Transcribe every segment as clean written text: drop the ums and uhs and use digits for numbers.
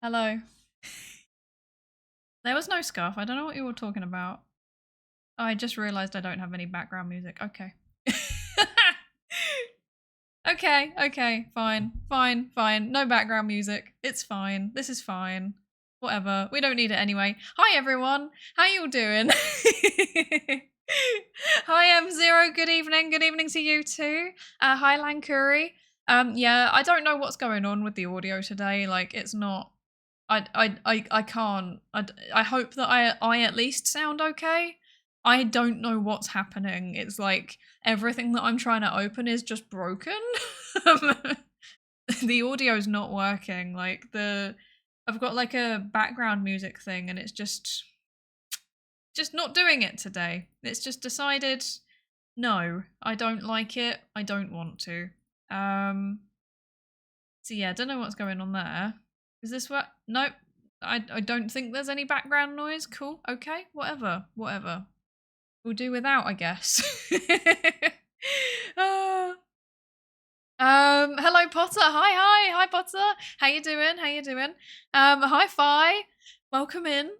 Hello. There was no scarf. I don't know what you were talking about. Oh, I just realized I don't have any background music. Okay. Okay, fine. No background music. It's fine. This is fine. Whatever. We don't need it anyway. Hi everyone. How you all doing? Hi M0. Good evening. Good evening to you too. Hi Lankuri. Yeah, I don't know what's going on with the audio today. Like, it's not. I can't. I hope that I at least sound okay. I don't know what's happening. It's like everything that I'm trying to open is just broken. The audio's not working. Like I've got like a background music thing and it's just not doing it today. It's just decided, no, I don't like it. I don't want to. So yeah, I don't know what's going on there. Is this what? Nope. I don't think there's any background noise. Cool. Okay. Whatever. We'll do without, I guess. Hello Potter. Hi Potter. How you doing? Hi Fi. Welcome in.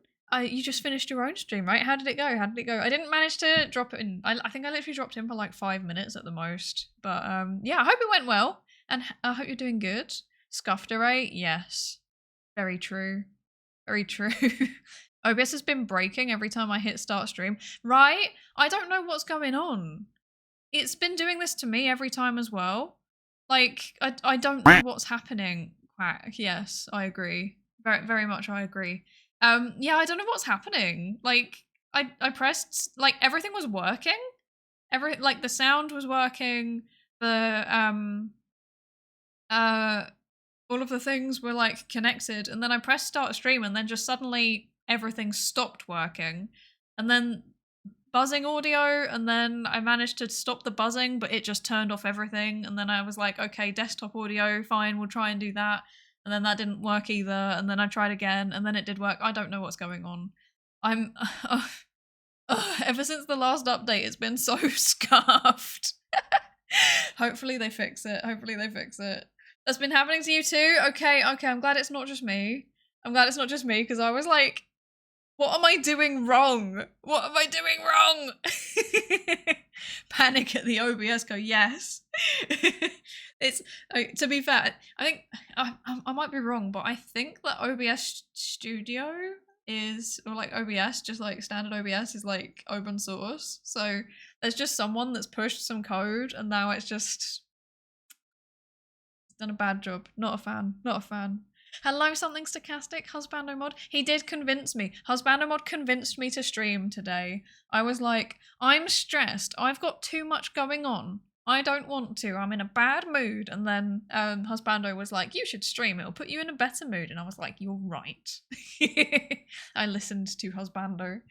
You just finished your own stream, right? How did it go? I didn't manage to drop it in. I think I literally dropped in for like 5 minutes at the most. But yeah, I hope it went well. And I hope you're doing good. Scuffed array? Yes. Very true. OBS has been breaking every time I hit start stream. Right? I don't know what's going on. It's been doing this to me every time as well. Like, I don't know what's happening. Quack. Yes, I agree. Very much I agree. Yeah, I don't know what's happening. Like, I pressed, like, everything was working. Like, the sound was working. The, all of the things were like connected, and then I pressed start stream and then just suddenly everything stopped working, and then buzzing audio, and then I managed to stop the buzzing but it just turned off everything, and then I was like, okay, desktop audio, fine, we'll try and do that, and then that didn't work either, and then I tried again and then it did work. I don't know what's going on. I'm ever since the last update it's been so scuffed. Hopefully they fix it. That's been happening to you too? Okay, I'm glad it's not just me. Because I was like, what am I doing wrong? Panic at the OBS go, yes. It's, to be fair, I think, I might be wrong, but I think that OBS Studio is, or like OBS, just like standard OBS is like open source. So there's just someone that's pushed some code and now it's just done a bad job. Not a fan. Hello, something stochastic. Husbando mod. He did convince me. Husbando mod convinced me to stream today. I was like, I'm stressed. I've got too much going on. I don't want to. I'm in a bad mood. And then Husbando was like, you should stream. It'll put you in a better mood. And I was like, you're right. I listened to Husbando.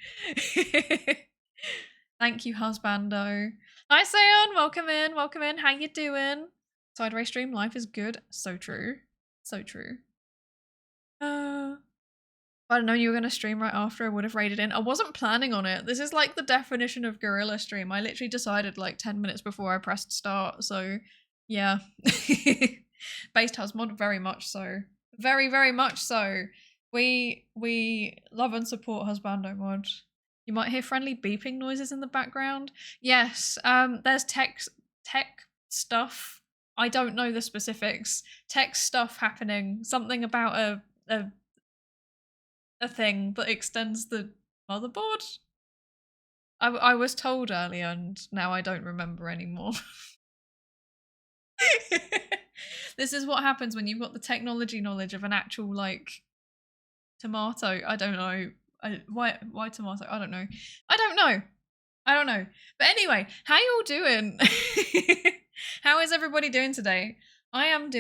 Thank you, Husbando. Hi, Seon. Welcome in. How you doing? Psydere stream life is good. So true. If I'd known you were going to stream right after, I would have raided in. I wasn't planning on it. This is like the definition of guerrilla stream. I literally decided like 10 minutes before I pressed start. So yeah. Based Husmod, very much so. Very much so. We love and support Husbando mod. You might hear friendly beeping noises in the background. Yes, there's tech stuff. I don't know the specifics. Tech stuff happening. Something about a thing that extends the motherboard. I was told earlier and now I don't remember anymore. This is what happens when you've got the technology knowledge of an actual like tomato. I don't know. Why tomato? I don't know. But anyway, how you all doing? How is everybody doing today? I am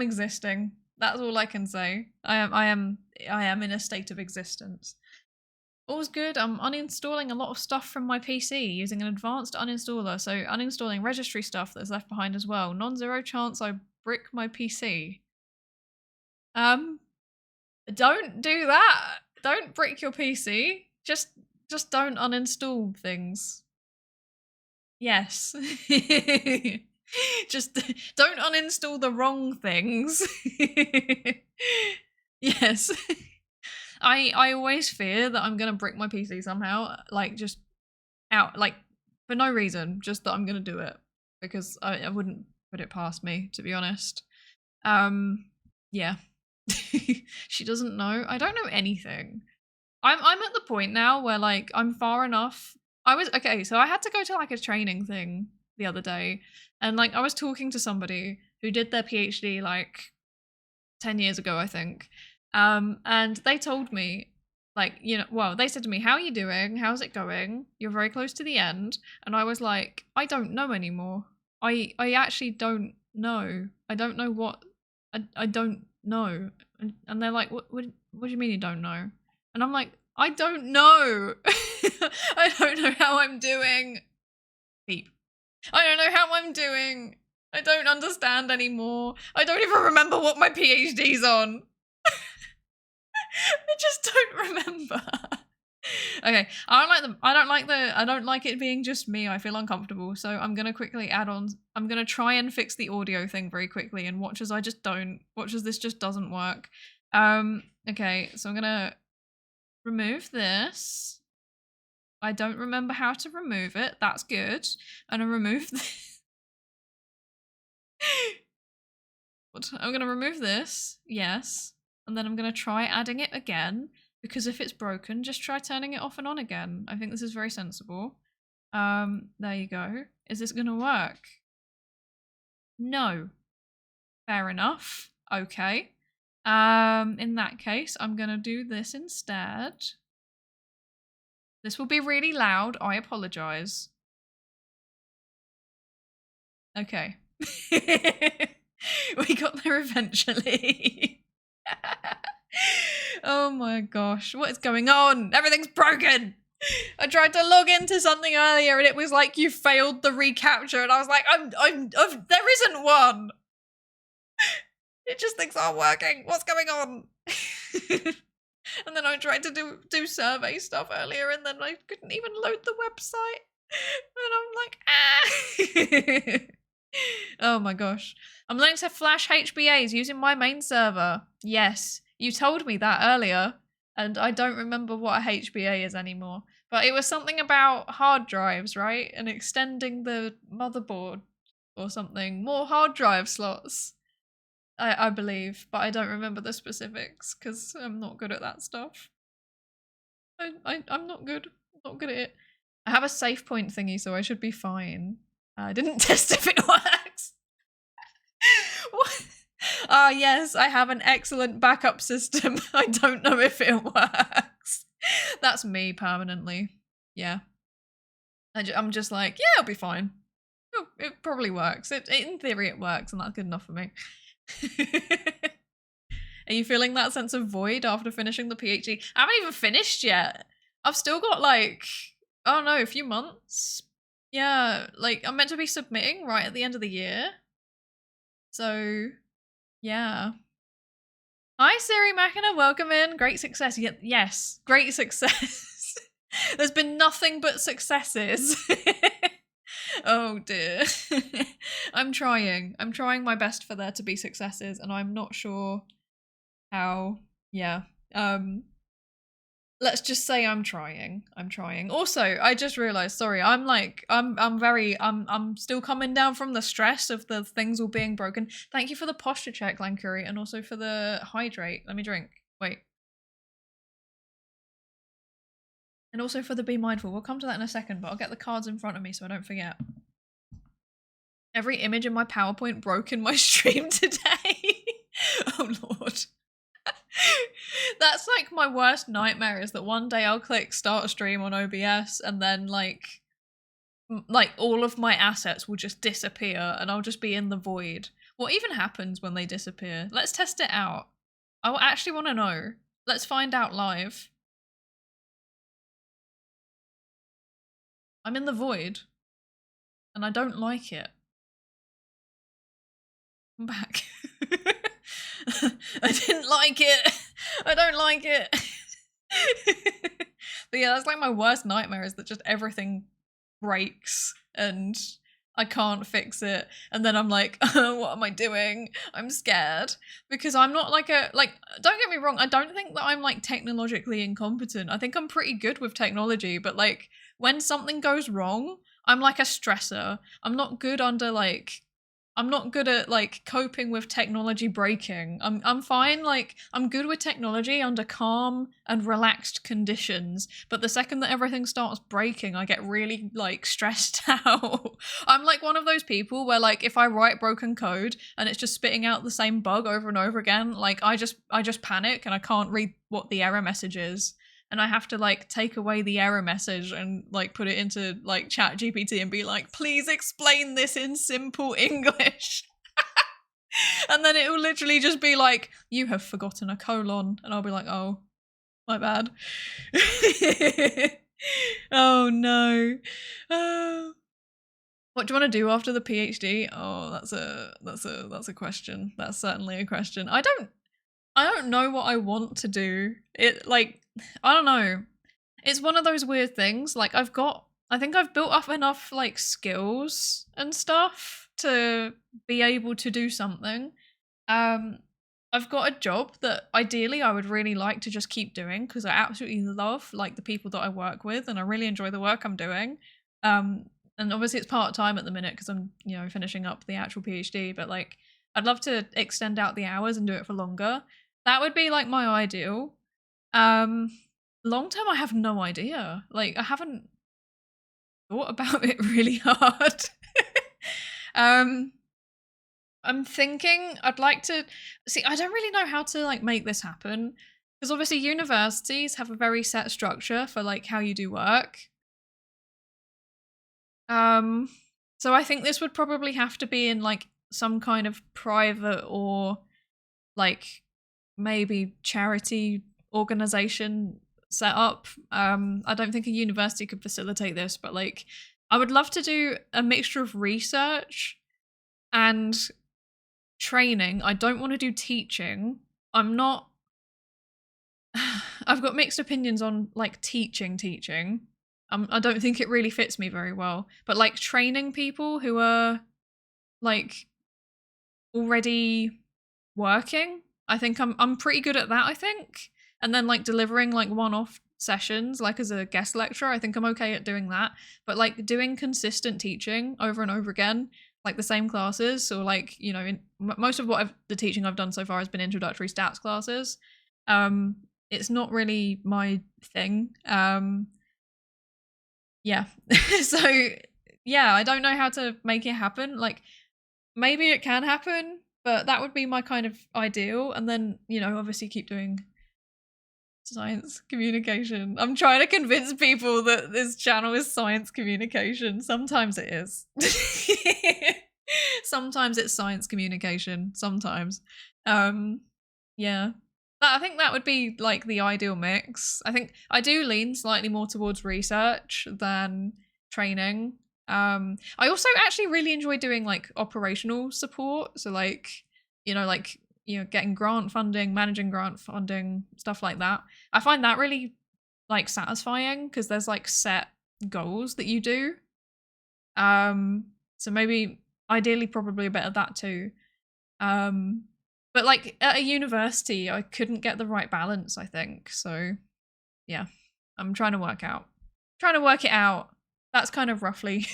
existing. That's all I can say. I am in a state of existence. All's good. I'm uninstalling a lot of stuff from my PC using an advanced uninstaller. So uninstalling registry stuff that's left behind as well. Non-zero chance I brick my PC. Don't do that. Don't brick your PC. Just don't uninstall things. Yes. Just don't uninstall the wrong things. Yes. I always fear that I'm gonna brick my PC somehow, like just out, like for no reason, just that I'm gonna do it because I wouldn't put it past me, to be honest. Yeah. She doesn't know. I don't know anything. I'm at the point now where like I'm far enough. Okay, so I had to go to like a training thing the other day, and like I was talking to somebody who did their PhD like 10 years ago, I think. And they told me, like, you know, well, they said to me, "How are you doing? How's it going? You're very close to the end." And I was like, "I don't know anymore. I actually don't know. I don't know what I don't know." And they're like, what do you mean you don't know?" And I'm like, "I don't know." I don't know how I'm doing. Beep. I don't know how I'm doing. I don't understand anymore. I don't even remember what my PhD's on. I just don't remember. Okay, I don't like it being just me. I feel uncomfortable, so I'm gonna quickly add on. I'm gonna try and fix the audio thing very quickly, and watch as this just doesn't work. Okay, so I'm gonna remove this. I don't remember how to remove it. That's good. And I remove this. I'm gonna remove this. Yes. And then I'm gonna try adding it again, because if it's broken, just try turning it off and on again. I think this is very sensible. There you go. Is this gonna work? No. Fair enough. Okay. In that case, I'm gonna do this instead. This will be really loud. I apologize. Okay. We got there eventually. Oh my gosh, what is going on? Everything's broken. I tried to log into something earlier and it was like, "You failed the reCAPTCHA," and I was like, there isn't one. It just things aren't working. What's going on? And then I tried to do survey stuff earlier, and then I couldn't even load the website. And I'm like, ah. Oh my gosh. I'm learning to flash HBAs using my main server. Yes, you told me that earlier, and I don't remember what a HBA is anymore. But it was something about hard drives, right? And extending the motherboard or something. More hard drive slots, I believe, but I don't remember the specifics because I'm not good at that stuff. I'm not good. I'm not good at it. I have a save point thingy, so I should be fine. I didn't test if it works. What? Ah, yes, I have an excellent backup system. I don't know if it works. That's me permanently. Yeah. I'm just like, yeah, I'll be fine. Oh, it probably works. In theory, it works, and that's good enough for me. Are you feeling that sense of void after finishing the PhD? I haven't even finished yet. I've still got like, I don't know, a few months. Yeah, like I'm meant to be submitting right at the end of the year. So, yeah. Hi, Siri Machina, welcome in. Great success. Yes, great success. There's been nothing but successes. Oh dear. I'm trying my best for there to be successes, and I'm not sure how. Yeah. Let's just say I'm trying. Also, I just realized, sorry, I'm still coming down from the stress of the things all being broken. Thank you for the posture check, Lankuri, and also for the hydrate. Let me drink. Wait. And also for the be mindful. We'll come to that in a second, but I'll get the cards in front of me so I don't forget. Every image in my PowerPoint broke in my stream today. Oh Lord. That's like my worst nightmare, is that one day I'll click start a stream on OBS and then like all of my assets will just disappear and I'll just be in the void. What even happens when they disappear? Let's test it out. I actually want to know. Let's find out live. I'm in the void and I don't like it. I'm back. I didn't like it. I don't like it. But yeah, that's like my worst nightmare, is that just everything breaks and I can't fix it. And then I'm like, what am I doing? I'm scared. Because I'm not like don't get me wrong, I don't think that I'm like technologically incompetent. I think I'm pretty good with technology, but like when something goes wrong, I'm like a stressor. I'm not good at like coping with technology breaking. I'm fine, like I'm good with technology under calm and relaxed conditions, but the second that everything starts breaking, I get really like stressed out. I'm like one of those people where like if I write broken code and it's just spitting out the same bug over and over again, like I just panic and I can't read what the error message is. And I have to like take away the error message and like put it into like chat GPT and be like, please explain this in simple English. And then it will literally just be like, you have forgotten a colon. And I'll be like, oh, my bad. Oh no. Oh. What do you want to do after the PhD? Oh, that's a question. That's certainly a question. I don't know what I want to do. It like I don't know. It's one of those weird things. Like I think I've built up enough like skills and stuff to be able to do something. I've got a job that ideally I would really like to just keep doing because I absolutely love like the people that I work with and I really enjoy the work I'm doing. And obviously it's part-time at the minute because I'm, finishing up the actual PhD, but like I'd love to extend out the hours and do it for longer. That would be like my ideal. Long term, I have no idea. Like, I haven't thought about it really hard. I'm thinking I'd like to see. I don't really know how to like make this happen because obviously universities have a very set structure for like how you do work. So I think this would probably have to be in like some kind of private or like maybe charity organization set up. I don't think a university could facilitate this, but like I would love to do a mixture of research and training. I don't want to do teaching. I've got mixed opinions on like teaching. I don't think it really fits me very well, but like training people who are like already working, I think I'm pretty good at that, I think. And then like delivering like one-off sessions like as a guest lecturer, I think I'm okay at doing that. But like doing consistent teaching over and over again, like the same classes, or like most of the teaching I've done so far has been introductory stats classes. It's not really my thing. Yeah. So yeah, I don't know how to make it happen. Like maybe it can happen, but that would be my kind of ideal. And then, obviously keep doing science communication. I'm trying to convince people that this channel is science communication. Sometimes it is. Sometimes it's science communication. Sometimes. Yeah. I think that would be like the ideal mix. I think I do lean slightly more towards research than training. I also actually really enjoy doing like operational support. So like, getting grant funding, managing grant funding, stuff like that. I find that really like satisfying because there's like set goals that you do. So maybe ideally probably a bit of that too. But like at a university, I couldn't get the right balance, I think. So yeah, I'm trying to work it out. That's kind of roughly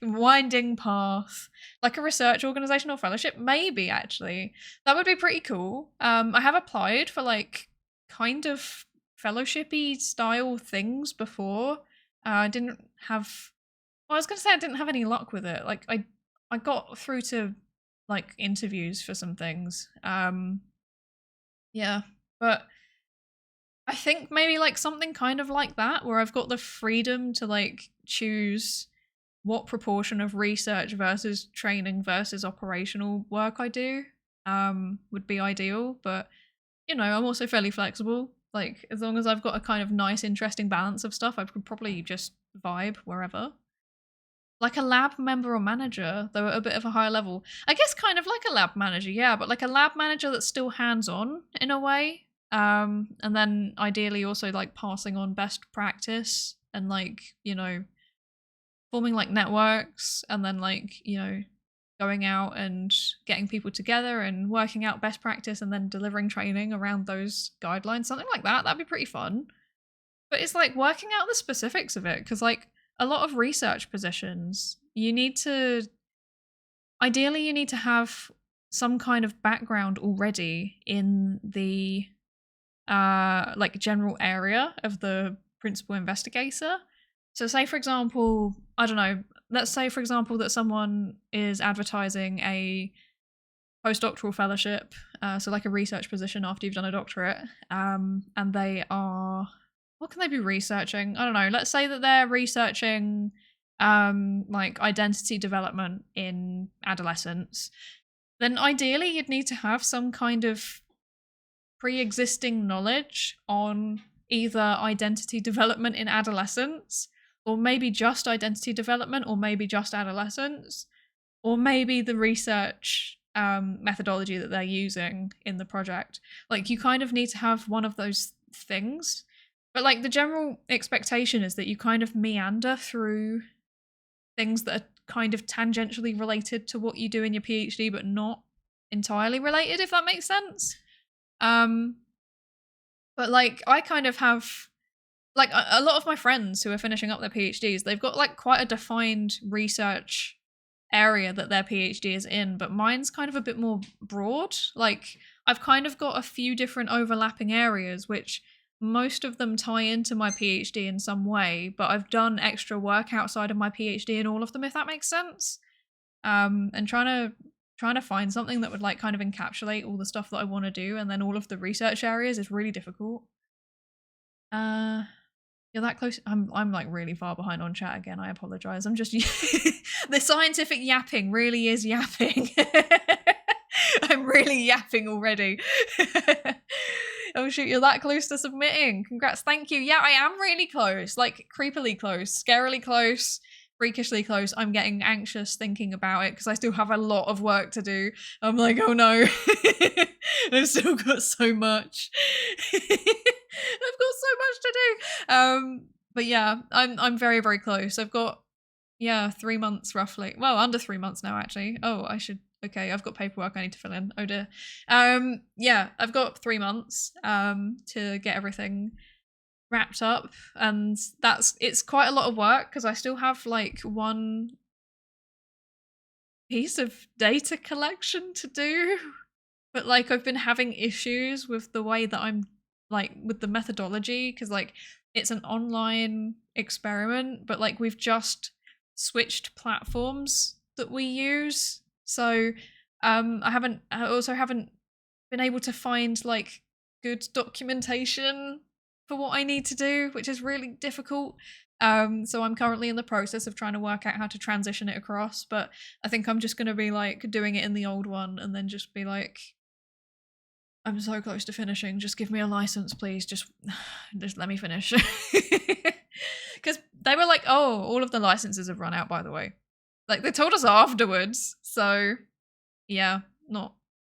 winding path. Like a research organization or fellowship, maybe actually. That would be pretty cool. I have applied for like kind of fellowshipy style things before. I didn't have I was gonna say I didn't have any luck with it. Like I got through to like interviews for some things. Yeah, but I think maybe like something kind of like that where I've got the freedom to like choose what proportion of research versus training versus operational work I do would be ideal. But I'm also fairly flexible. Like as long as I've got a kind of nice interesting balance of stuff, I could probably just vibe wherever. Like a lab member or manager, though at a bit of a higher level. I guess kind of like a lab manager, yeah, but like a lab manager that's still hands-on in a way. And then ideally also like passing on best practice and like, forming like networks and then like, you know, going out and getting people together and working out best practice and then delivering training around those guidelines, something like that. That'd be pretty fun. But it's like working out the specifics of it, because like a lot of research positions, ideally you need to have some kind of background already in the like general area of the principal investigator. So say for example, I don't know, let's say for example that someone is advertising a postdoctoral fellowship, so like a research position after you've done a doctorate, and they are, what can they be researching? I don't know, let's say that they're researching like identity development in adolescence. Then ideally you'd need to have some kind of pre-existing knowledge on either identity development in adolescence, or maybe just identity development, or maybe just adolescence, or maybe the research methodology that they're using in the project. Like you kind of need to have one of those things, but like the general expectation is that you kind of meander through things that are kind of tangentially related to what you do in your PhD, but not entirely related, if that makes sense. But like I kind of have, like a lot of my friends who are finishing up their PhDs, they've got like quite a defined research area that their PhD is in, but mine's kind of a bit more broad. Like I've kind of got a few different overlapping areas, which most of them tie into my PhD in some way, but I've done extra work outside of my PhD in all of them, if that makes sense. And trying to find something that would like kind of encapsulate all the stuff that I want to do and then all of the research areas is really difficult. You're that close. I'm like really far behind on chat again. I apologize. I'm just the scientific yapping really is yapping. I'm really yapping already. Oh shoot, you're that close to submitting. Congrats. Thank you. Yeah, I am really close. Like creepily close, scarily close, freakishly close. I'm getting anxious thinking about it because I still have a lot of work to do. I'm like, oh no. I've still got so much. I've got so much to do. But yeah, I'm very, very close. I've got 3 months roughly. Well, under 3 months now actually. Oh, okay, I've got paperwork I need to fill in. Oh dear. Yeah, I've got 3 months to get everything wrapped up, and it's quite a lot of work because I still have like one piece of data collection to do, but like I've been having issues with the way that I'm like with the methodology, because like it's an online experiment, but like we've just switched platforms that we use, so I also haven't been able to find like good documentation for what I need to do, which is really difficult. So I'm currently in the process of trying to work out how to transition it across, but I think I'm just going to be like doing it in the old one and then just be like, I'm so close to finishing, just give me a license please, just let me finish. Because they were like, oh, all of the licenses have run out, by the way. Like they told us afterwards, so yeah, not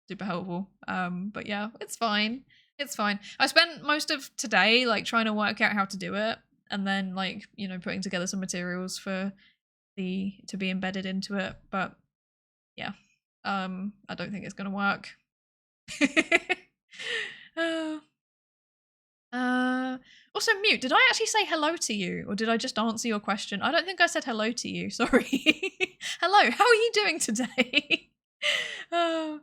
super helpful. But yeah, it's fine. It's fine. I spent most of today like trying to work out how to do it, and then like, you know, putting together some materials for to be embedded into it. But yeah, I don't think it's gonna work. Also mute, did I actually say hello to you, or did I just answer your question? I don't think I said hello to you, sorry. Hello, how are you doing today? Oh,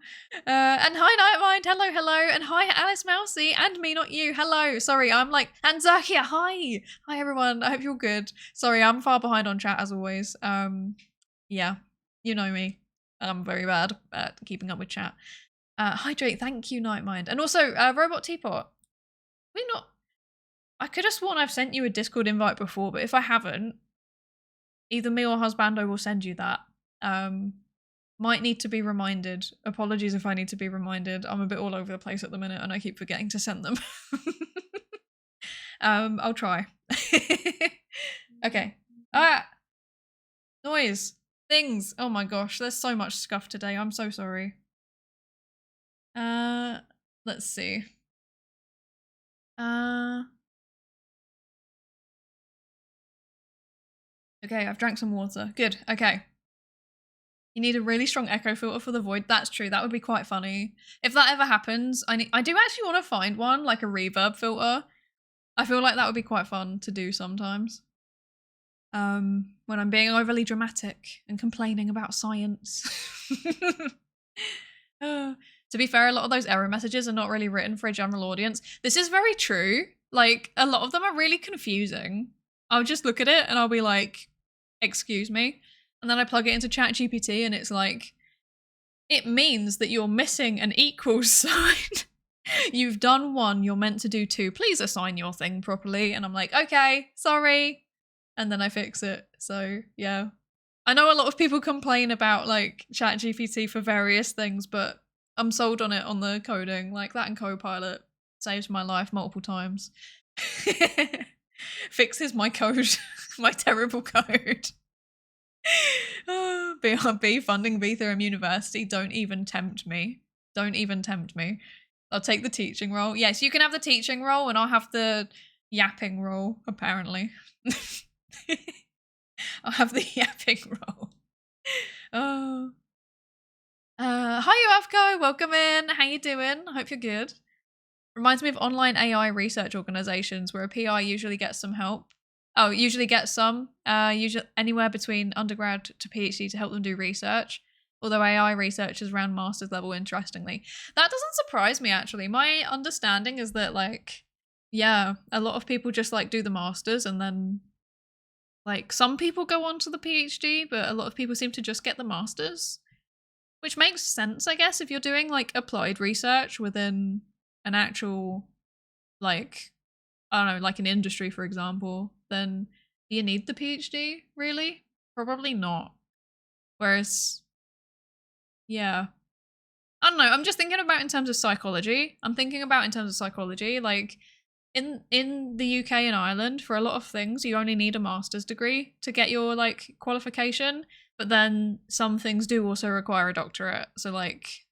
and hi Nightmind, hello, and hi Alice Mousy, and me, not you, hello. Sorry, I'm like, and Zakia, hi everyone, I hope you're good. Sorry, I'm far behind on chat as always. Yeah, you know me, I'm very bad at keeping up with chat. Hydrate, thank you Nightmind, and also Robot Teapot. I could have sworn I've sent you a Discord invite before, but if I haven't, either me or Husbando will send you that. Might need to be reminded. Apologies if I need to be reminded. I'm a bit all over the place at the minute and I keep forgetting to send them. I'll try. Okay. Noise. Things. Oh my gosh, there's so much scuff today. I'm so sorry. Let's see. Okay, I've drank some water. Good. Okay. You need a really strong echo filter for the void. That's true. That would be quite funny. If that ever happens, I do actually want to find one, like a reverb filter. I feel like that would be quite fun to do sometimes. When I'm being overly dramatic and complaining about science. To be fair, a lot of those error messages are not really written for a general audience. This is very true. Like, a lot of them are really confusing. I'll just look at it and I'll be like, excuse me. And then I plug it into ChatGPT and it's like, it means that you're missing an equals sign. You've done 1, you're meant to do 2. Please assign your thing properly. And I'm like, okay, sorry. And then I fix it. So yeah. I know a lot of people complain about like ChatGPT for various things, but I'm sold on it on the coding. Like that and Copilot saves my life multiple times. Fixes my code, my terrible code. BRB funding Ethereum University. Don't even tempt me. Don't even tempt me. I'll take the teaching role. Yes, you can have the teaching role and I'll have the yapping role, apparently. I'll have the yapping role. Oh. Hi, UFCO. Welcome in. How you doing? I hope you're good. Reminds me of online AI research organizations where a PI usually gets some help. Oh, usually gets some. Usually anywhere between undergrad to PhD to help them do research. Although AI research is around master's level, interestingly. That doesn't surprise me, actually. My understanding is that, like, yeah, a lot of people just, like, do the masters and then, like, some people go on to the PhD, but a lot of people seem to just get the masters. Which makes sense, I guess, if you're doing, like, applied research within an actual, like, I don't know, like an industry, for example, then do you need the PhD, really? Probably not. Whereas, yeah. I don't know, I'm just thinking about in terms of psychology. Like, in the UK and Ireland, for a lot of things, you only need a master's degree to get your, like, qualification. But then some things do also require a doctorate. So, like,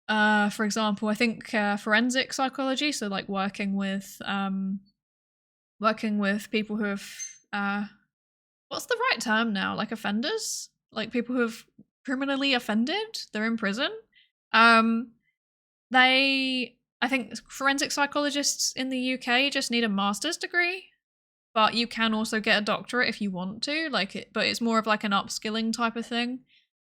for example, I think forensic psychology, so like working with people who have what's the right term now? Like offenders? Like people who have criminally offended, they're in prison. I think forensic psychologists in the UK just need a master's degree, but you can also get a doctorate if you want to, but it's more of like an upskilling type of thing.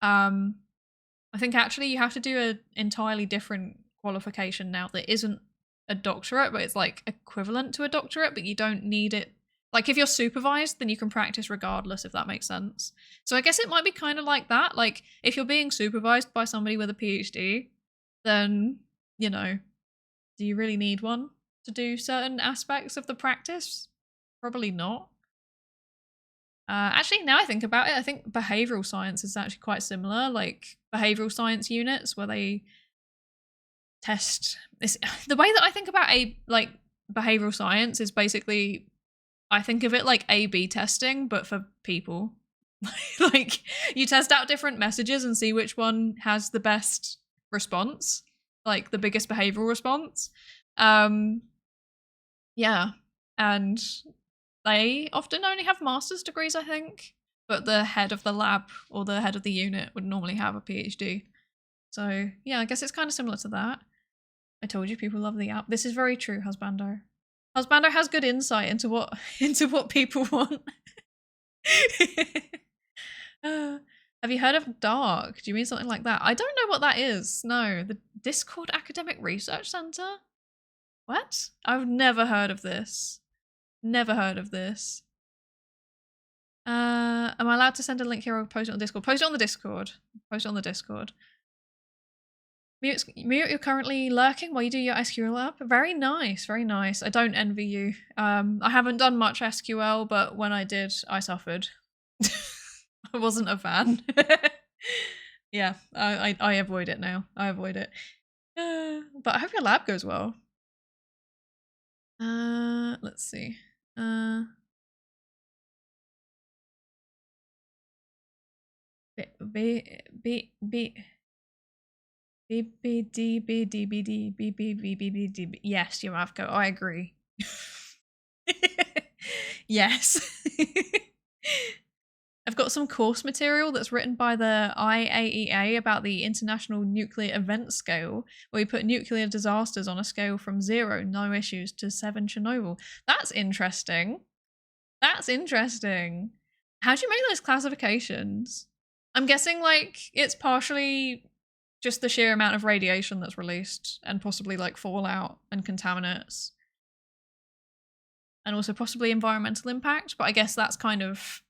I think actually you have to do an entirely different qualification now that isn't a doctorate, but it's like equivalent to a doctorate, but you don't need it. Like if you're supervised, then you can practice regardless, if that makes sense. So I guess it might be kind of like that. Like if you're being supervised by somebody with a PhD, then, you know, do you really need one to do certain aspects of the practice? Probably not. Actually, now I think about it, I think behavioral science is actually quite similar. Like behavioral science units where they test. The way that I think about behavioral science is basically, I think of it like A/B testing, but for people. Like you test out different messages and see which one has the best response, like the biggest behavioral response. Yeah, and they often only have master's degrees, I think, but the head of the lab or the head of the unit would normally have a PhD. So yeah, I guess it's kind of similar to that. I told you people love the app. This is very true, Husbando. Husbando has good insight into what people want. Have you heard of DARC? Do you mean something like that? I don't know what that is. No, the Discord Academic Research Center? What? I've never heard of this. Never heard of this. Am I allowed to send a link here or post it on Discord? Post it on the Discord. Post it on the Discord. Mute, you're currently lurking while you do your SQL app. Very nice, very nice. I don't envy you. I haven't done much SQL, but when I did, I suffered. I wasn't a fan. Yeah, I avoid it now. I avoid it. But I hope your lab goes well. Let's see. Yes, Yamavko, I agree. Yes. I've got some course material that's written by the IAEA about the International Nuclear Event Scale, where we put nuclear disasters on a scale from 0, no issues, to 7, Chernobyl. That's interesting. That's interesting. How do you make those classifications? I'm guessing, like, it's partially just the sheer amount of radiation that's released, and possibly, like, fallout and contaminants. And also possibly environmental impact, but I guess that's kind of...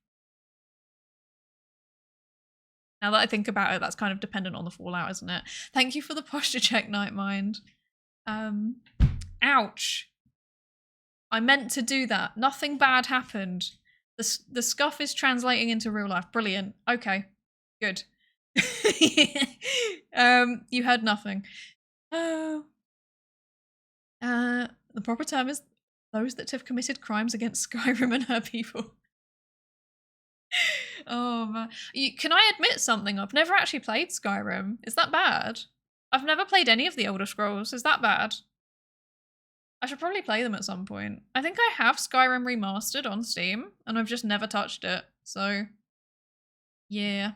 Now that I think about it, that's kind of dependent on the fallout, isn't it? Thank you for the posture check, Nightmind. Ouch. I meant to do that. Nothing bad happened. The scuff is translating into real life. Brilliant. Okay. Good. You heard nothing. The proper term is those that have committed crimes against Skyrim and her people. Oh man. Can I admit something? I've never actually played Skyrim. Is that bad? I've never played any of the Elder Scrolls. Is that bad? I should probably play them at some point. I think I have Skyrim Remastered on Steam, and I've just never touched it. So, yeah.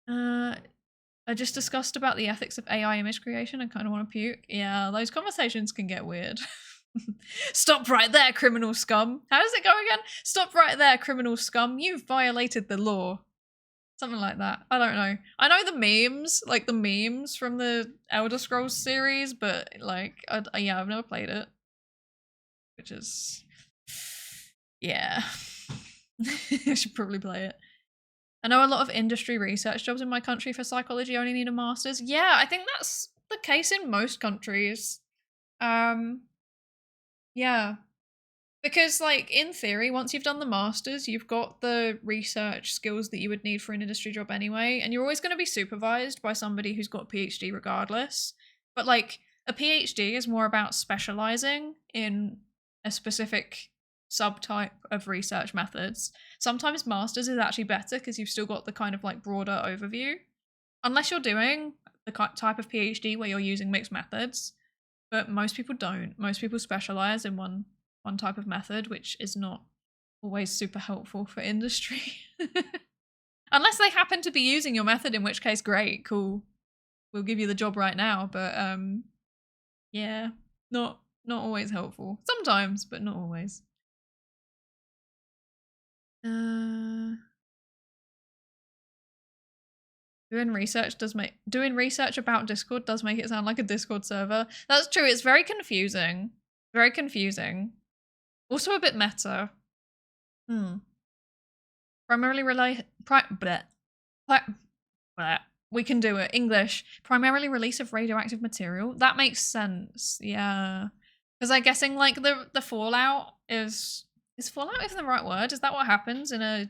I just discussed about the ethics of AI image creation. I kind of want to puke. Yeah, those conversations can get weird. Stop right there, criminal scum. How does it go again? Stop right there, criminal scum. You've violated the law. Something like that. I don't know. I know the memes, like the memes from the Elder Scrolls series, but like, yeah, I've never played it. Which is... yeah. I should probably play it. I know a lot of industry research jobs in my country for psychology only need a master's. Yeah, I think that's the case in most countries. Yeah. Because, like, in theory, once you've done the master's, you've got the research skills that you would need for an industry job anyway, and you're always going to be supervised by somebody who's got a PhD regardless. But, like, a PhD is more about specializing in a specific subtype of research methods. Sometimes master's is actually better because you've still got the kind of, like, broader overview. Unless you're doing the type of PhD where you're using mixed methods. But most people don't. Most people specialize in one type of method, which is not always super helpful for industry. Unless they happen to be using your method, in which case, great, cool. We'll give you the job right now. But yeah, not always helpful. Sometimes, but not always. Doing research about Discord does make it sound like a Discord server. That's true. It's very confusing. Very confusing. Also a bit meta. Primarily we can do it. English. Primarily release of radioactive material. That makes sense. Yeah. Because I'm guessing like the fallout is fallout even the right word? Is that what happens in a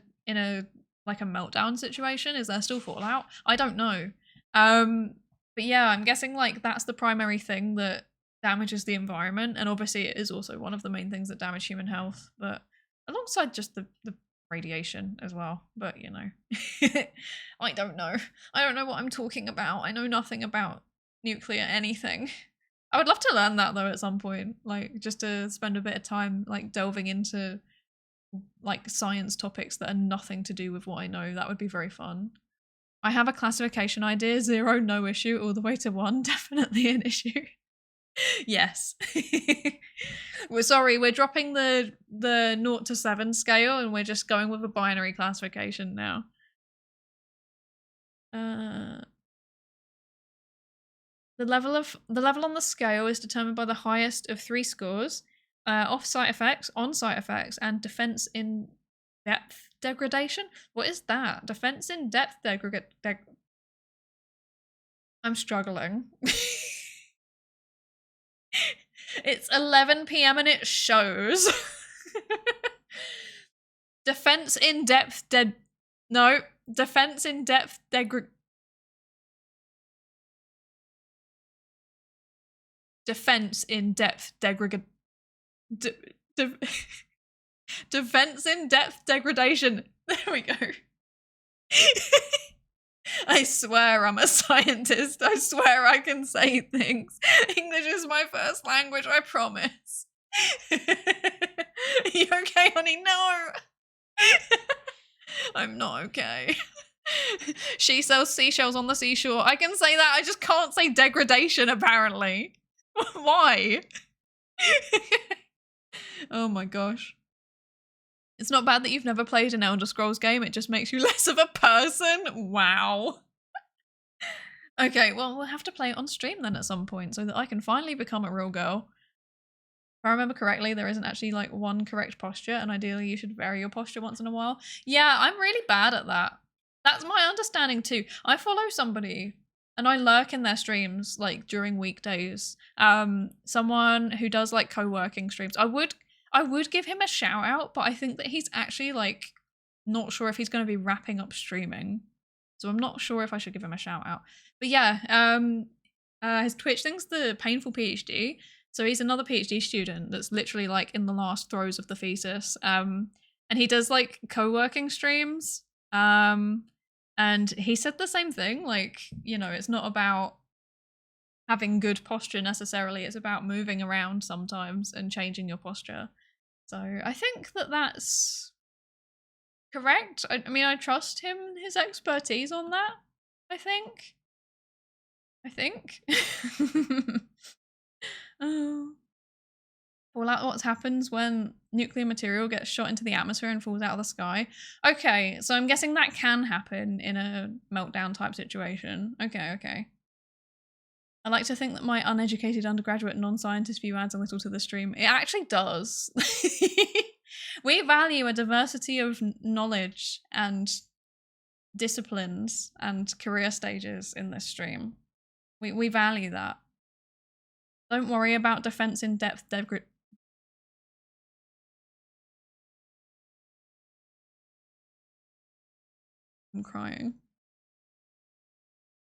like a meltdown situation? Is there still fallout? I don't know. But yeah, I'm guessing like that's the primary thing that damages the environment, and obviously it is also one of the main things that damage human health, but alongside just the radiation as well. But you know, I don't know. I don't know what I'm talking about. I know nothing about nuclear anything. I would love to learn that though at some point, like just to spend a bit of time like delving into like science topics that are nothing to do with what I know. That would be very fun. I have a classification idea: 0, no issue, all the way to 1, definitely an issue. Yes. We're sorry, we're dropping the 0 to 7 scale and we're just going with a binary classification now. The level on the scale is determined by the highest of 3 scores: off-site effects, on-site effects, and defense in depth degradation. What is that? Defense in depth I'm struggling. It's 11 PM and it shows. Defense in depth defense in depth defense in depth defense in depth degradation. There we go. I swear I'm a scientist. I swear I can say things. English is my first language, I promise. You okay, honey? No. I'm not okay. She sells seashells on the seashore. I can say that. I just can't say degradation, apparently. Why? Oh my gosh. It's not bad that you've never played an Elder Scrolls game. It just makes you less of a person. Wow. Okay, well, we'll have to play it on stream then at some point so that I can finally become a real girl. If I remember correctly, there isn't actually like one correct posture, and ideally you should vary your posture once in a while. Yeah, I'm really bad at that. That's my understanding too. I follow somebody and I lurk in their streams like during weekdays. Someone who does like co-working streams. I would give him a shout out, but I think that he's actually like not sure if he's going to be wrapping up streaming. So I'm not sure if I should give him a shout out. But yeah, his Twitch thing's the Painful PhD. So he's another PhD student that's literally like in the last throes of the thesis. And he does like co-working streams. And he said the same thing, like, you know, it's not about having good posture necessarily, it's about moving around sometimes and changing your posture. So I think that that's correct. I mean, I trust him, his expertise on that, I think. Oh. Fallout, what happens when nuclear material gets shot into the atmosphere and falls out of the sky? Okay, so I'm guessing that can happen in a meltdown type situation. Okay. I like to think that my uneducated undergraduate non-scientist view adds a little to the stream. It actually does. We value a diversity of knowledge and disciplines and career stages in this stream. We value that. Don't worry about defense in depth I'm crying.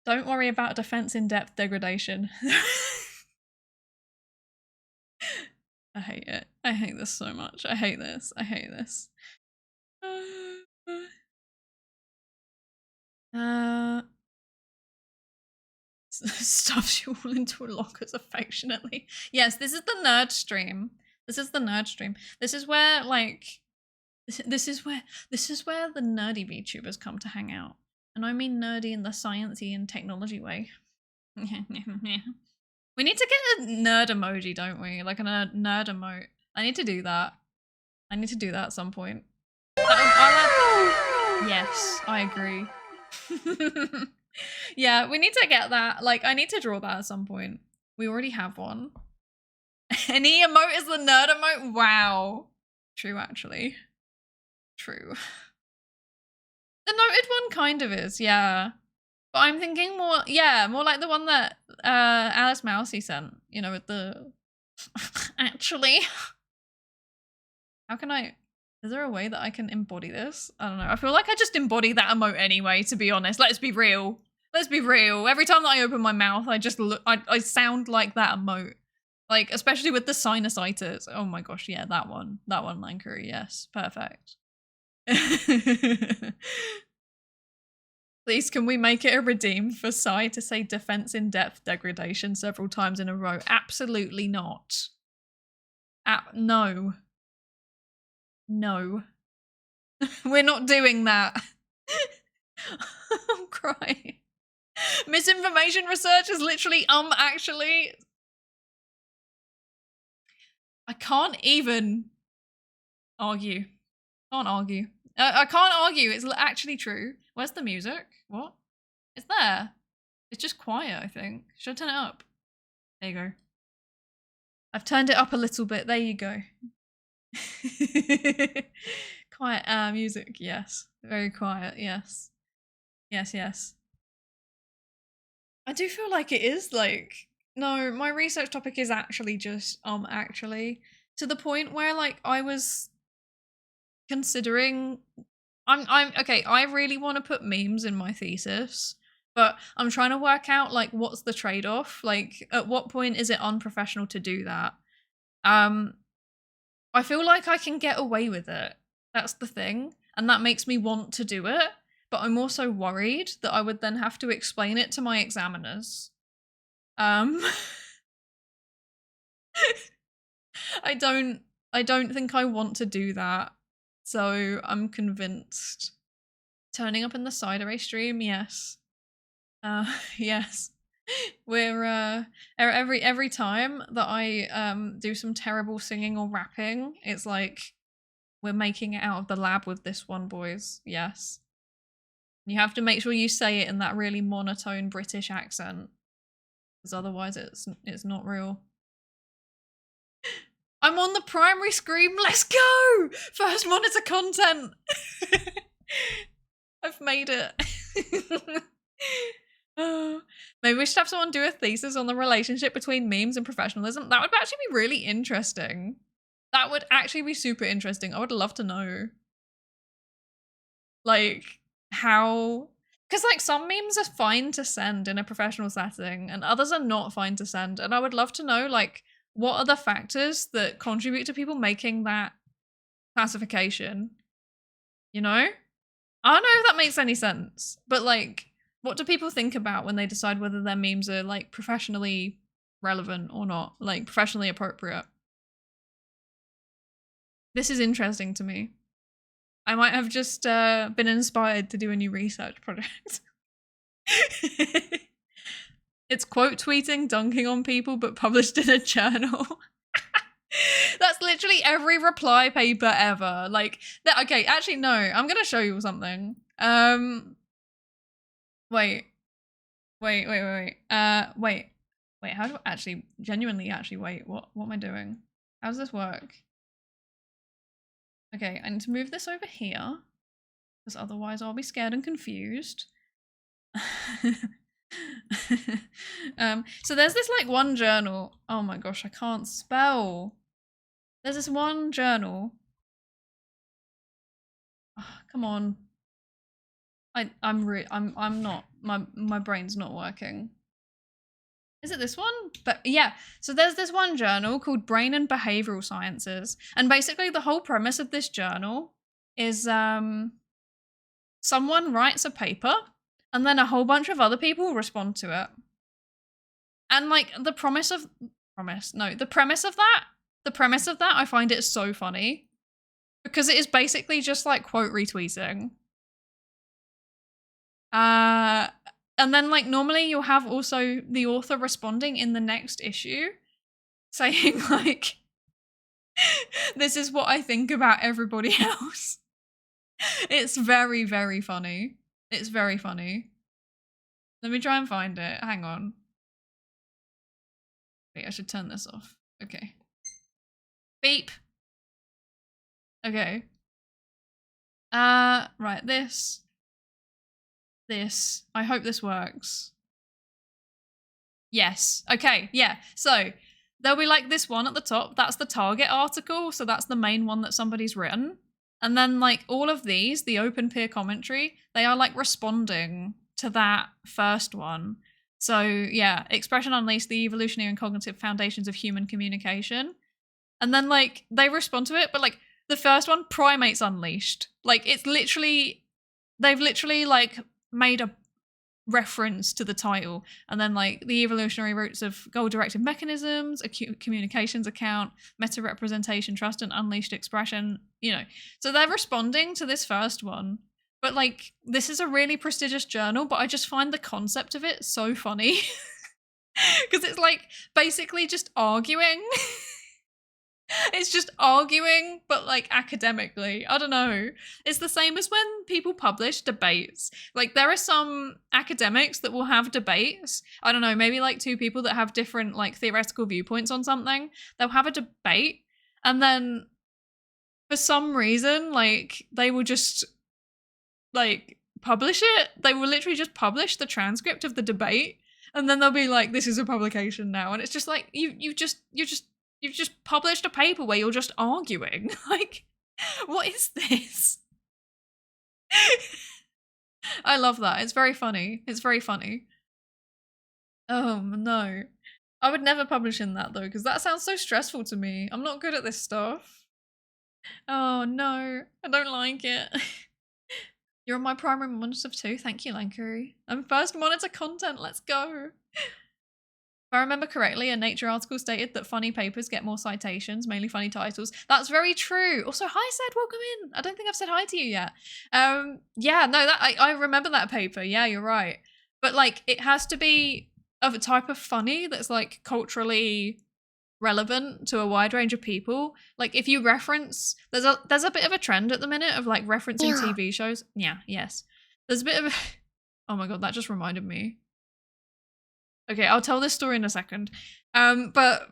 Don't worry about defense in depth degradation. I hate it. I hate this so much. I hate this. Stuffs you all into lockers affectionately. Yes, this is the nerd stream. This is where like this is where the nerdy VTubers come to hang out. And I mean nerdy in the sciencey and technology way. We need to get a nerd emoji, don't we? Like a nerd emote. I need to do that. At some point. Yes, I agree. Yeah, we need to get that. Like, I need to draw that at some point. We already have one. Any emote is the nerd emote? Wow. True, actually. True. The noted one kind of is, yeah. But I'm thinking more like the one that Alice Mousey sent, you know, with the actually. How can I, is there a way that I can embody this? I don't know. I feel like I just embody that emote anyway, to be honest. Let's be real. Every time that I open my mouth, I just look, I sound like that emote. Like, especially with the sinusitis. Oh my gosh, yeah, that one, Lankuri, yes, perfect. Please, can we make it a redeem for Psy to say defense in depth degradation several times in a row? Absolutely not. No. We're not doing that. I'm crying. Misinformation research is literally, actually. I can't even argue. I can't argue. It's actually true. Where's the music? What? It's there. It's just quiet, I think. Should I turn it up? There you go. I've turned it up a little bit. There you go. Quiet music. Yes. Very quiet. Yes. Yes. I do feel like it is like, no, my research topic is actually just, actually, to the point where like I was considering, okay, I really want to put memes in my thesis, but I'm trying to work out like what's the trade-off, like at what point is it unprofessional to do that? I feel like I can get away with it. That's the thing, and that makes me want to do it, but I'm also worried that I would then have to explain it to my examiners. I don't I don't think I want to do that. So I'm convinced. Turning up in the Psydere stream, yes. Yes. We're every time that I do some terrible singing or rapping, it's like we're making it out of the lab with this one, boys. Yes. You have to make sure you say it in that really monotone British accent, because otherwise it's not real. I'm on the primary screen. Let's go! First monitor content. I've made it. Oh, maybe we should have someone do a thesis on the relationship between memes and professionalism. That would actually be really interesting. That would actually be super interesting. I would love to know. Like, how... Because, like, some memes are fine to send in a professional setting, and others are not fine to send. And I would love to know, like, what are the factors that contribute to people making that classification? You know? I don't know if that makes any sense, but, like, what do people think about when they decide whether their memes are, like, professionally relevant or not? Like, professionally appropriate? This is interesting to me. I might have just been inspired to do a new research project. It's quote tweeting, dunking on people, but published in a journal. That's literally every reply paper ever. Like, okay, actually, no, I'm gonna show you something. Wait, how do I actually, genuinely wait, what am I doing? How does this work? Okay, I need to move this over here, because otherwise I'll be scared and confused. So there's this like one journal. Oh my gosh, I can't spell. There's this one journal. Oh, come on. I'm not, my brain's not working. Is it this one? But yeah, so there's this one journal called Brain and Behavioral Sciences. And basically the whole premise of this journal is someone writes a paper and then a whole bunch of other people respond to it. And like the premise of that, I find it so funny because it is basically just like quote retweeting. And then like normally you'll have also the author responding in the next issue saying like, this is what I think about everybody else. It's very, very funny. It's very funny. Let me try and find it. Hang on. Wait, I should turn this off. Okay. Beep. Okay. Right, this. I hope this works. Yes. Okay, yeah. So there'll be like this one at the top. That's the target article. So that's the main one that somebody's written. And then like all of these, the open peer commentary, they are like responding to that first one. So yeah, Expression Unleashed, the evolutionary and cognitive foundations of human communication. And then like they respond to it, but like the first one, Primates Unleashed. Like it's literally, they've literally like made a reference to the title, and then like the evolutionary roots of goal-directed mechanisms, acute communications account, meta-representation, trust, and unleashed expression, you know. So they're responding to this first one, but like this is a really prestigious journal, but I just find the concept of it so funny because it's like basically just arguing. It's just arguing, but like academically. I don't know. It's the same as when people publish debates. Like there are some academics that will have debates. I don't know, maybe like two people that have different like theoretical viewpoints on something. They'll have a debate and then for some reason, like they will just like publish it. They will literally just publish the transcript of the debate and then they'll be like, this is a publication now. And it's just like, you've just published a paper where you're just arguing. Like, what is this? I love that. It's very funny. It's very funny. Oh, no. I would never publish in that, though, because that sounds so stressful to me. I'm not good at this stuff. Oh, no. I don't like it. You're on my primary monitor too. Thank you, Lankuri. I'm first monitor content. Let's go. If I remember correctly, a Nature article stated that funny papers get more citations, mainly funny titles. That's very true. Also, hi, Sed, welcome in. I don't think I've said hi to you yet. Yeah, no, I remember that paper. Yeah, you're right. But like, it has to be of a type of funny that's like culturally relevant to a wide range of people. Like, if you reference, there's a bit of a trend at the minute of like referencing TV shows. Yeah, yes. There's a bit of a, oh my god, that just reminded me. Okay, I'll tell this story in a second. But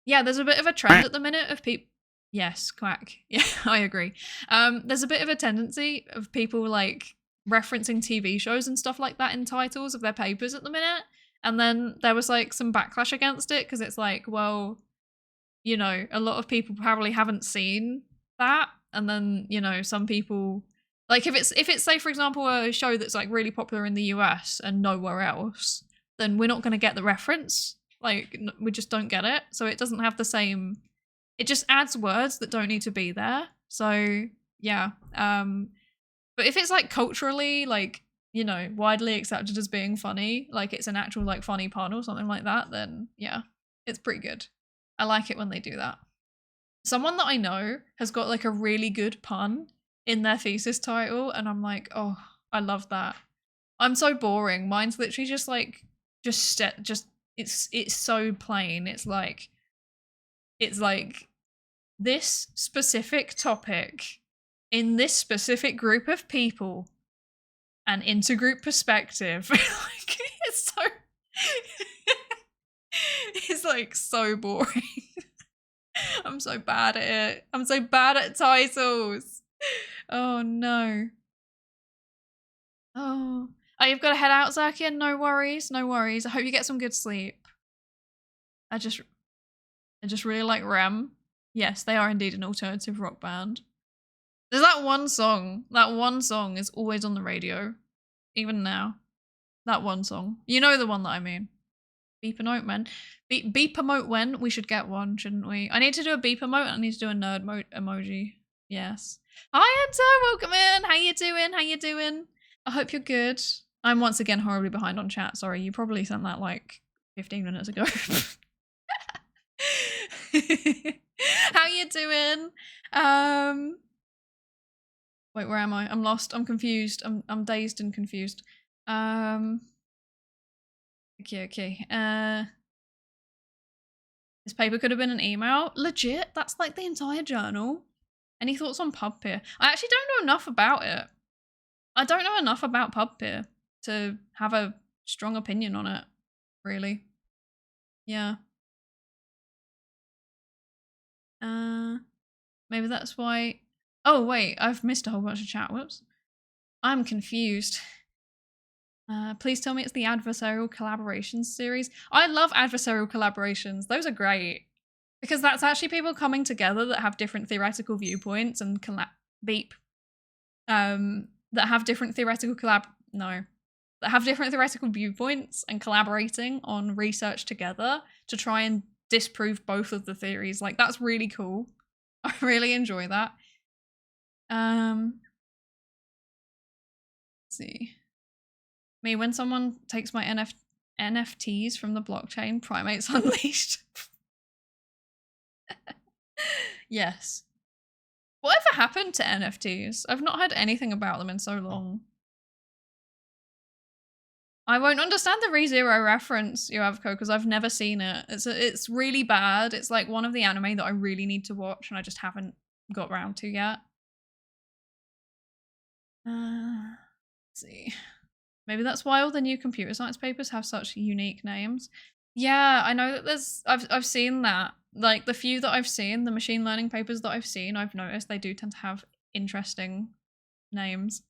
yeah, there's a bit of a trend at the minute of people. Yes, quack. Yeah, I agree. There's a bit of a tendency of people like referencing TV shows and stuff like that in titles of their papers at the minute. And then there was like some backlash against it because it's like, well, you know, a lot of people probably haven't seen that. And then, you know, some people like if it's say, for example, a show that's like really popular in the US and nowhere else, then we're not going to get the reference. Like, we just don't get it. So it doesn't have the same, it just adds words that don't need to be there. So yeah. But if it's like culturally, like, you know, widely accepted as being funny, like it's an actual like funny pun or something like that, then yeah, it's pretty good. I like it when they do that. Someone that I know has got like a really good pun in their thesis title, and I'm like, oh, I love that. I'm so boring. Mine's literally just like, just it's so plain. It's like this specific topic in this specific group of people, an intergroup perspective. Like, it's so it's like so boring. I'm so bad at it. I'm so bad at titles. Oh no. Oh, you've got to head out, Zakian. No worries, no worries. I hope you get some good sleep. I just really like Rem. Yes, they are indeed an alternative rock band. There's that one song. That one song is always on the radio, even now. That one song. You know the one that I mean. Beep emote when. Beep emote when. We should get one, shouldn't we? I need to do a beep emote. I need to do a nerd emoji. Yes. Hi, Enter. Welcome in. How you doing? How you doing? I hope you're good. I'm once again horribly behind on chat. Sorry, you probably sent that like 15 minutes ago. How you doing? Wait, where am I? I'm lost. I'm confused. I'm dazed and confused. Okay. This paper could have been an email. Legit? That's like the entire journal. Any thoughts on PubPeer? I actually don't know enough about it. I don't know enough about PubPeer to have a strong opinion on it, really. Yeah. Maybe that's why. Oh wait, I've missed a whole bunch of chat. Whoops. I'm confused. Please tell me it's the adversarial collaborations series. I love adversarial collaborations. Those are great because that's actually people coming together that have different theoretical viewpoints and that have different theoretical viewpoints and collaborating on research together to try and disprove both of the theories. Like, that's really cool. I really enjoy that. Let's see. Me, when someone takes my NFTs from the blockchain, Primates Unleashed. Yes. Whatever happened to NFTs? I've not heard anything about them in so long. I won't understand the ReZero reference, Yoavko, because I've never seen it. It's really bad. It's like one of the anime that I really need to watch and I just haven't got around to yet. Let's see. Maybe that's why all the new computer science papers have such unique names. Yeah, I know that there's I've seen that. Like the few that I've seen, the machine learning papers that I've seen, I've noticed they do tend to have interesting names.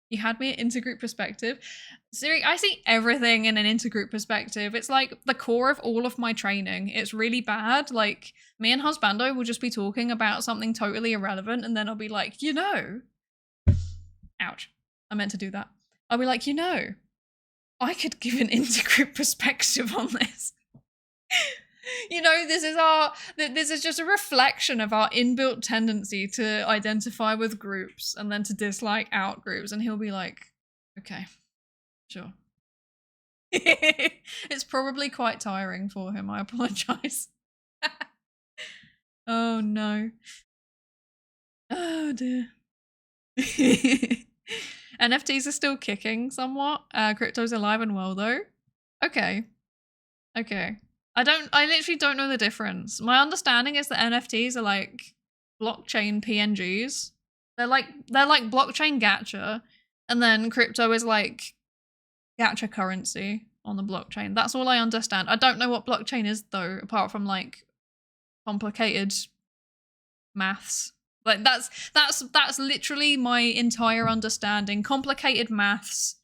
You had me at intergroup perspective. Siri, I see everything in an intergroup perspective. It's like the core of all of my training. It's really bad. Like, me and Husbando will just be talking about something totally irrelevant, and then I'll be like, you know. Ouch. I meant to do that. I'll be like, you know, I could give an intergroup perspective on this. You know, this is just a reflection of our inbuilt tendency to identify with groups and then to dislike out groups. And he'll be like, okay, sure. It's probably quite tiring for him. I apologize. Oh no. Oh dear. NFTs are still kicking somewhat. Crypto's alive and well though. Okay. Okay. I literally don't know the difference. My understanding is that NFTs are like blockchain PNGs. They're like blockchain gacha, and then crypto is like gacha currency on the blockchain. That's all I understand. I don't know what blockchain is though, apart from like complicated maths. Like that's literally my entire understanding. Complicated maths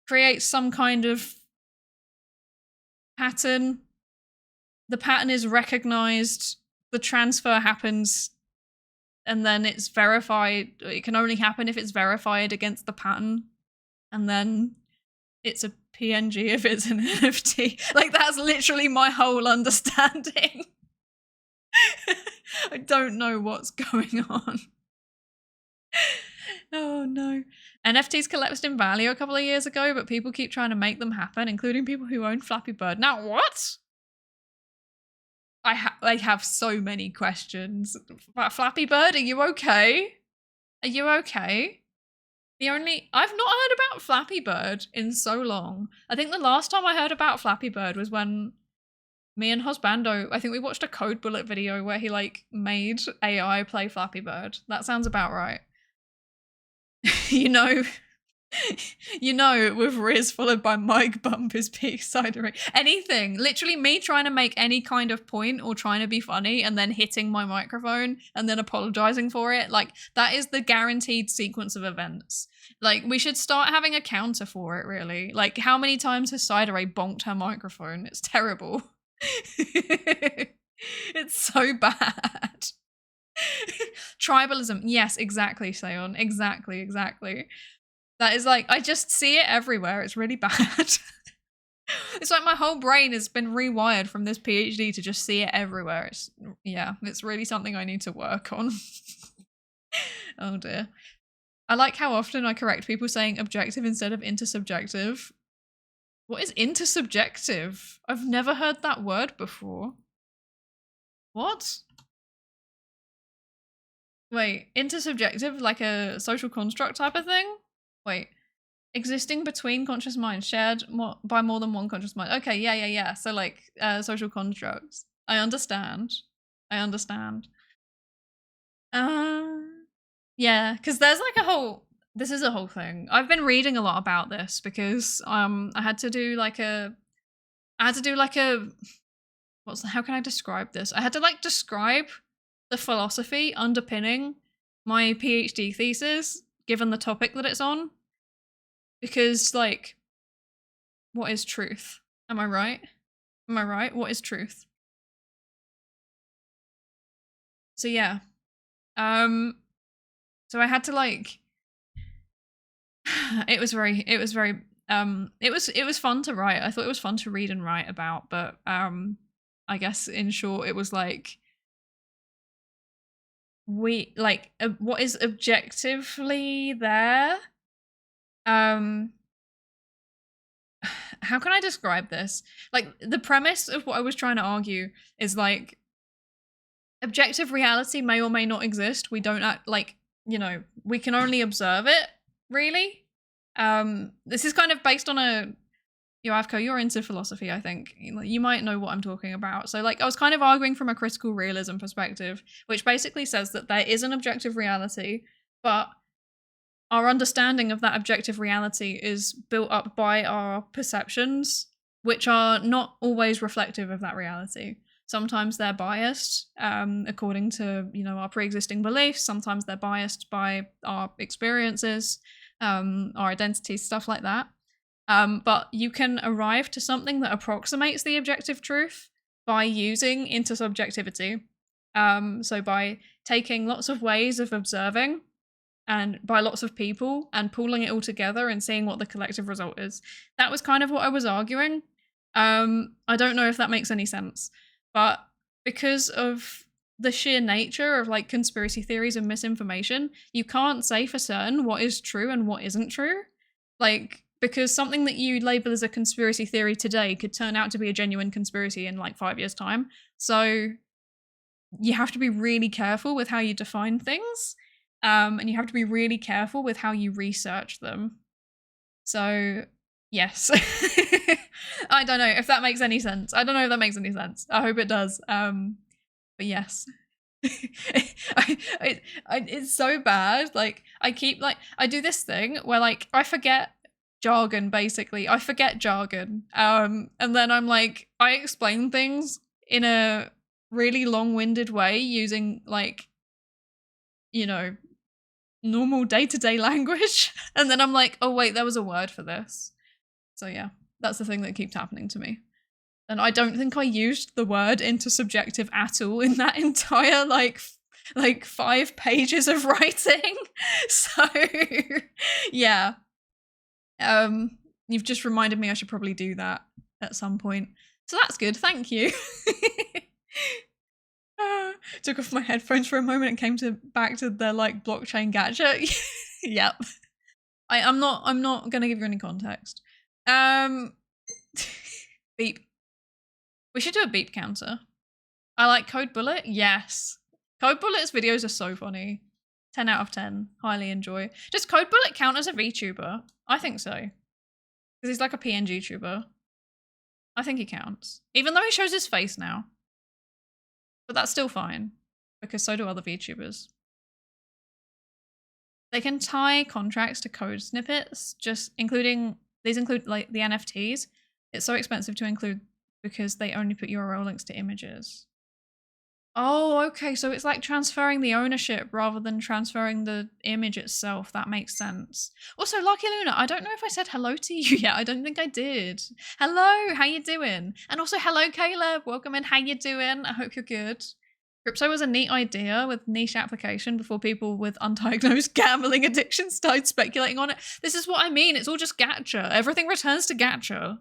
creates some kind of pattern. The pattern is recognized, the transfer happens, and then it's verified. It can only happen if it's verified against the pattern, and then it's a PNG if it's an NFT. Like, that's literally my whole understanding. I don't know what's going on. Oh no. NFTs collapsed in value a couple of years ago, but people keep trying to make them happen, including people who own Flappy Bird. Now, what? I have so many questions. Flappy Bird, are you okay? Are you okay? I've not heard about Flappy Bird in so long. I think the last time I heard about Flappy Bird was when me and Husbando, I think we watched a Code Bullet video where he like made AI play Flappy Bird. That sounds about right. you know, with Riz followed by Mike Bump is peak Psydere. Anything. Literally me trying to make any kind of point or trying to be funny and then hitting my microphone and then apologizing for it. Like, that is the guaranteed sequence of events. Like, we should start having a counter for it, really. Like, how many times has Psydere bonked her microphone? It's terrible. It's so bad. Tribalism. Yes, exactly, Seon. Exactly. That is like, I just see it everywhere. It's really bad. It's like my whole brain has been rewired from this PhD to just see it everywhere. It's really something I need to work on. Oh dear. I like how often I correct people saying objective instead of intersubjective. What is intersubjective? I've never heard that word before. What? Wait, intersubjective, like a social construct type of thing? Wait, existing between conscious minds, shared by more than one conscious mind. Okay, yeah. So like social constructs. I understand. Yeah, because there's like this is a whole thing. I've been reading a lot about this because I had to do like a how can I describe this? I had to like describe the philosophy underpinning my PhD thesis, given the topic that it's on. Because, like, what is truth? Am I right? What is truth? So yeah. So I had to like it was fun to write. I thought it was fun to read and write about, but I guess in short it was like what is objectively there? How can I describe this? Like, the premise of what I was trying to argue is like objective reality may or may not exist. We don't we can only observe it, really. This is kind of based on Avko, you're into philosophy, I think. You might know what I'm talking about. So like I was kind of arguing from a critical realism perspective, which basically says that there is an objective reality, but our understanding of that objective reality is built up by our perceptions, which are not always reflective of that reality. Sometimes they're biased according to, our pre-existing beliefs. Sometimes they're biased by our experiences, our identities, stuff like that. But you can arrive to something that approximates the objective truth by using intersubjectivity. So by taking lots of ways of observing and by lots of people and pooling it all together and seeing what the collective result is. That was kind of what I was arguing. I don't know if that makes any sense, but because of the sheer nature of like conspiracy theories and misinformation, you can't say for certain what is true and what isn't true. Like, because something that you label as a conspiracy theory today could turn out to be a genuine conspiracy in like 5 years' time. So you have to be really careful with how you define things, and you have to be really careful with how you research them. So yes. I don't know if that makes any sense. I don't know if that makes any sense. I hope it does. But yes. It's so bad. Like I keep like I do this thing where like I forget jargon basically. I forget jargon. And then I'm like I explain things in a really long-winded way using like, you know, normal day-to-day language. And then I'm like, oh wait, there was a word for this. So yeah, that's the thing that keeps happening to me. And I don't think I used the word intersubjective at all in that entire like 5 pages of writing. So yeah. You've just reminded me I should probably do that at some point. So that's good, thank you. Took off my headphones for a moment and came back to the like blockchain gadget. Yep. I'm not gonna give you any context. Beep. We should do a beep counter. I like Code Bullet. Yes. Code Bullet's videos are so funny. 10 out of 10. Highly enjoy. Does Code Bullet count as a VTuber? I think so. Because he's like a PNG tuber. I think he counts. Even though he shows his face now. But that's still fine. Because so do other VTubers. They can tie contracts to code snippets, these include like the NFTs. It's so expensive to include because they only put URL links to images. Oh, okay, so it's like transferring the ownership rather than transferring the image itself. That makes sense. Also, Lucky Luna, I don't know if I said hello to you yet. I don't think I did. Hello, how you doing? And also, hello, Caleb. Welcome in. How you doing? I hope you're good. Crypto was a neat idea with niche application before people with undiagnosed gambling addiction started speculating on it. This is what I mean. It's all just gacha. Everything returns to gacha.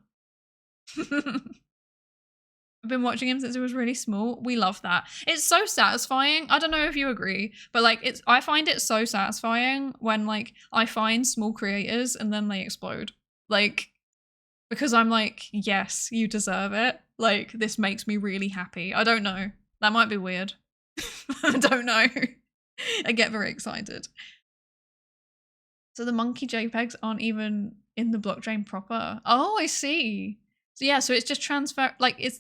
I've been watching him since he was really small. We love that. It's so satisfying. I don't know if you agree, but like I find it so satisfying when like I find small creators and then they explode. Like, because I'm like, yes, you deserve it. Like, this makes me really happy. I don't know. That might be weird. I don't know. I get very excited. So the monkey JPEGs aren't even in the blockchain proper. Oh, I see. So yeah, so it's just transfer, like it's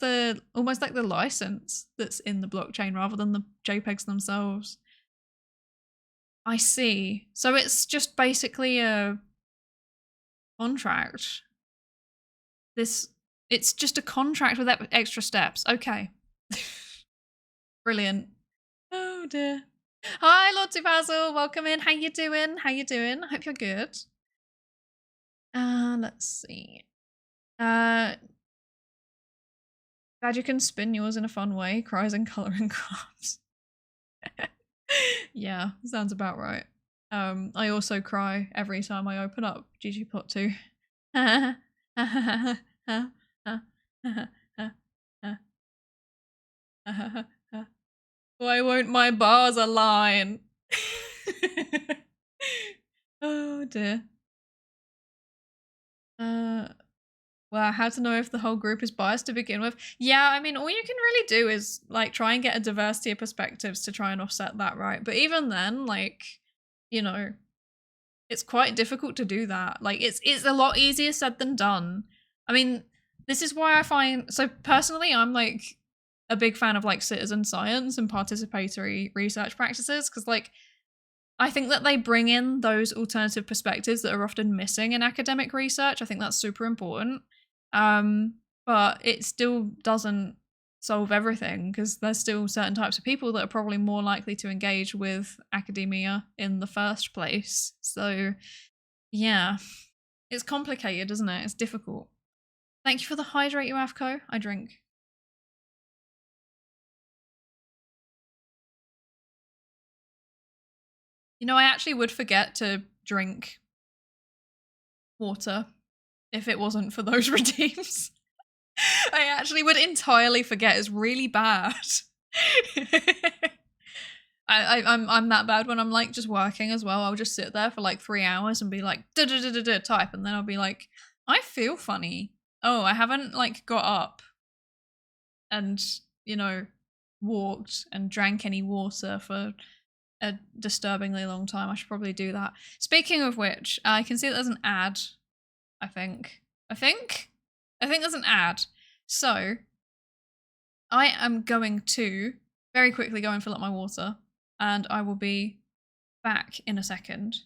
almost like the license that's in the blockchain rather than the JPEGs themselves. I see. So it's just basically a contract. It's just a contract with extra steps. Okay. Brilliant. Oh dear. Hi, Lord Basil. Welcome in. How you doing? How you doing? I hope you're good. Let's see. Glad you can spin yours in a fun way. Cries and colouring crafts. Yeah, sounds about right. I also cry every time I open up ggplot 2. Why won't my bars align? Oh dear. Well, how to know if the whole group is biased to begin with? Yeah, I mean, all you can really do is like try and get a diversity of perspectives to try and offset that, right? But even then, like, you know, it's quite difficult to do that. Like, it's a lot easier said than done. I mean, this is why I find, so personally, I'm like a big fan of like citizen science and participatory research practices, because like, I think that they bring in those alternative perspectives that are often missing in academic research. I think that's super important. But it still doesn't solve everything, because there's still certain types of people that are probably more likely to engage with academia in the first place. So yeah, it's complicated, isn't it? It's difficult. Thank you for the hydrate, you Avco. I drink. You know, I actually would forget to drink water if it wasn't for those redeems. I actually would entirely forget. It's really bad. I'm that bad when I'm like just working as well. I'll just sit there for like 3 hours and be like type, and then I'll be like, I feel funny. Oh, I haven't like got up and, you know, walked and drank any water for a disturbingly long time. I should probably do that. Speaking of which, I can see that there's an ad. I think there's an ad. So I am going to very quickly go and fill up my water, and I will be back in a second.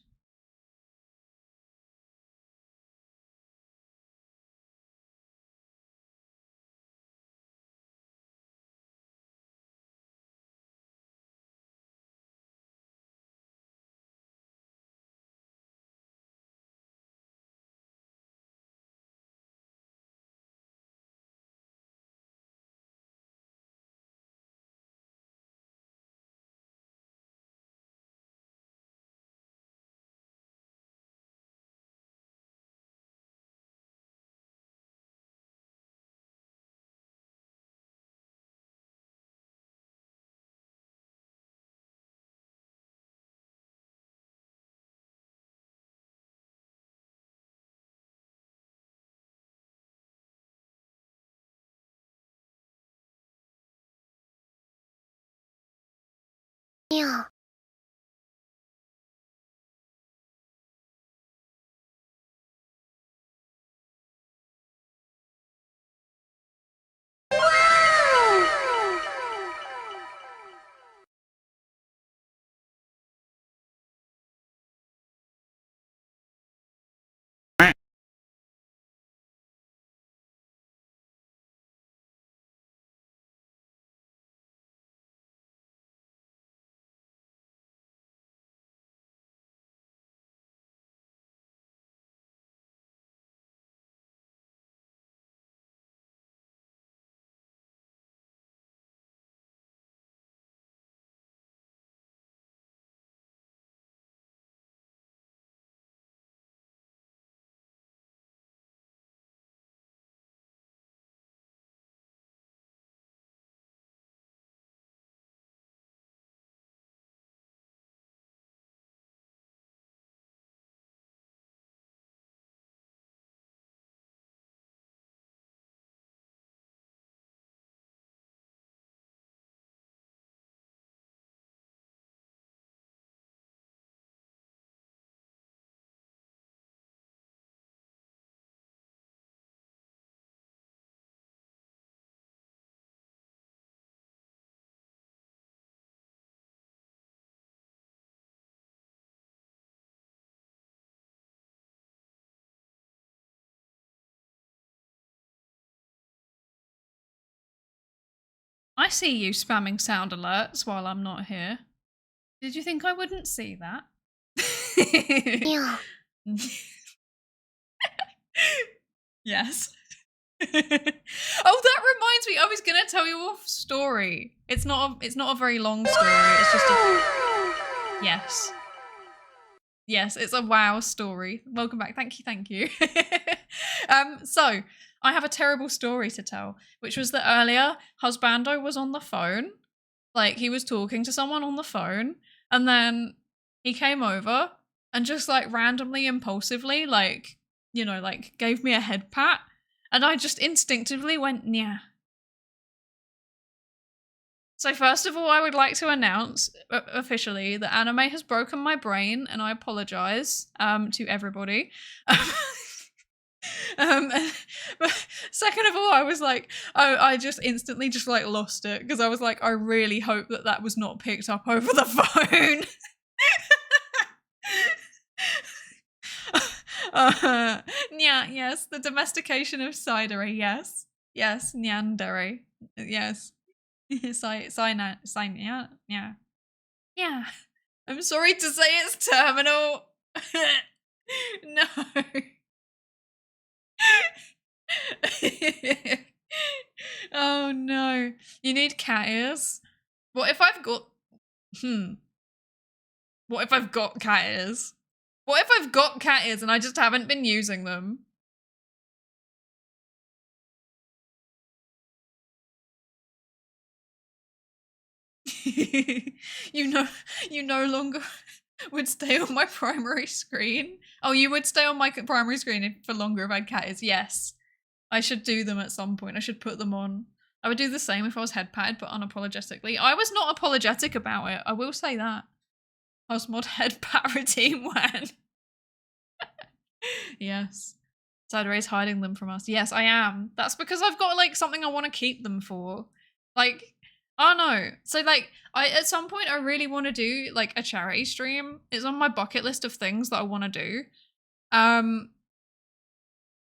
Yeah. I see you spamming sound alerts while I'm not here. Did you think I wouldn't see that? Yeah. Yes. Oh, that reminds me. I was gonna tell you a story. It's not a very long story. It's just a yes. Yes, it's a wow story. Welcome back. Thank you. So I have a terrible story to tell, which was that earlier husbando was on the phone. Like he was talking to someone on the phone, and then he came over and just like randomly, impulsively, like, you know, like gave me a head pat. And I just instinctively went, yeah. So first of all, I would like to announce officially that anime has broken my brain, and I apologize to everybody. But second of all, I was like, I just instantly just like lost it because I was like, I really hope that that was not picked up over the phone. Yes, the domestication of Psydere, yes. Yes, Nyandere, yes. Yeah. Yeah. I'm sorry to say it's terminal. No. Oh no. You need cat ears? What if I've got What if I've got cat ears? What if I've got cat ears and I just haven't been using them? you no longer would stay on my primary screen. Oh, you would stay on my primary screen for longer if I had cat ears. Yes. I should do them at some point. I should put them on. I would do the same if I was head patted, but unapologetically. I was not apologetic about it. I will say that. Postmod head pat routine when. Yes. Psydere's hiding them from us. Yes, I am. That's because I've got like something I want to keep them for. Like, I don't know. So like, at some point I really want to do like a charity stream. It's on my bucket list of things that I want to do. And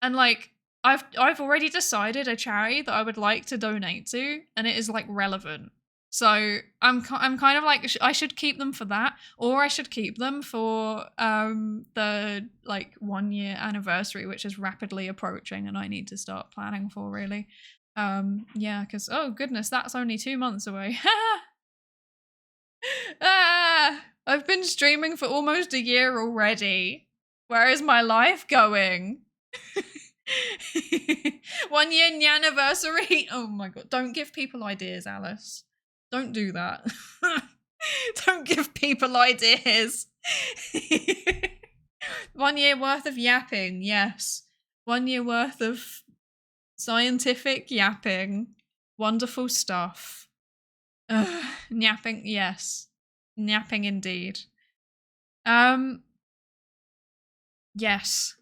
like, I've already decided a charity that I would like to donate to, and it is like relevant. So I'm kind of like, I should keep them for that, or I should keep them for the like 1 year anniversary, which is rapidly approaching, and I need to start planning for really. Yeah, because oh goodness, that's only 2 months away. I've been streaming for almost a year already. Where is my life going? 1 year anniversary. Oh my god! Don't give people ideas, Alice. Don't do that. Don't give people ideas. 1 year worth of yapping, yes. 1 year worth of scientific yapping. Wonderful stuff. Napping, yes. Napping indeed. Yes.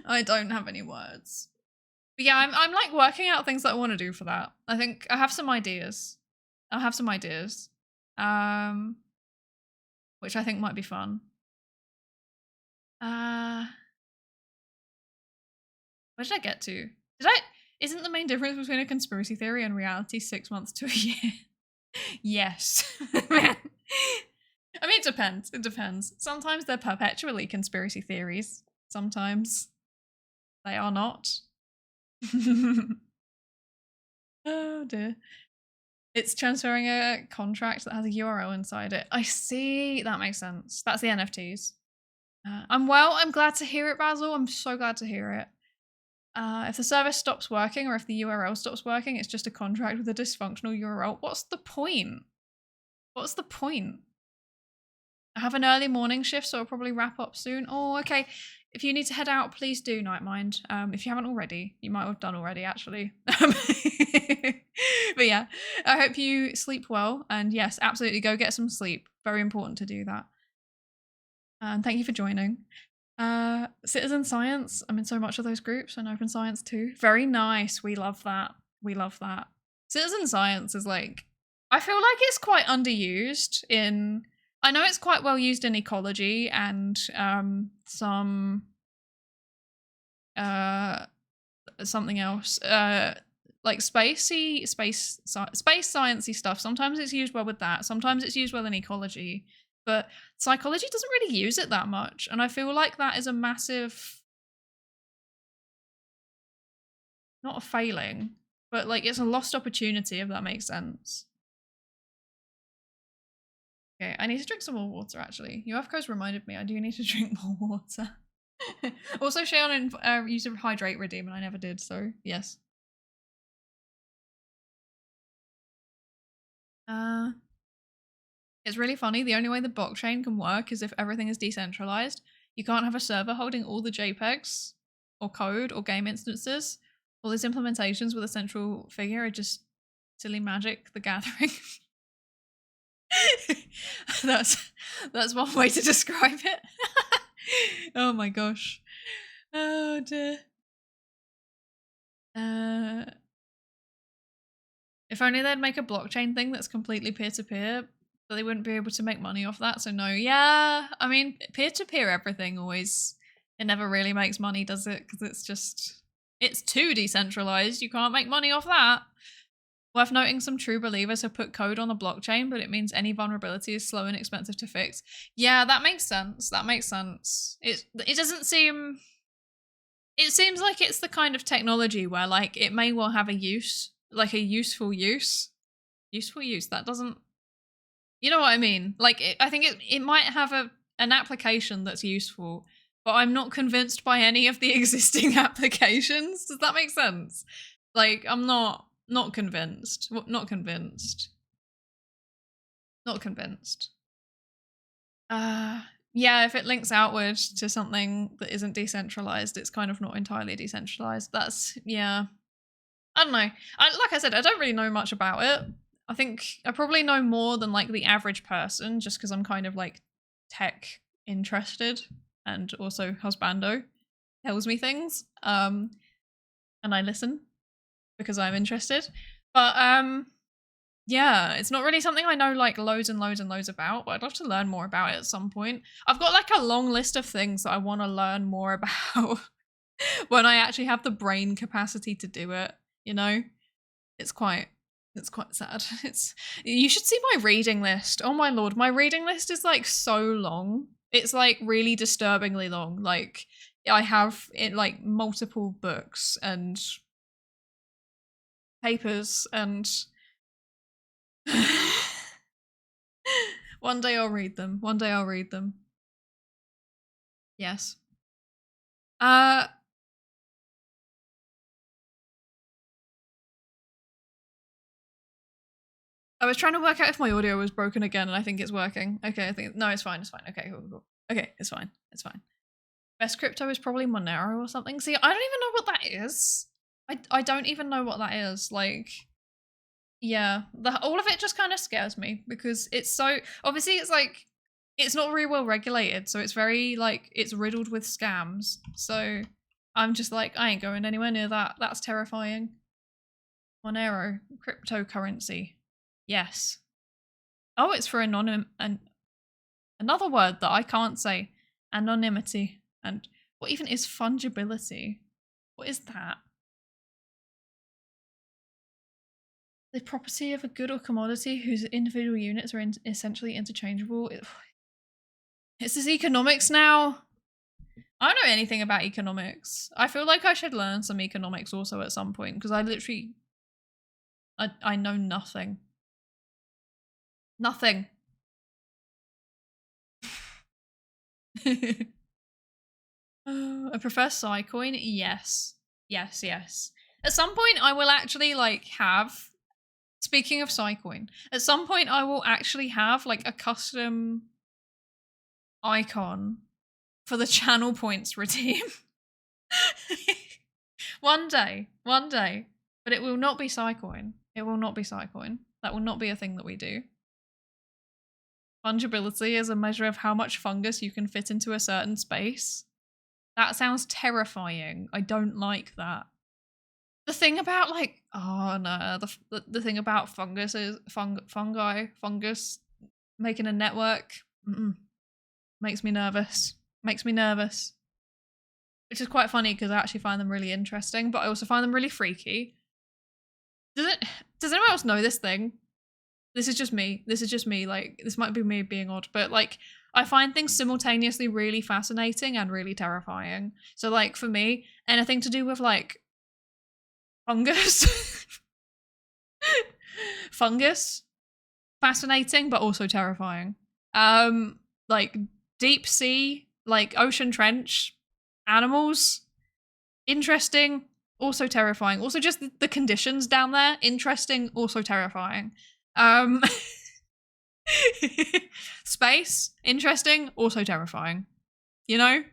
I don't have any words. But yeah, I'm like working out things that I want to do for that. I think I have some ideas. I'll have some ideas. Which I think might be fun. Where did I get to? Isn't the main difference between a conspiracy theory and reality 6 months to a year? Yes. I mean, it depends. It depends. Sometimes they're perpetually conspiracy theories. Sometimes they are not. Oh dear. It's transferring a contract that has a URL inside it. I see. That makes sense. That's the NFTs. I'm glad to hear it, Basil. I'm so glad to hear it. If the service stops working or if the URL stops working, it's just a contract with a dysfunctional URL. What's the point? What's the point? I have an early morning shift, so I'll probably wrap up soon. Oh, okay. If you need to head out, please do, Nightmind. If you haven't already, you might have done already, actually. But yeah, I hope you sleep well. And yes, absolutely, go get some sleep. Very important to do that. And thank you for joining. Citizen Science. I'm in so much of those groups, and Open Science too. Very nice. We love that. We love that. Citizen Science is like, I feel like it's quite underused in... I know it's quite well used in ecology and some something else, like space sciencey stuff. Sometimes it's used well with that. Sometimes it's used well in ecology, but psychology doesn't really use it that much. And I feel like that is a massive, not a failing, but like it's a lost opportunity, if that makes sense. Okay, I need to drink some more water, actually. UFCO's reminded me I do need to drink more water. Also, Shayon used to hydrate redeem, and I never did, so yes. It's really funny. The only way the blockchain can work is if everything is decentralized. You can't have a server holding all the JPEGs, or code, or game instances. All these implementations with a central figure are just silly Magic the Gathering. That's one way to describe it. Oh my gosh. Oh dear. If only they'd make a blockchain thing that's completely peer-to-peer, but they wouldn't be able to make money off that. So no, yeah. I mean, peer-to-peer everything always, it never really makes money, does it? Because it's too decentralized. You can't make money off that. Worth noting, some true believers have put code on the blockchain, but it means any vulnerability is slow and expensive to fix. Yeah, that makes sense. That makes sense. It doesn't seem... It seems like it's the kind of technology where, like, it may well have a use, like a useful use. Useful use, that doesn't... You know what I mean? Like, I think it might have an application that's useful, but I'm not convinced by any of the existing applications. Does that make sense? Like, I'm not... Not convinced. Not convinced. Not convinced. Yeah, if it links outward to something that isn't decentralized, it's kind of not entirely decentralized. That's, yeah. I don't know. Like I said, I don't really know much about it. I think I probably know more than like the average person just because I'm kind of like tech interested, and also husbando tells me things. And I listen because I'm interested. But yeah, it's not really something I know like loads and loads and loads about, but I'd love to learn more about it at some point. I've got like a long list of things that I want to learn more about when I actually have the brain capacity to do it, you know? It's quite sad. You should see my reading list. Oh my lord, my reading list is like so long. It's like really disturbingly long. Like I have it like multiple books and papers and one day I'll read them. One day I'll read them. Yes. I was trying to work out if my audio was broken again, and I think it's working. Okay, I think no, it's fine. It's fine. Okay, cool. Okay, it's fine. It's fine. Best crypto is probably Monero or something. See, I don't even know what that is. I don't even know what that is. Like, yeah, all of it just kind of scares me because it's so obviously it's like it's not very well regulated, so it's very like it's riddled with scams. So I'm just like I ain't going anywhere near that. That's terrifying. Monero, cryptocurrency. Yes. Oh, it's for anonymous and another word that I can't say. Anonymity. And what even is fungibility? What is that? The property of a good or commodity whose individual units are essentially interchangeable. Is this economics now? I don't know anything about economics. I feel like I should learn some economics also at some point because I literally I know nothing. Nothing. I prefer Psycoin. Yes. Yes. At some point I will actually like have, speaking of Psycoin, at some point I will actually have like a custom icon for the channel points redeem. One day. But it will not be Psycoin. It will not be Psycoin. That will not be a thing that we do. Fungibility is a measure of how much fungus you can fit into a certain space. That sounds terrifying. I don't like that. The thing about like, oh no, the thing about fungus is fungus making a network makes me nervous. Makes me nervous. Which is quite funny because I actually find them really interesting, but I also find them really freaky. Does anyone else know this thing? This is just me. Like, this might be me being odd, but like, I find things simultaneously really fascinating and really terrifying. So like, for me, anything to do with like fungus, fascinating, but also terrifying. Like deep sea, like ocean trench, animals, interesting, also terrifying. Also just the conditions down there, interesting, also terrifying. Space, interesting, also terrifying. You know?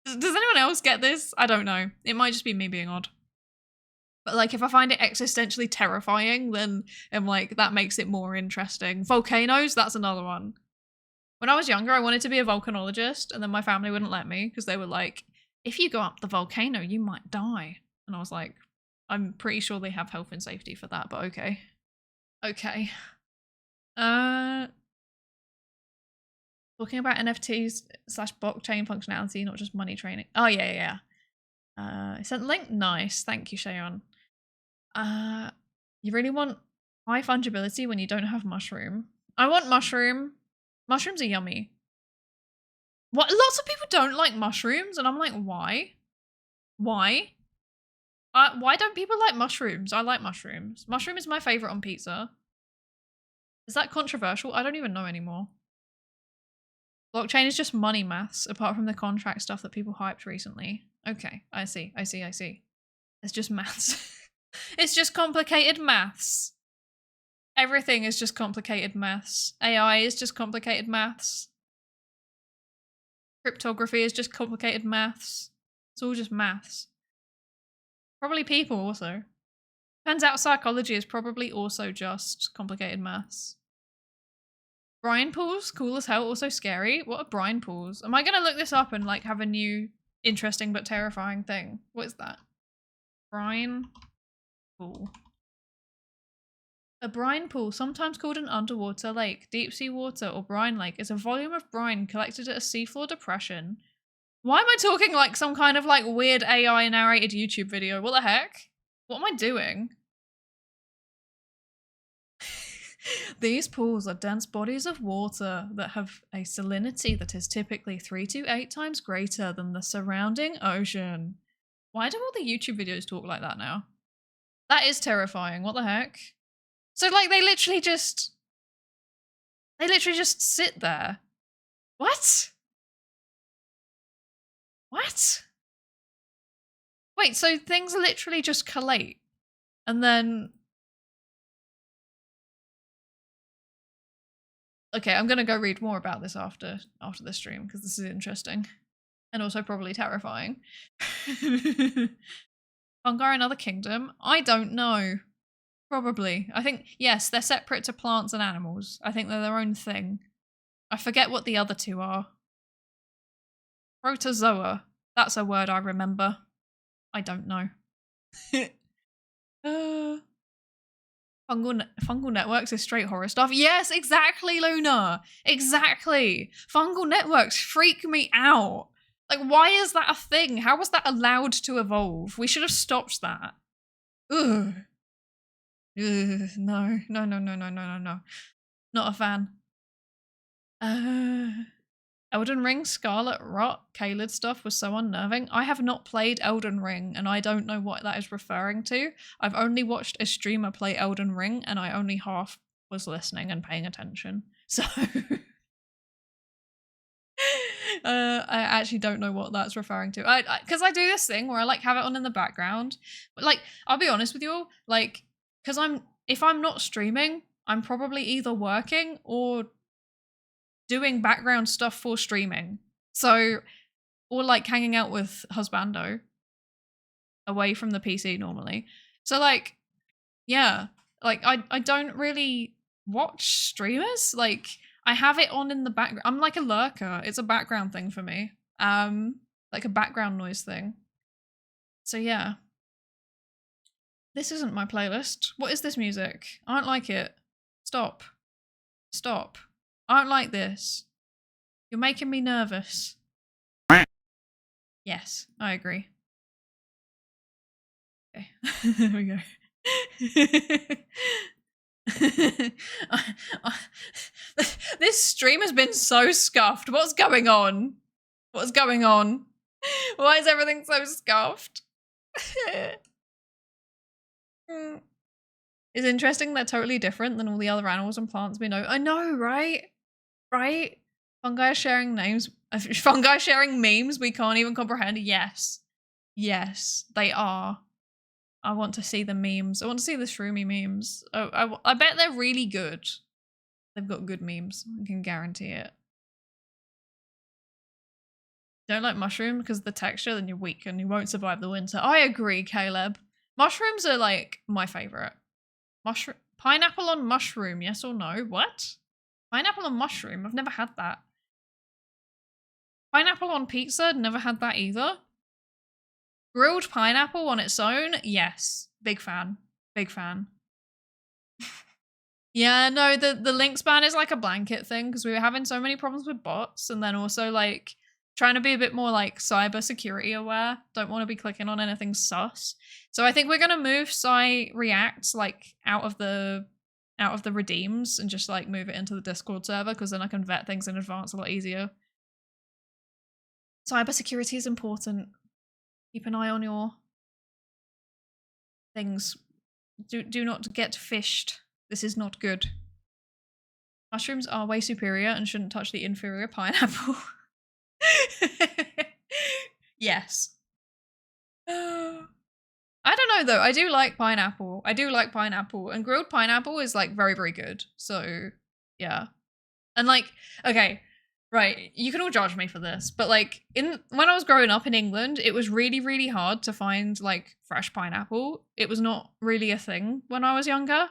Does anyone else get this? I don't know. It might just be me being odd. But like, if I find it existentially terrifying, then I'm like, that makes it more interesting. Volcanoes, that's another one. When I was younger, I wanted to be a volcanologist, and then my family wouldn't let me because they were like, if you go up the volcano, you might die. And I was like, I'm pretty sure they have health and safety for that, but okay. Okay. Talking about NFTs / blockchain functionality, not just money training. Oh yeah. Sent link. Nice. Thank you, Shayon. You really want high fungibility when you don't have mushroom? I want mushroom. Mushrooms are yummy. What? Lots of people don't like mushrooms, and I'm like, why? Why don't people like mushrooms? I like mushrooms. Mushroom is my favorite on pizza. Is that controversial? I don't even know anymore. Blockchain is just money maths, apart from the contract stuff that people hyped recently. Okay, I see. It's just maths. It's just complicated maths. Everything is just complicated maths. AI is just complicated maths. Cryptography is just complicated maths. It's all just maths. Probably people also. Turns out psychology is probably also just complicated maths. Brine pools, cool as hell, also scary. What are brine pools? Am I gonna look this up and like have a new interesting but terrifying thing? What is that? Brine pool. A brine pool, sometimes called an underwater lake, deep sea water, or brine lake, is a volume of brine collected at a seafloor depression. Why am I talking like some kind of like weird AI narrated YouTube video? What the heck? What am I doing? These pools are dense bodies of water that have a salinity that is typically 3 to 8 times greater than the surrounding ocean. Why do all the YouTube videos talk like that now? That is terrifying. What the heck? So like they literally just sit there. What? What? Wait, so things literally just collate and then... Okay, I'm gonna go read more about this after the stream because this is interesting and also probably terrifying. Fungi are another kingdom? I don't know. Probably. I think, yes, they're separate to plants and animals. I think they're their own thing. I forget what the other two are. Protozoa. That's a word I remember. I don't know. Fungal networks is straight horror stuff. Yes, exactly, Luna. Exactly. Fungal networks freak me out. Like, why is that a thing? How was that allowed to evolve? We should have stopped that. Ugh. Ugh, no. Not a fan. Elden Ring, Scarlet Rot, Caelid stuff was so unnerving. I have not played Elden Ring and I don't know what that is referring to. I've only watched a streamer play Elden Ring and I only half was listening and paying attention. So I actually don't know what that's referring to. Because I do this thing where I like have it on in the background. But like, I'll be honest with you all, like, because if I'm not streaming, I'm probably either working or doing background stuff for streaming. So, or like hanging out with husbando away from the PC normally. So like, yeah, like I don't really watch streamers. Like I have it on in the background. I'm like a lurker. It's a background thing for me. Like a background noise thing. So yeah. This isn't my playlist. What is this music? I don't like it. Stop. Stop. I don't like this. You're making me nervous. Yes, I agree. Okay, there we go. This stream has been so scuffed. What's going on? What's going on? Why is everything so scuffed? It's interesting they're totally different than all the other animals and plants we know. I know, right? Right? Fungi are sharing names. Fungi sharing memes we can't even comprehend. Yes. Yes, they are. I want to see the memes. I want to see the shroomy memes. Oh, I bet they're really good. They've got good memes. I can guarantee it. Don't like mushroom because of the texture, then you're weak and you won't survive the winter. I agree, Caleb. Mushrooms are like my favorite. Pineapple on mushroom, yes or no? What? Pineapple on mushroom? I've never had that. Pineapple on pizza? Never had that either. Grilled pineapple on its own? Yes. Big fan. Big fan. Yeah, no, the link span is like a blanket thing because we were having so many problems with bots and then also like trying to be a bit more like cyber security aware. Don't want to be clicking on anything sus. So I think we're gonna move React like out of the redeems and just like move it into the Discord server because then I can vet things in advance a lot easier. Cybersecurity is important. Keep an eye on your things. Do not get fished. This is not good. Mushrooms are way superior and shouldn't touch the inferior pineapple. Yes. I don't know though. I do like pineapple. And grilled pineapple is like very, very good. So yeah. And like, okay, right, you can all judge me for this, but like when I was growing up in England, it was really, really hard to find like fresh pineapple. It was not really a thing when I was younger.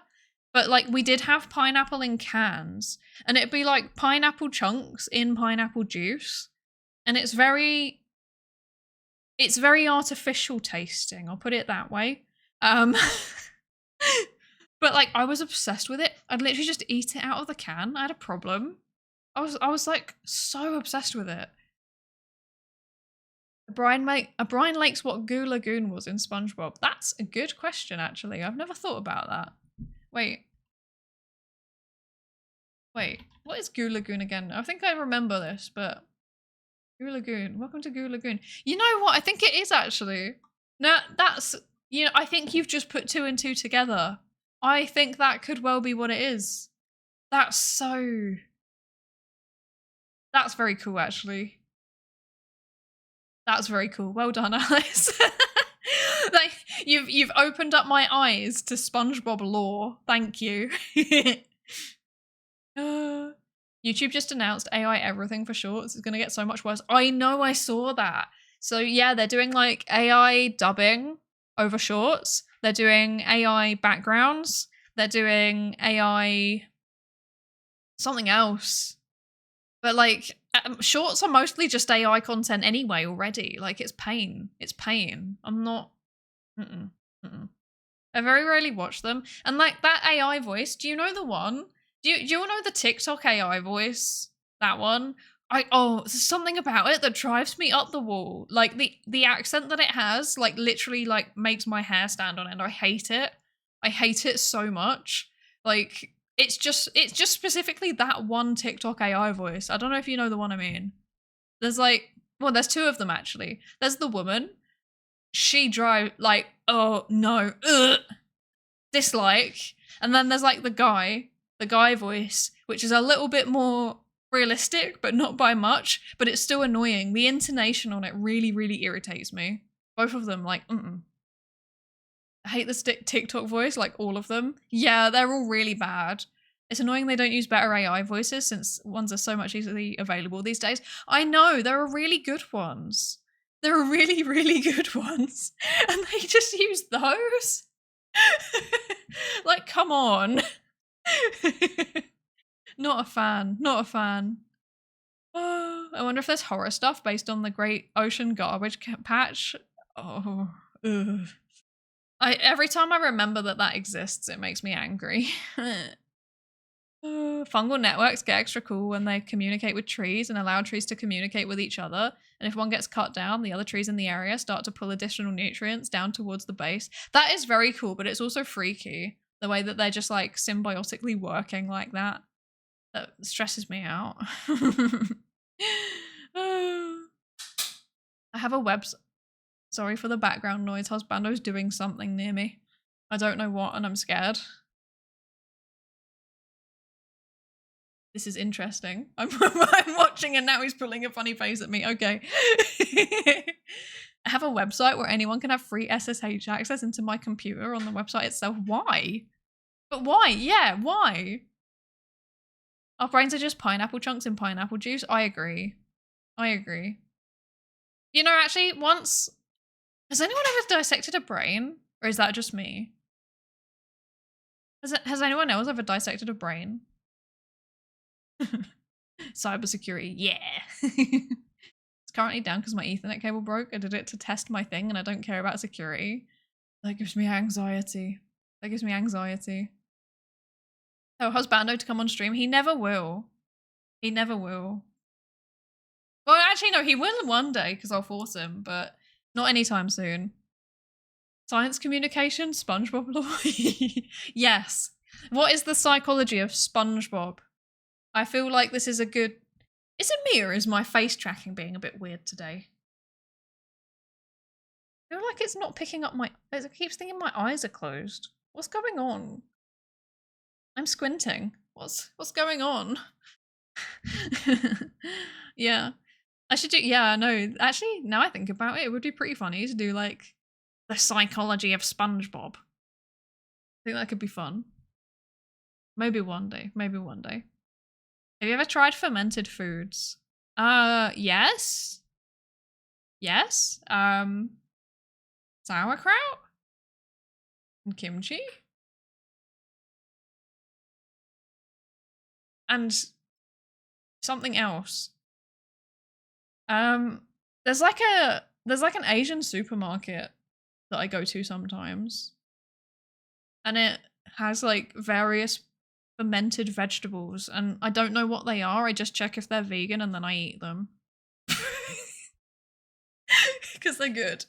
But like we did have pineapple in cans, and it'd be like pineapple chunks in pineapple juice. And it's very artificial tasting, I'll put it that way. But like I was obsessed with it. I'd literally just eat it out of the can. I had a problem. I was like so obsessed with it. Brian likes what Goo Lagoon was in SpongeBob. That's a good question, actually. I've never thought about that. Wait, what is Goo Lagoon again? I think I remember this, but Goo Lagoon. Welcome to Goo Lagoon. You know what? I think it is actually. No, that's, you know, I think you've just put 2 and 2 together. I think that could well be what it is. That's very cool, actually. That's very cool. Well done, Alice. Like you've opened up my eyes to SpongeBob lore. Thank you. YouTube just announced AI everything for shorts. It's gonna get so much worse. I know, I saw that. So yeah, they're doing like AI dubbing over shorts. They're doing AI backgrounds. They're doing AI something else. But like shorts are mostly just AI content anyway already. Like it's pain. I'm not. I very rarely watch them. And like that AI voice, do you know the one? Do you all know the TikTok AI voice? That one? There's something about it that drives me up the wall. Like the accent that it has, like literally like makes my hair stand on end. I hate it. I hate it so much. Like it's just specifically that one TikTok AI voice. I don't know if you know the one I mean. There's like, well, there's 2 of them actually. There's the woman. She drive like, oh no, dislike. And then there's like the guy voice, which is a little bit more realistic, but not by much, but it's still annoying. The intonation on it really, really irritates me. Both of them, like, I hate the TikTok voice, like all of them. Yeah, they're all really bad. It's annoying they don't use better AI voices since ones are so much easily available these days. I know, there are really good ones. There are really, really good ones. And they just use those? Like, come on. Not a fan. Oh, I wonder if there's horror stuff based on the Great Ocean Garbage Patch. Oh, ugh. Every time I remember that exists, it makes me angry. Fungal networks get extra cool when they communicate with trees and allow trees to communicate with each other. And if one gets cut down, the other trees in the area start to pull additional nutrients down towards the base. That is very cool, but it's also freaky. The way that they're just like symbiotically working like that. That stresses me out. I have a website. Sorry for the background noise. Husbando's doing something near me. I don't know what, and I'm scared. This is interesting. I'm watching and now he's pulling a funny face at me. Okay. I have a website where anyone can have free SSH access into my computer on the website itself. Why? But why? Yeah, why? Our brains are just pineapple chunks in pineapple juice. I agree. You know, actually, once... Has anyone ever dissected a brain? Or is that just me? Has anyone else ever dissected a brain? Cybersecurity, yeah. It's currently down because my Ethernet cable broke. I did it to test my thing and I don't care about security. That gives me anxiety. Oh, Husbando to come on stream. He never will. Well, actually, no, he will one day because I'll force him, but not anytime soon. Science communication, SpongeBob lore. Yes. What is the psychology of SpongeBob? I feel like this is a good... Is it me or is my face tracking being a bit weird today? I feel like it's not picking up my... It keeps thinking my eyes are closed. What's going on? I'm squinting. What's going on? Yeah. I should do... Yeah, no. Actually, now I think about it, it would be pretty funny to do like The psychology of SpongeBob. I think that could be fun. Maybe one day. Maybe one day. Have you ever tried fermented foods? Yes. Yes. Sauerkraut? And kimchi? And something else. There's like an Asian supermarket that I go to sometimes. And it has like various fermented vegetables, and I don't know what they are. I just check if they're vegan and then I eat them. Because they're good.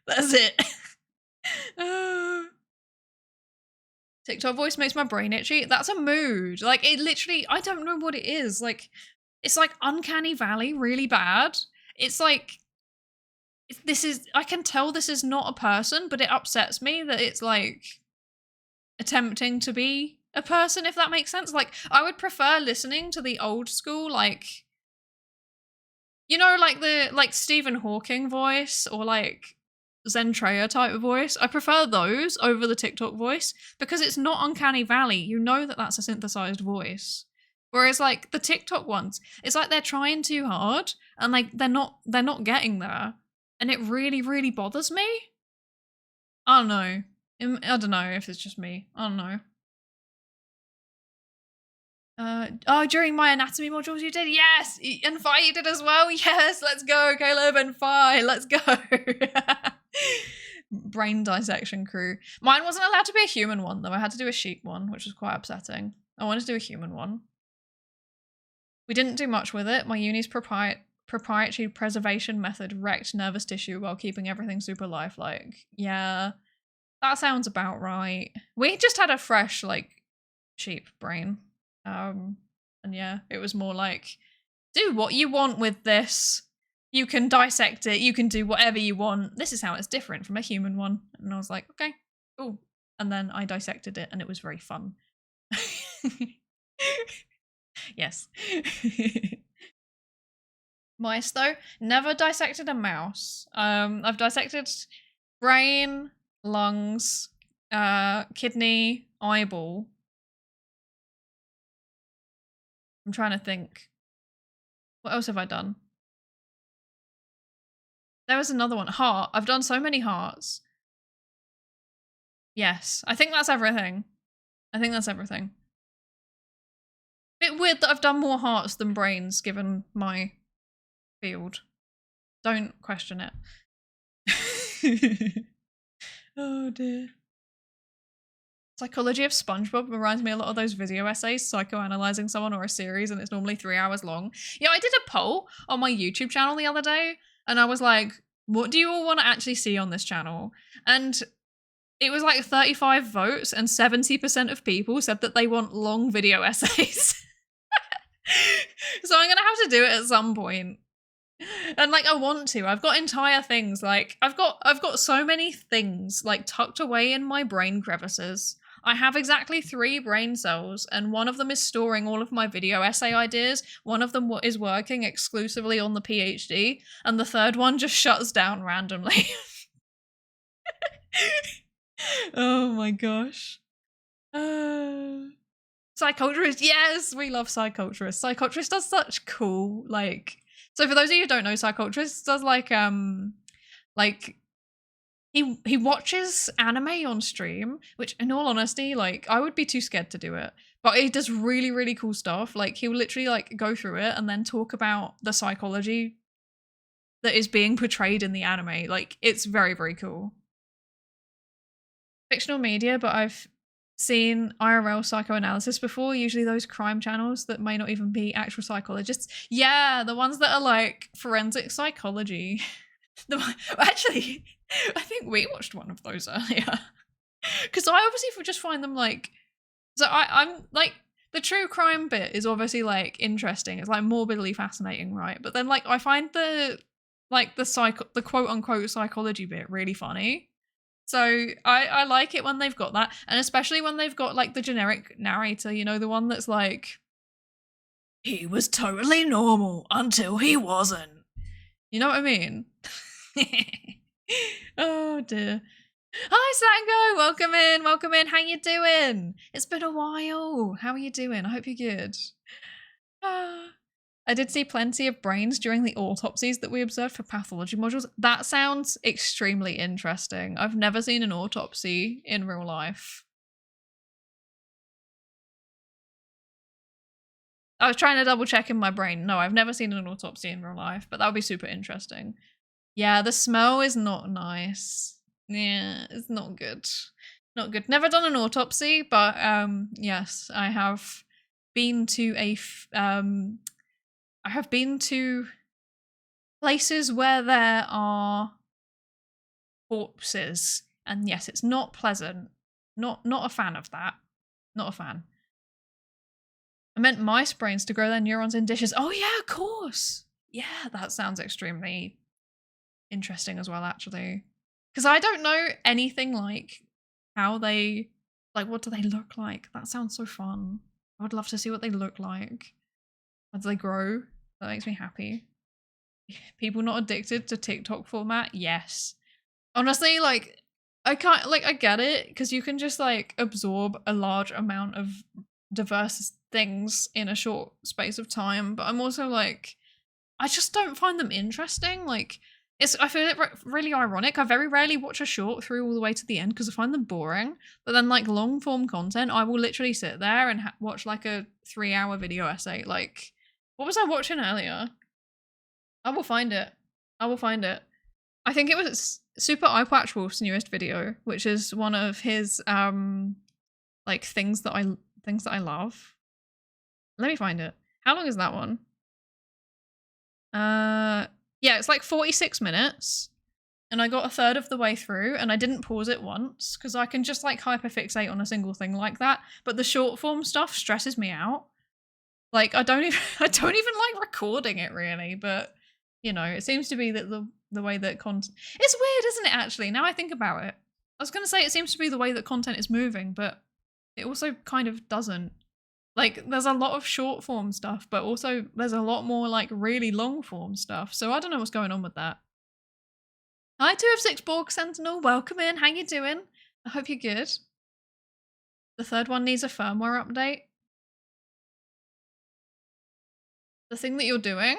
That's it. TikTok voice makes my brain itchy. That's a mood. Like, it literally, I don't know what it is. Like, it's like Uncanny Valley really bad. It's like, I can tell this is not a person, but it upsets me that it's like attempting to be a person, if that makes sense. Like, I would prefer listening to the old school, like, you know, like the Stephen Hawking voice or like Zendaya type of voice. I prefer those over the TikTok voice because it's not Uncanny Valley. You know that that's a synthesized voice. Whereas like the TikTok ones, it's like they're trying too hard and like they're not getting there. And it really, really bothers me. I don't know. I don't know if it's just me. I don't know. Oh, during my anatomy modules you did? Yes! And Phi you did as well? Yes! Let's go, Caleb and Phi! Let's go! Brain dissection crew. Mine wasn't allowed to be a human one, though. I had to do a sheep one, which was quite upsetting. I wanted to do a human one. We didn't do much with it. My uni's proprietary preservation method wrecked nervous tissue while keeping everything super lifelike. Yeah, that sounds about right. We just had a fresh, like, sheep brain. And yeah, it was more like, do what you want with this. You can dissect it. You can do whatever you want. This is how it's different from a human one. And I was like, okay, cool. And then I dissected it and it was very fun. Yes. Mice, though, never dissected a mouse. I've dissected brain, lungs, kidney, eyeball. I'm trying to think. What else have I done? There was another one. Heart. I've done so many hearts. Yes. I think that's everything. I think that's everything. Bit weird that I've done more hearts than brains given my field. Don't question it. Oh dear. Psychology of SpongeBob reminds me a lot of those video essays, psychoanalyzing someone or a series, and it's normally 3 hours long. Yeah, I did a poll on my YouTube channel the other day, and I was like, what do you all want to actually see on this channel? And it was like 35 votes, and 70% of people said that they want long video essays. So I'm gonna have to do it at some point. And like I want to. I've got entire things, like I've got so many things like tucked away in my brain crevices. I have exactly 3 brain cells, and one of them is storing all of my video essay ideas. One of them is working exclusively on the PhD, and the third one just shuts down randomly. Oh my gosh. Psychologist, yes, we love Psychologist. Psychologist does such cool, like, so for those of you who don't know, Psychologist does like he watches anime on stream, which in all honesty, like I would be too scared to do it. But he does really, really cool stuff. Like he'll literally like go through it and then talk about the psychology that is being portrayed in the anime. Like it's very, very cool. Fictional media, but I've seen IRL psychoanalysis before, usually those crime channels that may not even be actual psychologists. Yeah, the ones that are like forensic psychology. Actually, I think we watched one of those earlier. Because I obviously just find them like, so I'm like, the true crime bit is obviously like interesting. It's like morbidly fascinating, right? But then like I find the quote unquote psychology bit really funny. So I like it when they've got that, and especially when they've got like the generic narrator, you know, the one that's like, he was totally normal until he wasn't. You know what I mean? Oh dear. Hi Sango, welcome in, welcome in. How you doing? It's been a while. How are you doing? I hope you're good. I did see plenty of brains during the autopsies that we observed for pathology modules. That sounds extremely interesting. I've never seen an autopsy in real life. I was trying to double check in my brain. No, I've never seen an autopsy in real life, but that would be super interesting. Yeah, the smell is not nice. Yeah, it's not good. Not good. Never done an autopsy, but yes, I have been to I have been to places where there are corpses, and yes, it's not pleasant. Not a fan of that. Not a fan. I meant mice brains to grow their neurons in dishes. Oh yeah, of course. Yeah, that sounds extremely interesting as well, actually. Because I don't know anything like how they, like, what do they look like? That sounds so fun. I would love to see what they look like. How do they grow? That makes me happy. People not addicted to TikTok format? Yes. Honestly, like, I can't, like, I get it, because you can just, like, absorb a large amount of diverse things in a short space of time, but I'm also, like, I just don't find them interesting. Like, I feel it really ironic. I very rarely watch a short through all the way to the end because I find them boring, but then, like, long form content, I will literally sit there and watch, like, a 3-hour video essay. Like, what was I watching earlier? I will find it. I will find it. I think it was Super Eyepatch Wolf's newest video, which is one of his like things that I love. Let me find it. How long is that one? Yeah, it's like 46 minutes. And I got a third of the way through and I didn't pause it once because I can just like hyperfixate on a single thing like that. But the short form stuff stresses me out. Like I don't even like recording it really, but you know, it seems to be that the way that content, it's weird, isn't it, actually? Now I think about it. I was going to say it seems to be the way that content is moving, but it also kind of doesn't. Like, there's a lot of short form stuff, but also there's a lot more, like, really long form stuff. So I don't know what's going on with that. Hi, 2 of 6 Borg Sentinel. Welcome in. How you doing? I hope you're good. The third one needs a firmware update. The thing that you're doing?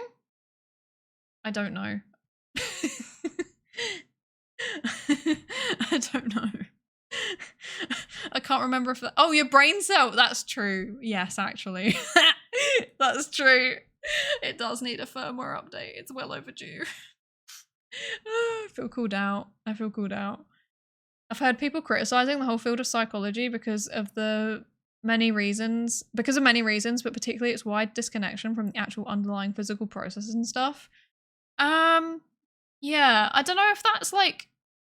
I don't know. I don't know. I can't remember if oh, your brain cell. That's true. Yes, actually. That's true. It does need a firmware update. It's well overdue. I feel called out. I feel called out. I've heard people criticizing the whole field of psychology because of many reasons, but particularly its wide disconnection from the actual underlying physical processes and stuff. Yeah, I don't know if that's like,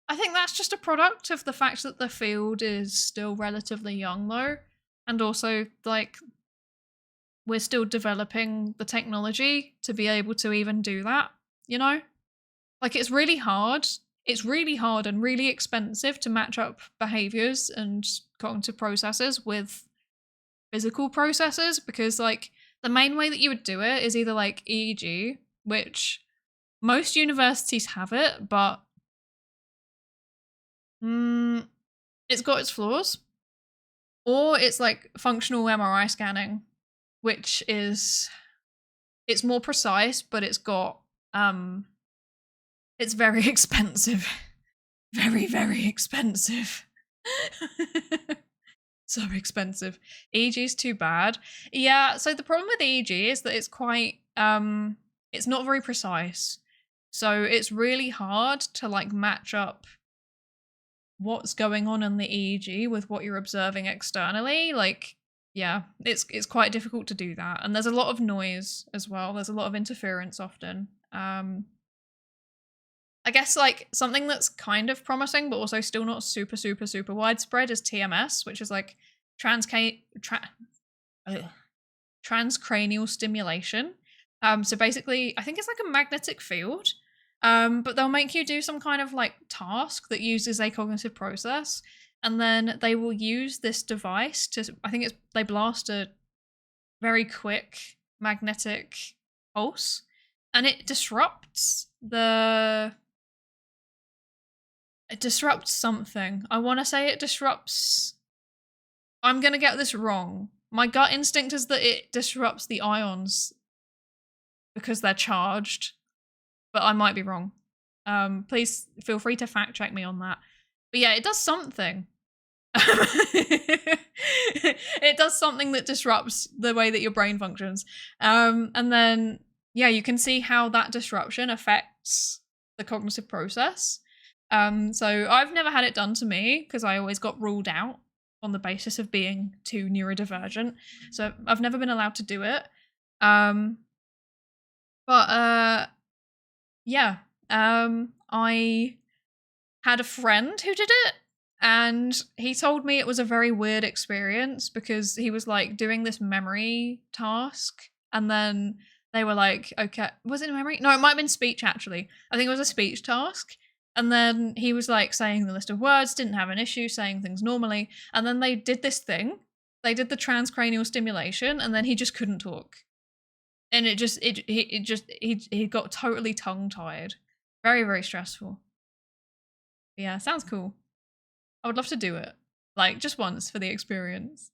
I think that's just a product of the fact that the field is still relatively young though. And also like we're still developing the technology to be able to even do that, you know? Like it's really hard. It's really hard and really expensive to match up behaviors and cognitive processes with physical processes because like the main way that you would do it is either like EEG, which most universities have it, but it's got its flaws. Or it's like functional MRI scanning, which is, it's more precise, but it's got, it's very expensive. Very, very expensive. So expensive. EEG is too bad. Yeah, so the problem with EEG is that it's quite, it's not very precise. So it's really hard to like match up what's going on in the EEG with what you're observing externally. Like, yeah, it's quite difficult to do that. And there's a lot of noise as well. There's a lot of interference often. I guess like something that's kind of promising, but also still not super, super, super widespread is TMS, which is like transcranial stimulation. So basically, I think it's like a magnetic field, but they'll make you do some kind of like task that uses a cognitive process, and then they will use this device to, I think they blast a very quick magnetic pulse, and it disrupts the It disrupts something. I want to say it disrupts... I'm going to get this wrong. My gut instinct is that it disrupts the ions because they're charged, but I might be wrong. Please feel free to fact check me on that. But yeah, it does something. It does something that disrupts the way that your brain functions. And then, yeah, you can see how that disruption affects the cognitive process. So I've never had it done to me because I always got ruled out on the basis of being too neurodivergent. So I've never been allowed to do it. Yeah. I had a friend who did it, and he told me it was a very weird experience because he was like doing this memory task, and then they were like, okay, was it memory? No, it might have been speech actually. I think it was a speech task. And then he was like saying the list of words, didn't have an issue saying things normally. And then they did this thing. They did the transcranial stimulation, and then he just couldn't talk. And he got totally tongue-tied. Very, very stressful. But yeah, sounds cool. I would love to do it. Like, just once for the experience.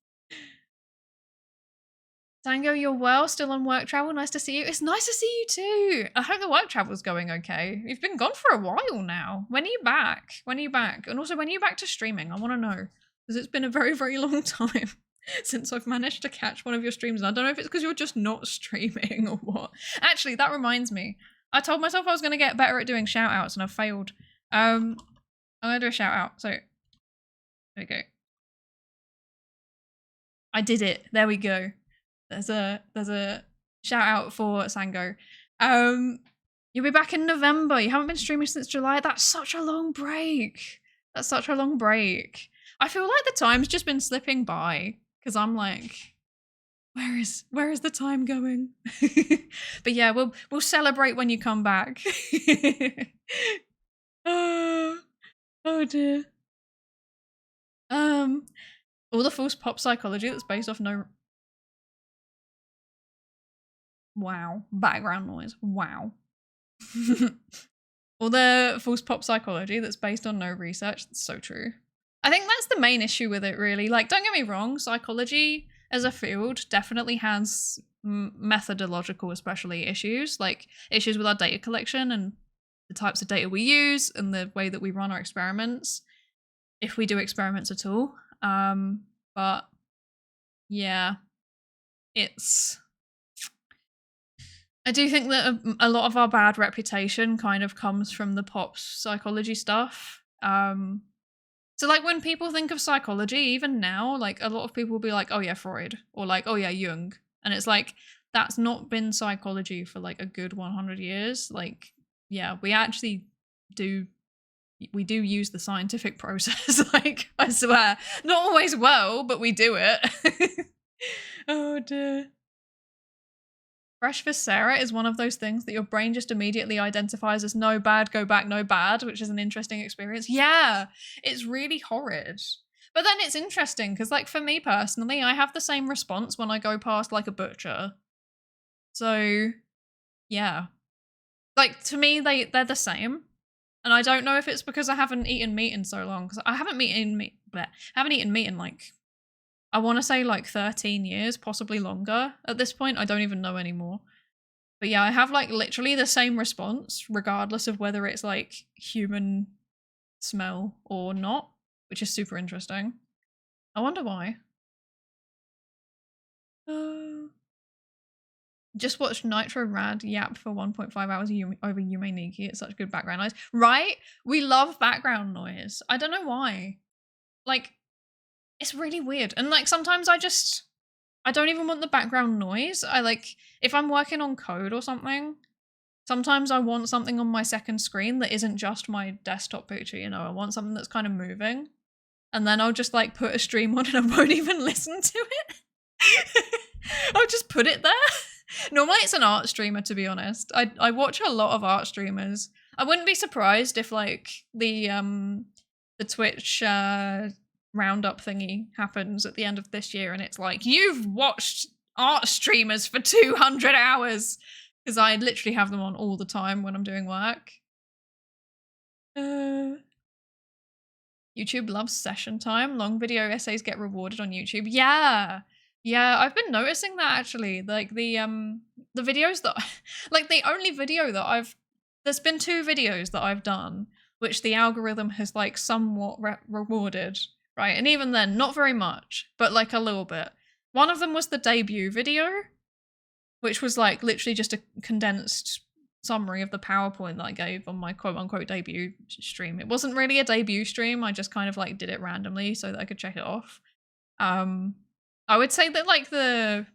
Tango, you're well, still on work travel. Nice to see you. It's nice to see you too. I hope the work travel's going okay. You've been gone for a while now. When are you back? When are you back? And also, when are you back to streaming? I want to know. Because it's been a very, very long time since I've managed to catch one of your streams. And I don't know if it's because you're just not streaming or what. Actually, that reminds me. I told myself I was going to get better at doing shout outs and I've failed. I'm going to do a shout out. So, there we go. I did it. There we go. There's a shout out for Sango. You'll be back in November. You haven't been streaming since July. That's such a long break. That's such a long break. I feel like the time's just been slipping by because I'm like, where is the time going? But yeah, we'll celebrate when you come back. Oh dear. All the false pop psychology that's based off no. Wow. Background noise. Wow. All the false pop psychology that's based on no research. That's so true. I think that's the main issue with it, really. Like, don't get me wrong, psychology as a field definitely has methodological, especially issues, like issues with our data collection and the types of data we use and the way that we run our experiments, if we do experiments at all. But yeah, I do think that a lot of our bad reputation kind of comes from the pop psychology stuff. So like when people think of psychology, even now, like a lot of people will be like, oh yeah, Freud, or like, oh yeah, Jung. And it's like, that's not been psychology for like a good 100 years. Like, yeah, we actually do use the scientific process. Like, I swear, not always well, but we do it. Oh dear. Fresh for Sarah is one of those things that your brain just immediately identifies as no bad, go back, no bad, which is an interesting experience. Yeah, it's really horrid. But then it's interesting because, like, for me personally, I have the same response when I go past, like, a butcher. So, yeah. Like, to me, they're the same. And I don't know if it's because I haven't eaten meat in so long, because I haven't eaten meat in, like, I want to say like 13 years, possibly longer at this point. I don't even know anymore. But yeah, I have like literally the same response, regardless of whether it's like human smell or not, which is super interesting. I wonder why. Just watched Nitro Rad yap for 1.5 hours over Yume Nikki. It's such good background noise. Right? We love background noise. I don't know why. Like, it's really weird. And like sometimes I don't even want the background noise. I like, if I'm working on code or something, sometimes I want something on my second screen that isn't just my desktop picture, you know, I want something that's kind of moving. And then I'll just like put a stream on and I won't even listen to it. I'll just put it there. Normally it's an art streamer, to be honest. I watch a lot of art streamers. I wouldn't be surprised if like the Twitch roundup thingy happens at the end of this year and it's like, you've watched art streamers for 200 hours, because I literally have them on all the time when I'm doing work. YouTube loves session time. Long video essays get rewarded on YouTube. Yeah. Yeah, I've been noticing that actually. Like the videos that like the only video that there's been 2 videos that I've done which the algorithm has like somewhat rewarded, right? And even then, not very much, but like a little bit. One of them was the debut video, which was like literally just a condensed summary of the PowerPoint that I gave on my quote-unquote debut stream. It wasn't really a debut stream. I just kind of like did it randomly so that I could check it off. I would say that like the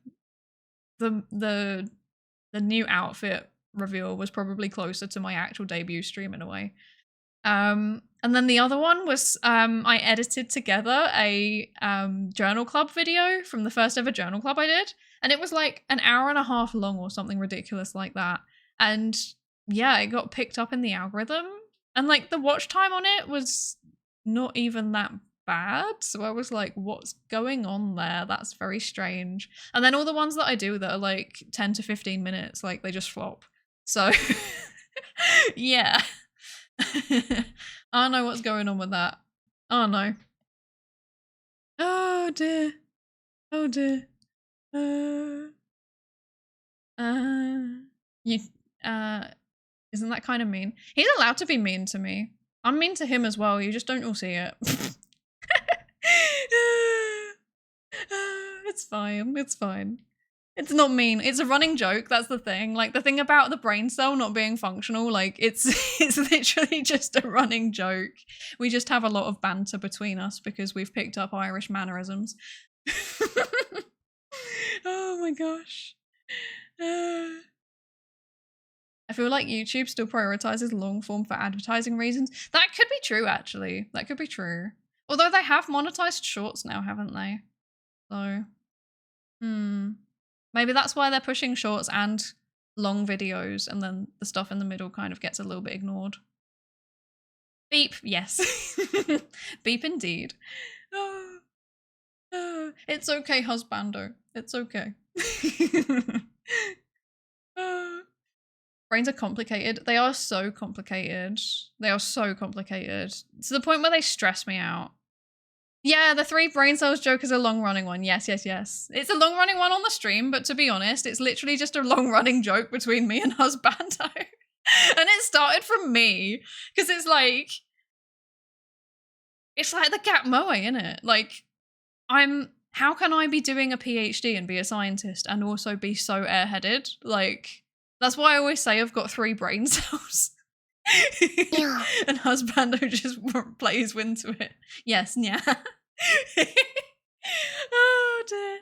new outfit reveal was probably closer to my actual debut stream in a way. And then the other one was I edited together a journal club video from the first ever journal club I did, and it was like an hour and a half long or something ridiculous like that. And yeah, it got picked up in the algorithm, and like the watch time on it was not even that bad. So I was like, what's going on there? That's very strange. And then all the ones that I do that are like 10 to 15 minutes, like they just flop. So yeah. I don't know what's going on with that. Oh no. Oh dear. Oh dear. You isn't that kind of mean? He's allowed to be mean to me. I'm mean to him as well. You just don't all see it. It's fine. It's fine. It's not mean. It's a running joke. That's the thing. Like the thing about the brain cell not being functional, like it's literally just a running joke. We just have a lot of banter between us because we've picked up Irish mannerisms. Oh my gosh. I feel like YouTube still prioritizes long form for advertising reasons. That could be true, actually. That could be true. Although they have monetized shorts now, haven't they? So, maybe that's why they're pushing shorts and long videos, and then the stuff in the middle kind of gets a little bit ignored. Beep, yes. Beep indeed. It's okay, husbando. It's okay. Brains are complicated. They are so complicated. They are so complicated. To the point where they stress me out. Yeah, the 3 brain cells joke is a long-running one. Yes, yes, yes. It's a long-running one on the stream, but to be honest, it's literally just a long-running joke between me and husbando. And it started from me, because it's like the Gap Moe, innit? Like, how can I be doing a PhD and be a scientist and also be so airheaded? Like, that's why I always say I've got 3 brain cells. Yeah. And husbando just plays into it. Yes, yeah. Oh dear.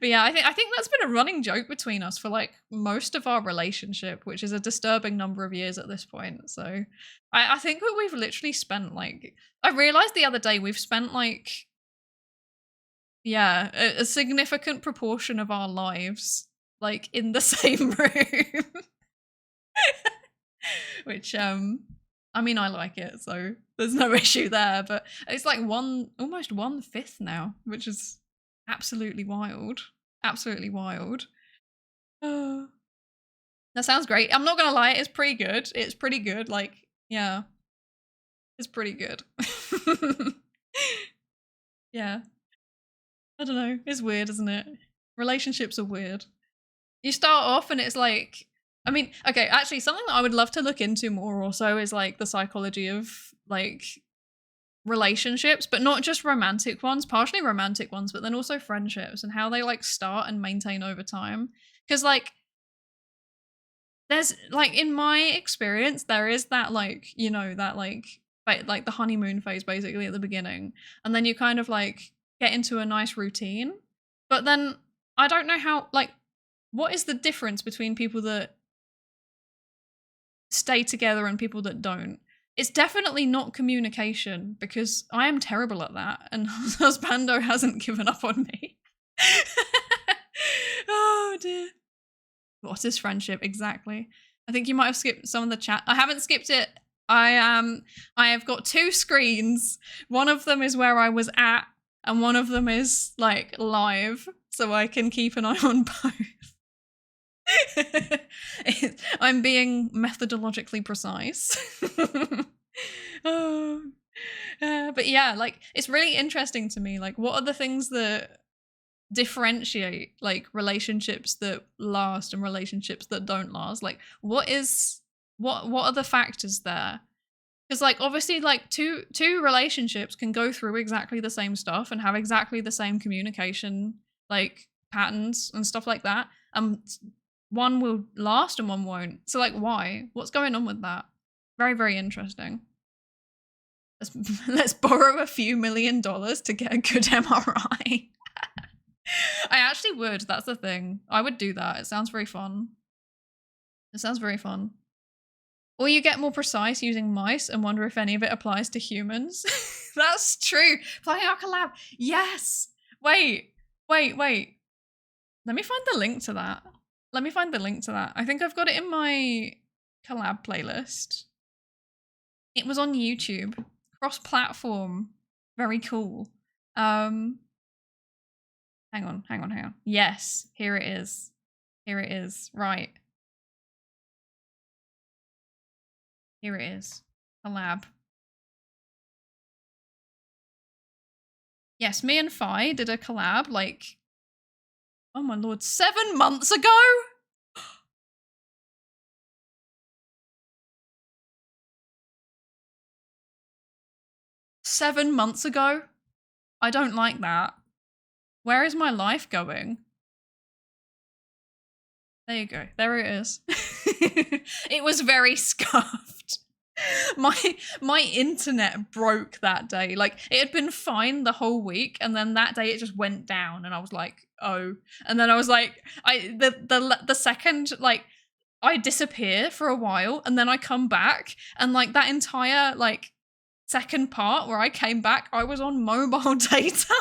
But yeah, I think that's been a running joke between us for like most of our relationship, which is a disturbing number of years at this point. So I think that we've literally spent like, I realized the other day we've spent like, yeah, a significant proportion of our lives like in the same room. Which I mean, I like it, so there's no issue there, but it's like almost 1/5 now, which is absolutely wild. Absolutely wild. That sounds great. I'm not gonna lie, it's pretty good. It's pretty good. Like, yeah. It's pretty good. Yeah. I don't know. It's weird, isn't it? Relationships are weird. You start off and it's like, I mean, okay, actually something that I would love to look into more also is like the psychology of like relationships, but not just romantic ones, partially romantic ones, but then also friendships and how they like start and maintain over time. Because like, there's like, in my experience, there is that like, you know, that like the honeymoon phase basically at the beginning. And then you kind of like get into a nice routine. But then I don't know how, like, what is the difference between people that stay together and people that don't? It's definitely not communication, because I am terrible at that, and husbando hasn't given up on me. Oh dear. What is friendship exactly? I think you might have skipped some of the chat. I haven't skipped it. I have got 2 screens. One of them is where I was at, and one of them is like live, so I can keep an eye on both. I'm being methodologically precise. Oh, But yeah, like it's really interesting to me. Like, what are the things that differentiate like relationships that last and relationships that don't last? Like, what are the factors there? Because like obviously like two relationships can go through exactly the same stuff and have exactly the same communication like patterns and stuff like that. One will last and one won't. So like why? What's going on with that? Very, very interesting. Let's borrow a few $1 million to get a good MRI. I actually would. That's the thing. I would do that. It sounds very fun. It sounds very fun. Or you get more precise using mice and wonder if any of it applies to humans. That's true. Playing our collab. Yes. Wait. Let me find the link to that. I think I've got it in my collab playlist. It was on YouTube. Cross-platform. Very cool. Hang on. Yes, here it is. Right. Here it is. Collab. Yes, me and Phi did a collab like, oh my lord, 7 months ago? $7 months ago? I don't like that. Where is my life going? There you go. There it is. It was very scuffed. My internet broke that day. Like it had been fine the whole week, and then that day it just went down, and I was like, oh. And then I was like, the second like I disappear for a while, and then I come back, and like that entire like second part where I came back, I was on mobile data.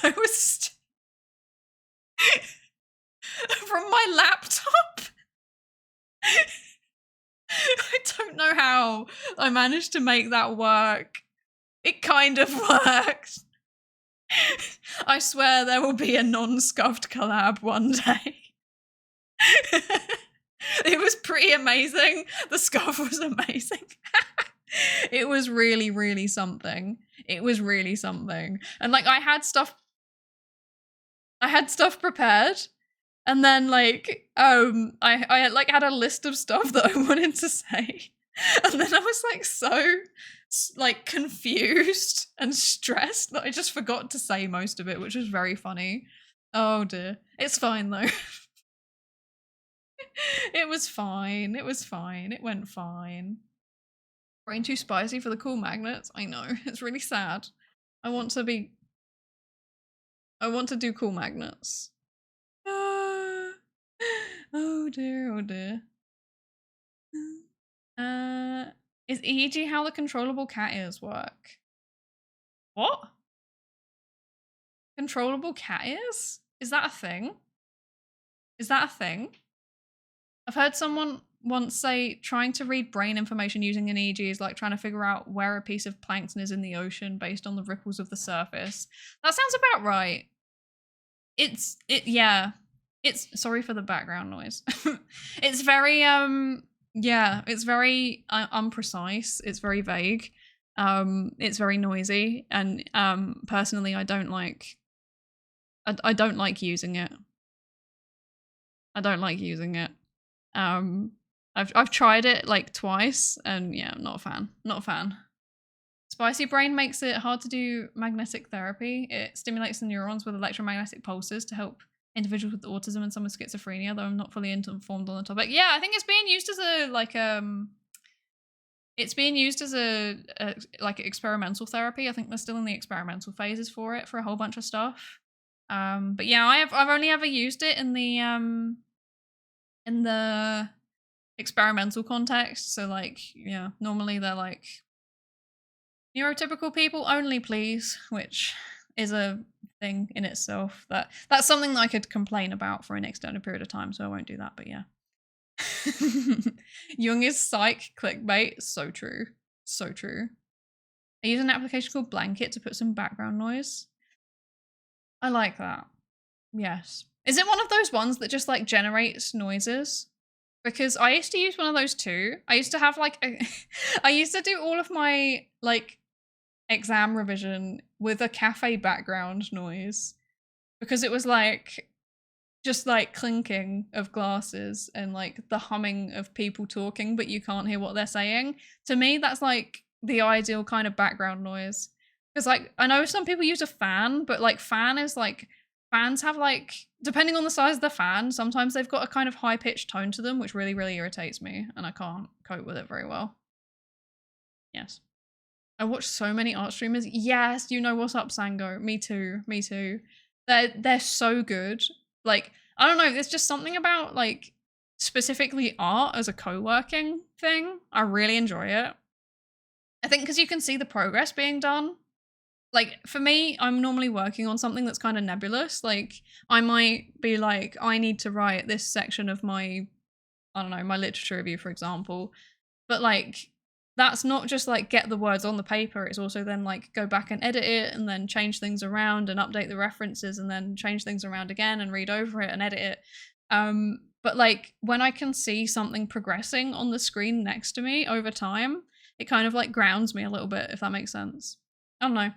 I was from my laptop. I don't know how I managed to make that work. It kind of worked. I swear there will be a non-scuffed collab one day. It was pretty amazing. The scuff was amazing. It was really, really something. It was really something. And like I had stuff prepared. And then like I like had a list of stuff that I wanted to say. And then I was like so like confused and stressed that I just forgot to say most of it, which was very funny. Oh dear. It's fine though. It was fine. It went fine. Brain too spicy for the cool magnets. I know. It's really sad. I want to do cool magnets. Oh dear. Is EEG how the controllable cat ears work? What? Controllable cat ears? Is that a thing? I've heard someone once say trying to read brain information using an EEG is like trying to figure out where a piece of plankton is in the ocean based on the ripples of the surface. That sounds about right. Yeah. It's sorry for the background noise. It's very it's very unprecise. It's very vague. It's very noisy, and personally I don't like using it. I've tried it like twice, and yeah, I'm not a fan. Spicy brain makes it hard to do magnetic therapy. It stimulates the neurons with electromagnetic pulses to help individuals with autism and some with schizophrenia, though I'm not fully informed on the topic. Yeah, I think it's being used as like experimental therapy. I think they're still in the experimental phases for it for a whole bunch of stuff. But yeah, I've only ever used it in the experimental context. So like, yeah, normally they're like neurotypical people only, please, which is a thing in itself. That's something that I could complain about for an extended period of time, so I won't do that, but yeah. Jung is psych clickbait. So true. I use an application called Blanket to put some background noise. I like that. Yes. Is it one of those ones that just like generates noises? because I used to use one of those too. I used to have like I used to do all of my like exam revision with a cafe background noise because it was like just like clinking of glasses and like the humming of people talking, but you can't hear what they're saying. To me, that's like the ideal kind of background noise. Because like I know some people use a fan, but like fan is like fans have like, depending on the size of the fan, sometimes they've got a kind of high pitched tone to them, which really, really irritates me, and I can't cope with it very well. Yes. I watch so many art streamers. Yes, you know what's up, Sango. Me too. Me too. They're so good. Like, I don't know, there's just something about like specifically art as a co-working thing. I really enjoy it. I think because you can see the progress being done. Like, for me, I'm normally working on something that's kind of nebulous. Like, I might be like, I need to write this section of my, I don't know, my literature review, for example. But like, that's not just like get the words on the paper. It's also then like go back and edit it and then change things around and update the references and then change things around again and read over it and edit it. But like when I can see something progressing on the screen next to me over time, it kind of like grounds me a little bit, if that makes sense. I don't know.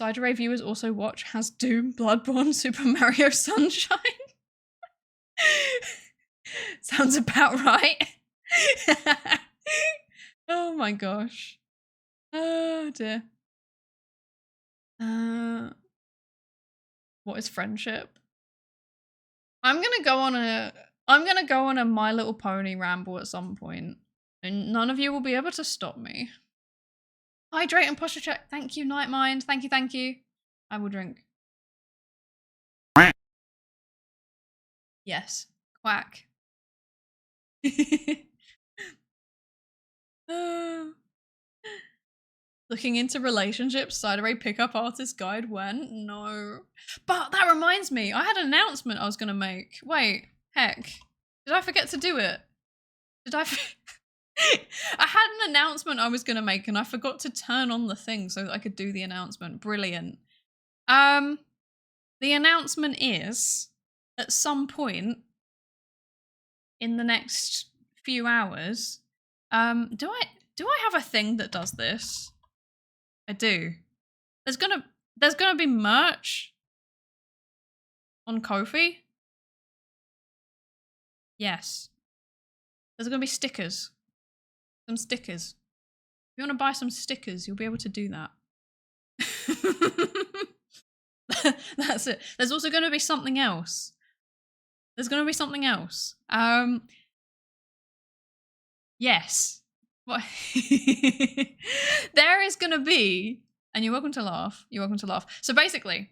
Psydere viewers also watch Has Doom, Bloodborne, Super Mario Sunshine. Sounds about right. Oh my gosh. Oh dear. What is friendship? I'm gonna go on a My Little Pony ramble at some point, and none of you will be able to stop me. Hydrate and posture check. Thank you, Nightmind. Thank you, thank you. I will drink. Yes. Quack. Looking into relationships, Psydere pickup artist guide when? No. But that reminds me, I had an announcement I was gonna make. Wait, heck. Did I forget to do it? Did I I had an announcement I was gonna make and I forgot to turn on the thing so that I could do the announcement. Brilliant. The announcement is, at some point in the next few hours, do I have a thing that does this? I do. There's gonna be merch on Ko-fi. Yes. There's gonna be stickers. Some stickers. If you want to buy some stickers, you'll be able to do that. That's it. There's also gonna be something else. There's gonna be something else. Yes. What? There is gonna be, and you're welcome to laugh. You're welcome to laugh. So basically,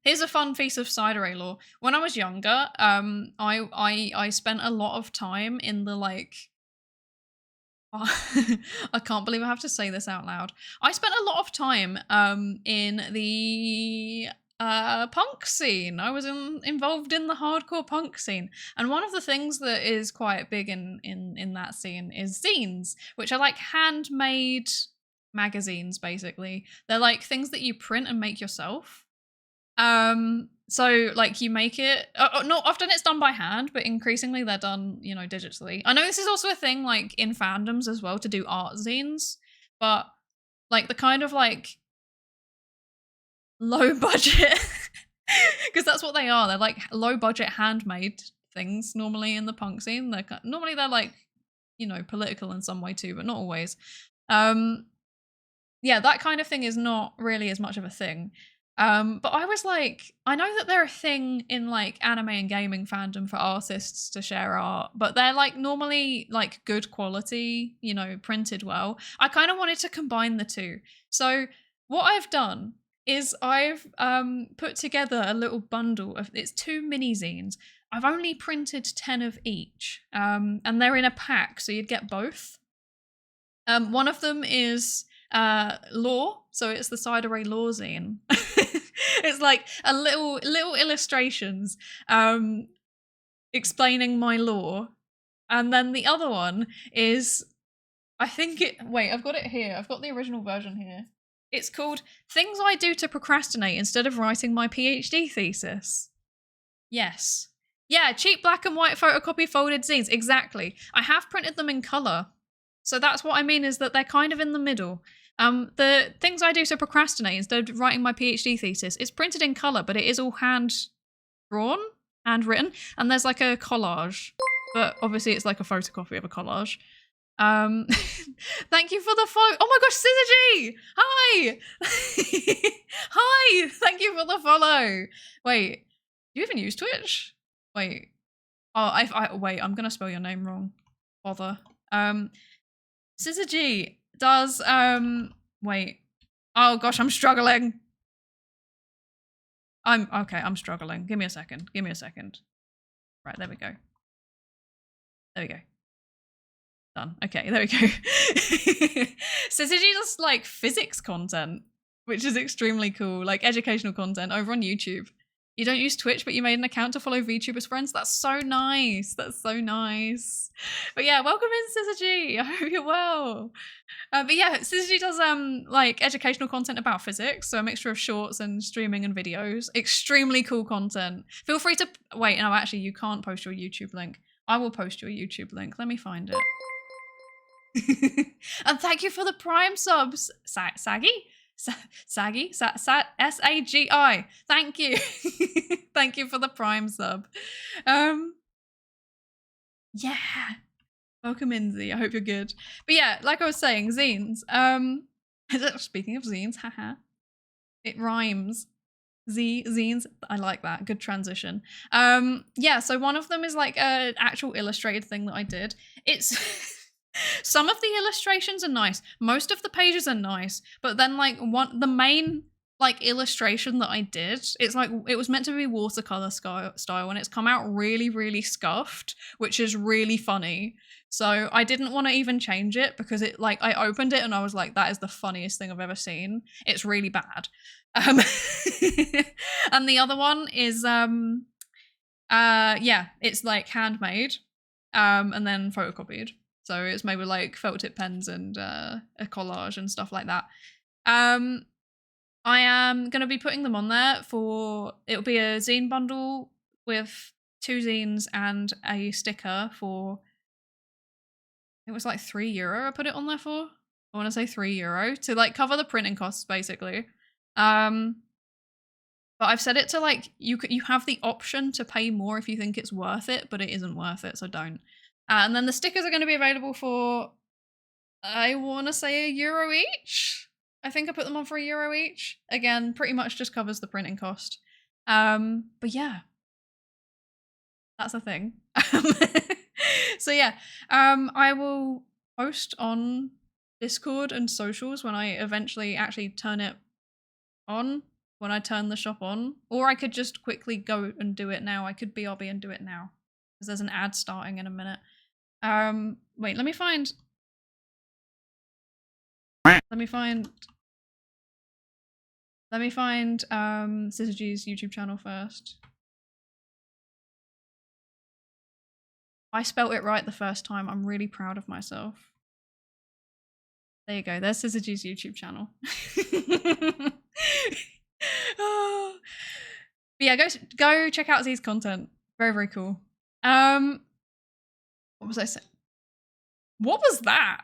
here's a fun piece of Psydere lore. When I was younger, I spent a lot of time in the like. I can't believe I have to say this out loud. I spent a lot of time in the punk scene. I was involved in the hardcore punk scene, and one of the things that is quite big in that scene is zines, which are like handmade magazines. Basically, they're like things that you print and make yourself. So like you make it, not often it's done by hand, but increasingly they're done, you know, digitally. I know this is also a thing like in fandoms as well to do art zines, but like the kind of like low budget, because that's what they are. They're like low budget handmade things normally in the punk scene. Normally they're like, you know, political in some way too, but not always. Yeah, that kind of thing is not really as much of a thing. But I was like, I know that they're a thing in like anime and gaming fandom for artists to share art, but they're like normally like good quality, you know, printed well. I kind of wanted to combine the two. So what I've done is I've put together a little bundle of, it's 2 mini zines. I've only printed 10 of each, and they're in a pack, so you'd get both. One of them is lore, so it's the Psydere lore zine. It's like a little illustrations explaining my lore, and then the other one is, wait, I've got it here, I've got the original version here. It's called Things I Do to Procrastinate Instead of Writing My PhD Thesis. Yes, Yeah, cheap black and white photocopy folded zines. Exactly. I have printed them in color. So that's what I mean, is that they're kind of in the middle. The things I do to procrastinate instead of writing my PhD thesis, it's printed in color, but it is all hand-drawn, handwritten, and there's like a collage. But obviously it's like a photocopy of a collage. Thank you for the follow. Oh my gosh, Syzygy! Hi! Hi! Thank you for the follow. Wait, do you even use Twitch? Wait. Oh, wait, I'm gonna spell your name wrong. Bother. Syzygy does, wait. Oh gosh, I'm struggling. I'm struggling. Give me a second. Give me a second. Right, there we go. There we go. Done. Okay, there we go. Syzygy does like physics content, which is extremely cool, like educational content over on YouTube. You don't use Twitch, but you made an account to follow VTubers friends. That's so nice. That's so nice. But yeah, welcome in, Syzygy. I hope you're well. But yeah, Syzygy does like educational content about physics, so a mixture of shorts and streaming and videos. Extremely cool content. Feel free to wait. No, actually, you can't post your YouTube link. I will post your YouTube link. Let me find it. And thank you for the Prime subs, Saggy. Saggy? S-A-G-I. Thank you. Thank you for the Prime sub. Yeah. Welcome in, Z. I hope you're good. But yeah, like I was saying, zines. Speaking of zines, haha. It rhymes. Zines. I like that. Good transition. Yeah, so one of them is like an actual illustrated thing that I did. It's some of the illustrations are nice. Most of the pages are nice, but then like the main like illustration that I did, it's like it was meant to be watercolor style, and it's come out really, really scuffed, which is really funny. So I didn't want to even change it because it like I opened it and I was like, that is the funniest thing I've ever seen. It's really bad. And the other one is yeah, it's like handmade and then photocopied. So it's made with like felt tip pens and a collage and stuff like that. I am going to be putting them on there for, it'll be a zine bundle with 2 zines and a sticker for, it was like €3 I put it on there for. I want to say €3 to like cover the printing costs basically. But I've set it to like, you have the option to pay more if you think it's worth it, but it isn't worth it, so don't. And then the stickers are going to be available for, I want to say €1 each. I think I put them on for €1 each. Again, pretty much just covers the printing cost. But yeah, that's a thing. So yeah, I will post on Discord and socials when I eventually actually turn it on, when I turn the shop on. Or I could just quickly go and do it now. I could BRB and do it now, because there's an ad starting in a minute. Wait, let me find Syzygy's YouTube channel first. I spelt it right the first time. I'm really proud of myself. There you go. There's Syzygy's YouTube channel. Oh. But yeah, go check out Z's content. Very, very cool. What was I saying? What was that?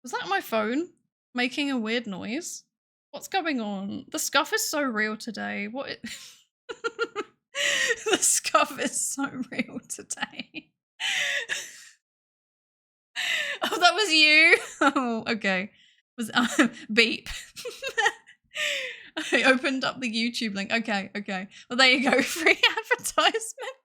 Was that my phone making a weird noise? What's going on? The scuff is so real today. What? The scuff is so real today. Oh, that was you? Oh, okay. Was beep. I opened up the YouTube link. Okay. Well, there you go. Free advertisement.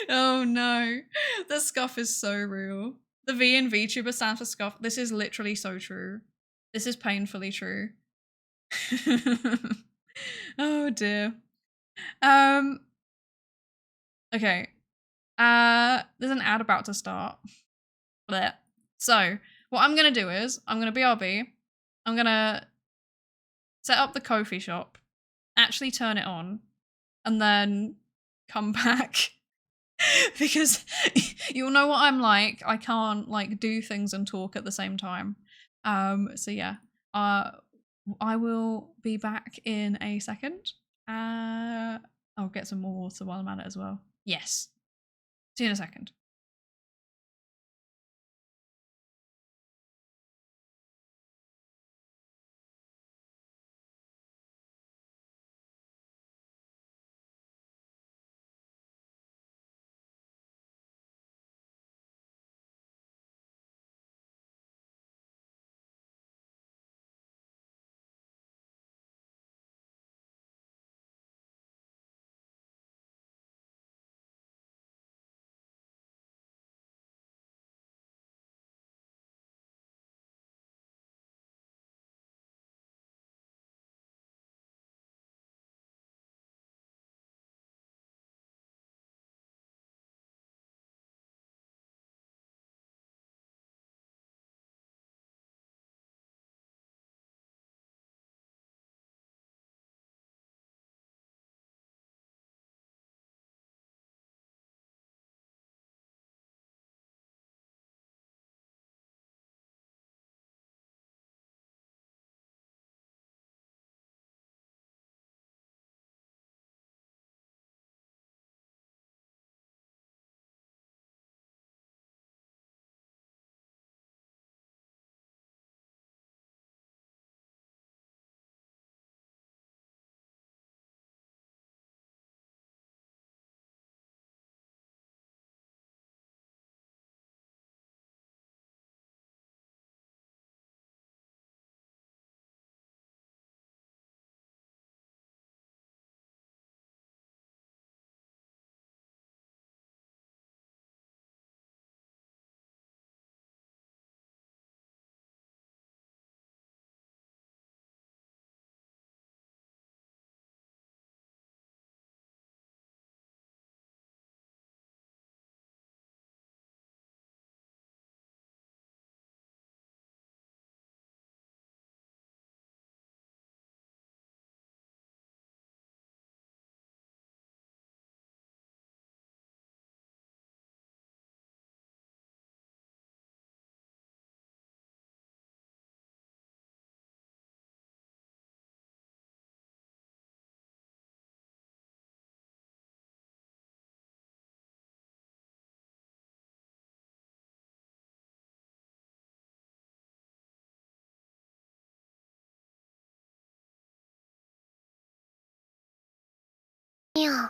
Oh no. The scuff is so real. The V in VTuber stands for scuff. This is literally so true. This is painfully true. Oh dear. Okay. There's an ad about to start. Blech. So what I'm gonna do is I'm gonna BRB. I'm gonna set up the Ko-fi shop, actually turn it on, and then come back. Because you'll know what I'm like. I can't like do things and talk at the same time. So yeah. I will be back in a second. I'll get some more water while I'm at it as well. Yes. See you in a second. Yeah.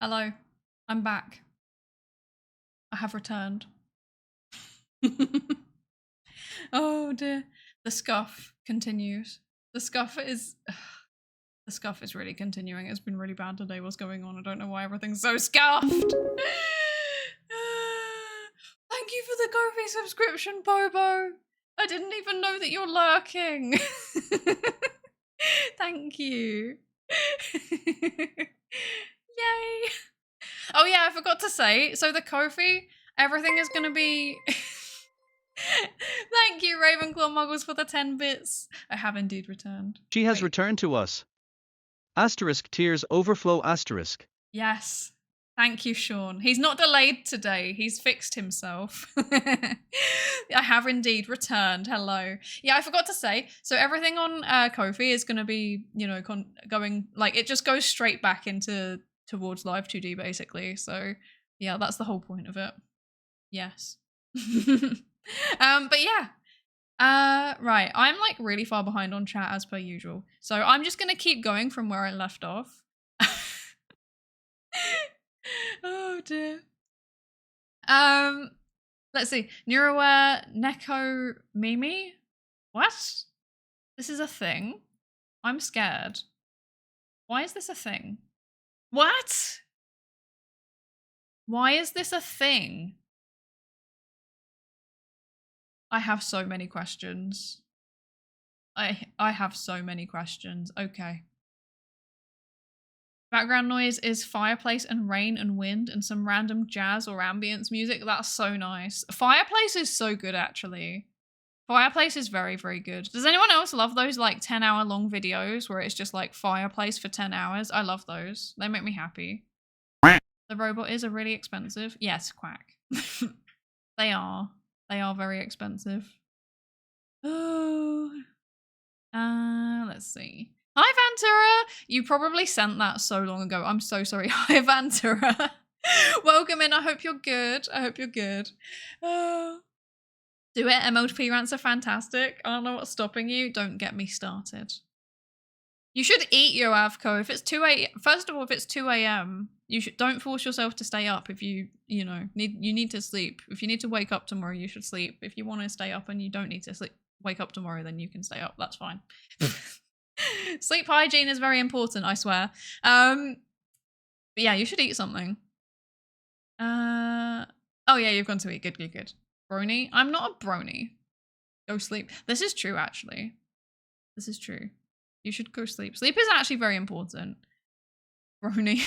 Hello, I'm back. I have returned. Oh dear. The scuff continues. The scuff is really continuing. It's been really bad today. What's going on? I don't know why everything's so scuffed. Thank you for the Ko-fi subscription, Bobo. I didn't even know that you're lurking. Thank you. Yay. Oh yeah, I forgot to say, so the Ko-fi, everything is gonna be... Thank Thank you, Ravenclaw Muggles, for the 10 bits. I have indeed returned. She has returned to us. Asterisk tears overflow asterisk. Yes. Thank you, Sean. He's not delayed today. He's fixed himself. I have indeed returned. Hello. Yeah, I forgot to say. So everything on Ko-fi is going to be, you know, going, like, it just goes straight back into towards Live 2D, basically. So, yeah, that's the whole point of it. Yes. But yeah. Right. I'm, like, really far behind on chat, as per usual. So I'm just going to keep going from where I left off. Oh dear. Let's see. Neurowear Neko Mimi? What? This is a thing? I'm scared. Why is this a thing? What? Why is this a thing? I have so many questions. I have so many questions. Okay. Background noise is fireplace and rain and wind and some random jazz or ambience music. That's so nice. Fireplace is so good, actually. Fireplace is very, very good. Does anyone else love those like 10-hour long videos where it's just like fireplace for 10 hours? I love those. They make me happy. The robot is really expensive. Yes, quack. They are. They are very expensive. Oh. Let's see. Hi, Vantura! You probably sent that so long ago. I'm so sorry. Hi, Vantura. Welcome in. I hope you're good. I hope you're good. Do it. MLP rants are fantastic. I don't know what's stopping you. Don't get me started. You should eat your Avco. If it's 2 a.m. First of all, if it's 2 a.m., you should don't force yourself to stay up if you know, need to sleep. If you need to wake up tomorrow, you should sleep. If you want to stay up and you don't need to wake up tomorrow, then you can stay up. That's fine. Sleep hygiene is very important, I swear. But yeah, you should eat something. Oh yeah, you've gone to eat. Good, good, good. Brony? I'm not a brony. Go sleep. This is true, actually. This is true. You should go sleep. Sleep is actually very important. Brony.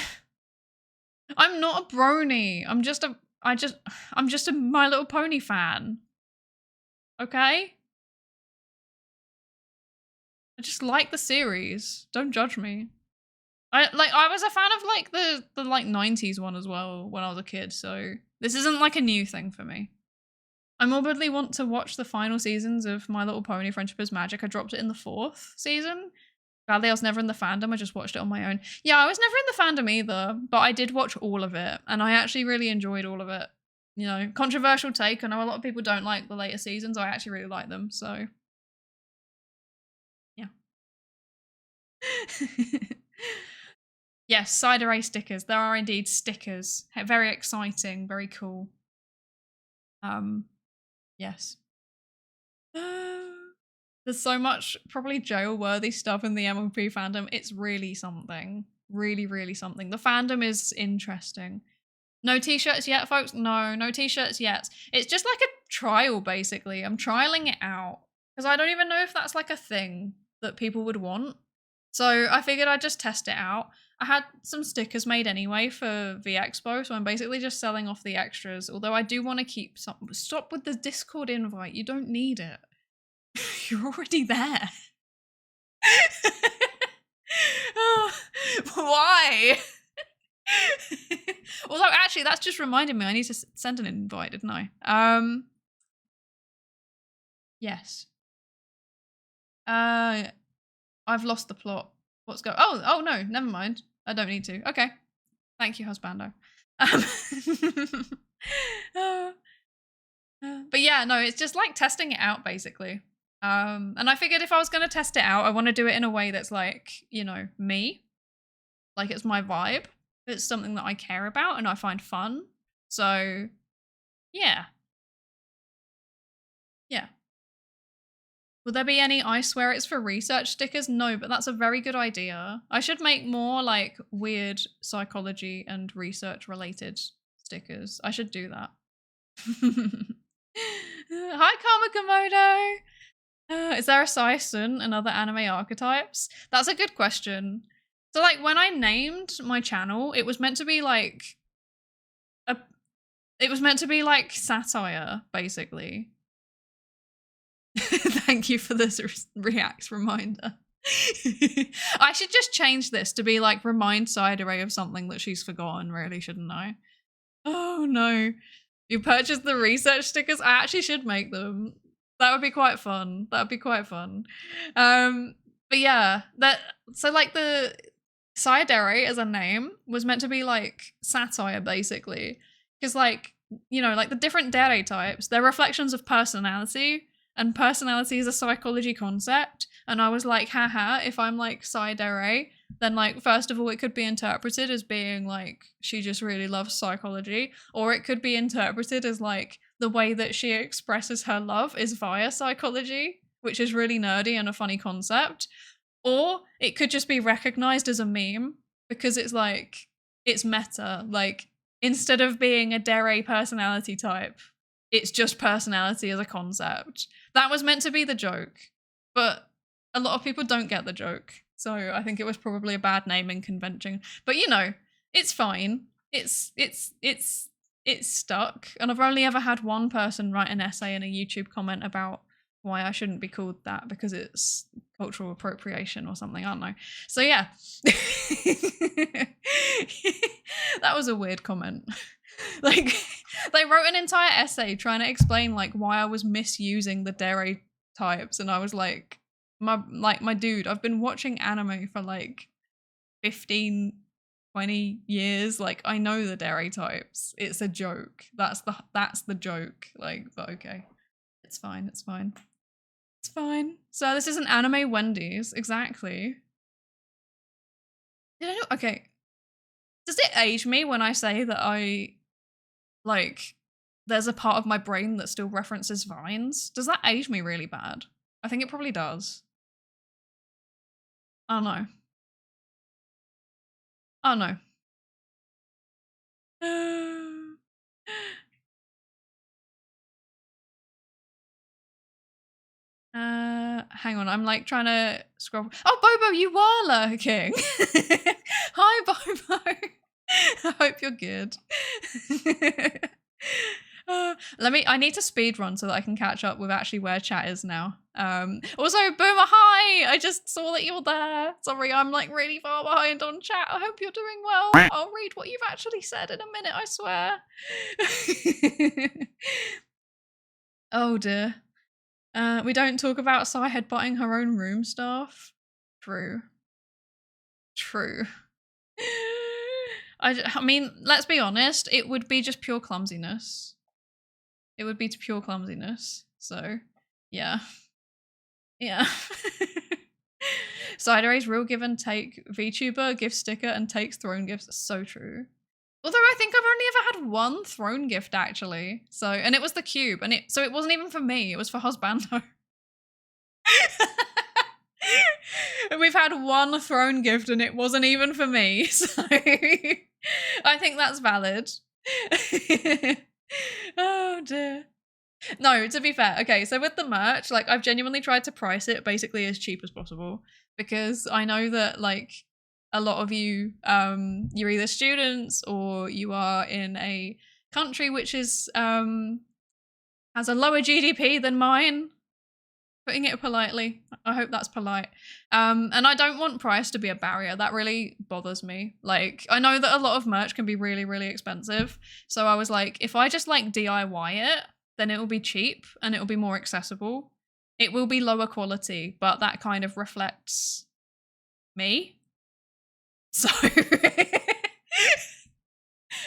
I'm not a brony. I'm just a My Little Pony fan. Okay? I just like the series. Don't judge me. I was a fan of like the like 90s one as well when I was a kid, so this isn't like a new thing for me. I morbidly want to watch the final seasons of My Little Pony Friendship is Magic. I dropped it in the 4th season. Sadly, I was never in the fandom. I just watched it on my own. Yeah, I was never in the fandom either, but I did watch all of it, and I actually really enjoyed all of it. You know, controversial take. I know a lot of people don't like the later seasons. I actually really like them, so yeah. Yes, Psydere stickers. There are indeed stickers. Very exciting, very cool. Yes. There's so much probably jail-worthy stuff in the MLP fandom. It's really something. Really, really something. The fandom is interesting. No t-shirts yet, folks? No t-shirts yet. It's just like a trial, basically. I'm trialing it out. Because I don't even know if that's like a thing that people would want. So I figured I'd just test it out. I had some stickers made anyway for the expo, so I'm basically just selling off the extras. Although I do want to keep some. Stop with the Discord invite. You don't need it. You're already there. Oh, why? Although actually, that's just reminded me I need to send an invite, didn't I? Yes. I've lost the plot. What's going? Oh no, never mind. I don't need to. Okay. Thank you, husbando. But yeah, no, it's just like testing it out basically. And I figured if I was going to test it out, I want to do it in a way that's like, you know, me. Like it's my vibe. It's something that I care about and I find fun. So, yeah. Yeah. Will there be any I swear it's for research stickers? No, but that's a very good idea. I should make more like weird psychology and research related stickers. I should do that. Hi, Kamikamoto. Is there a Saisun and other anime archetypes? That's a good question. So like when I named my channel, it was meant to be like satire, basically. Thank you for this react reminder. I should just change this to be like remind Psydere of something that she's forgotten, really, shouldn't I? Oh no. You purchased the research stickers? I actually should make them. That would be quite fun. That would be quite fun. But yeah, so like the Psydere as a name was meant to be like satire basically. Because like, you know, like the different dere types, they're reflections of personality, and personality is a psychology concept. And I was like, haha, if I'm like Psydere, then like, first of all, it could be interpreted as being like, she just really loves psychology, or it could be interpreted as like, the way that she expresses her love is via psychology, which is really nerdy and a funny concept. Or it could just be recognized as a meme because it's like, it's meta. Like, instead of being a dere personality type, it's just personality as a concept. That was meant to be the joke, but a lot of people don't get the joke. So I think it was probably a bad naming convention. But you know, it's fine. It's stuck. And I've only ever had one person write an essay in a YouTube comment about why I shouldn't be called that because it's cultural appropriation or something. I don't know. So yeah. That was a weird comment. Like, they wrote an entire essay trying to explain like why I was misusing the dere types, and I was like, my dude, I've been watching anime for like 15, 20 years. Like, I know the dere types. It's a joke. That's the joke. Like, but okay. It's fine. It's fine. It's fine. So this is an anime Wendy's, exactly. Did I know? Okay. Does it age me when I say that I like there's a part of my brain that still references Vines? Does that age me really bad? I think it probably does. I don't know. I don't know. Hang on, I'm like trying to scroll. Oh, Bobo, you were lurking. Hi, Bobo. I hope you're good. I need to speed run so that I can catch up with actually where chat is now. Also, Boomer, hi! I just saw that you're there. Sorry, I'm like really far behind on chat. I hope you're doing well. I'll read what you've actually said in a minute, I swear. Oh dear. We don't talk about Sai headbutting her own room staff. True. True. I mean, let's be honest, it would be just pure clumsiness. It would be pure clumsiness. So, yeah. Yeah. Psydere's real give and take VTuber, gift sticker, and takes throne gifts. So true. Although I think I've only ever had one throne gift actually. So, and it was the cube, and it wasn't even for me, it was for Husbando. And we've had one throne gift and it wasn't even for me. So I think that's valid. Oh dear. No, to be fair, okay, so with the merch, like I've genuinely tried to price it basically as cheap as possible because I know that like a lot of you, you're either students or you are in a country which is has a lower GDP than mine. Putting it politely. I hope that's polite. And I don't want price to be a barrier. That really bothers me. Like, I know that a lot of merch can be really, really expensive. So I was like, if I just like DIY it, then it will be cheap and it will be more accessible. It will be lower quality, but that kind of reflects me. So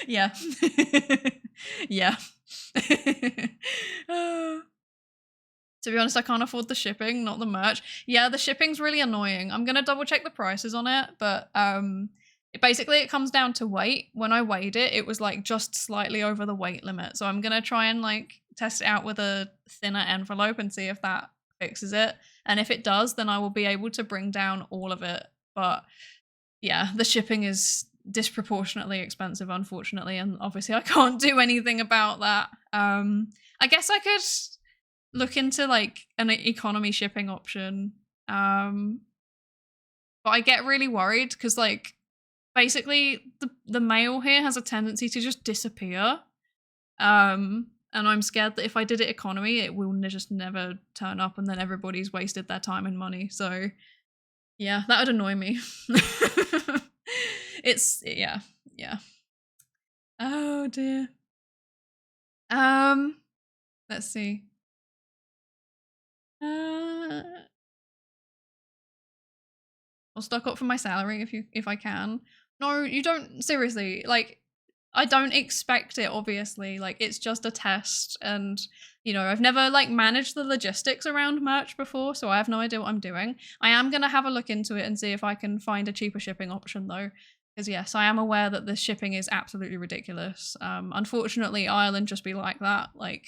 yeah. Yeah. To be honest, I can't afford the shipping, not the merch. Yeah, the shipping's really annoying. I'm gonna double check the prices on it, but it comes down to weight. When I weighed it, it was like just slightly over the weight limit. So I'm gonna try and like test it out with a thinner envelope and see if that fixes it. And if it does, then I will be able to bring down all of it. But yeah, the shipping is disproportionately expensive, unfortunately, and obviously I can't do anything about that. I guess I could look into like an economy shipping option, but I get really worried because like basically the mail here has a tendency to just disappear, and And I'm scared that if I did it economy, it will just never turn up and then everybody's wasted their time and money. So yeah, that would annoy me. Yeah. Oh dear. Let's see. I'll stock up for my salary if I can. No, you don't, seriously, like, I don't expect it, obviously. Like, it's just a test, and, you know, I've never, like, managed the logistics around merch before, so I have no idea what I'm doing. I am gonna have a look into it and see if I can find a cheaper shipping option, though. Because, yes, I am aware that the shipping is absolutely ridiculous. Unfortunately, Ireland just be like that. Like,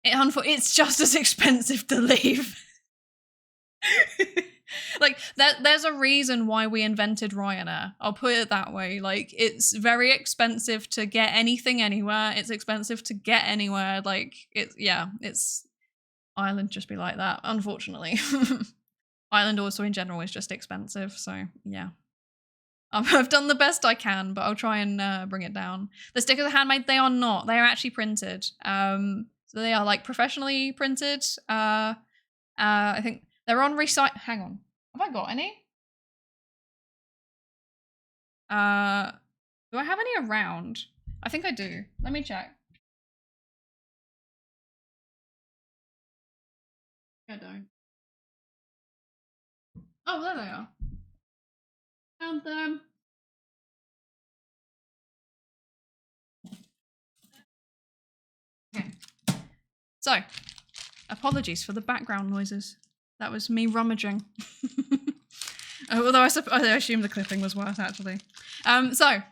it's just as expensive to leave. Like, there's a reason why we invented Ryanair. I'll put it that way. Like, it's very expensive to get anything anywhere. It's expensive to get anywhere. Like, it's Ireland just be like that, unfortunately. Ireland also in general is just expensive, so yeah. I've done the best I can, but I'll try and bring it down. The stickers are handmade. They are not. They are actually printed. So they are like professionally printed. I think they're on hang on. Have I got any? Do I have any around? I think I do. Let me check. I don't. Oh, there they are. Found them. Okay. So, apologies for the background noises. That was me rummaging. Although I assume the clipping was worse, actually. So,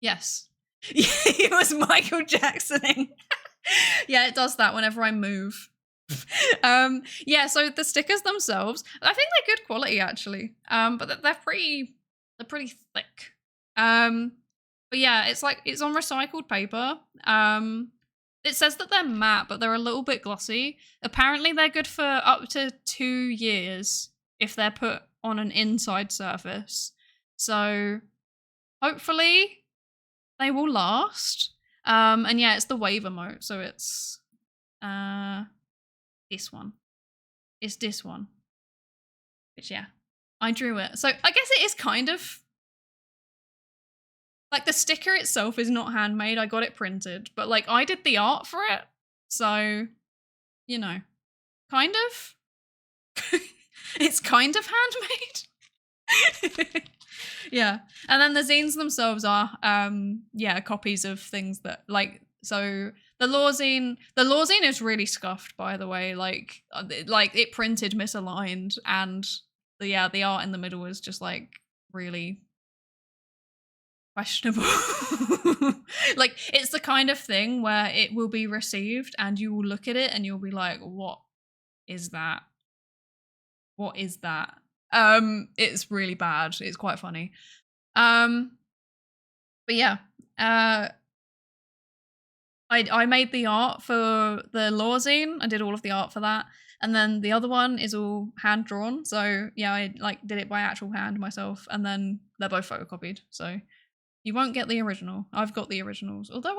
yes. It was Michael Jacksoning. Yeah, it does that whenever I move. Yeah, so the stickers themselves, I think they're good quality, actually. But they're pretty thick. But yeah, it's on recycled paper. It says that they're matte, but they're a little bit glossy. Apparently they're good for up to 2 years if they're put on an inside surface. So hopefully they will last. And yeah, it's the wave emote, so it's this one. It's this one. Which yeah, I drew it. So I guess it is kind of like the sticker itself is not handmade. I got it printed, but like I did the art for it. So, you know, kind of. It's kind of handmade. Yeah. And then the zines themselves are yeah, copies of things that like, so the lawzine is really scuffed, by the way. Like it printed misaligned, and the art in the middle is just like really questionable. Like, it's the kind of thing where it will be received and you will look at it and you'll be like, what is that? What is that? It's really bad. It's quite funny. But yeah, I made the art for the lawzine. I did all of the art for that. And then the other one is all hand drawn. So yeah, I like did it by actual hand myself, and then they're both photocopied. So you won't get the original. I've got the originals. Although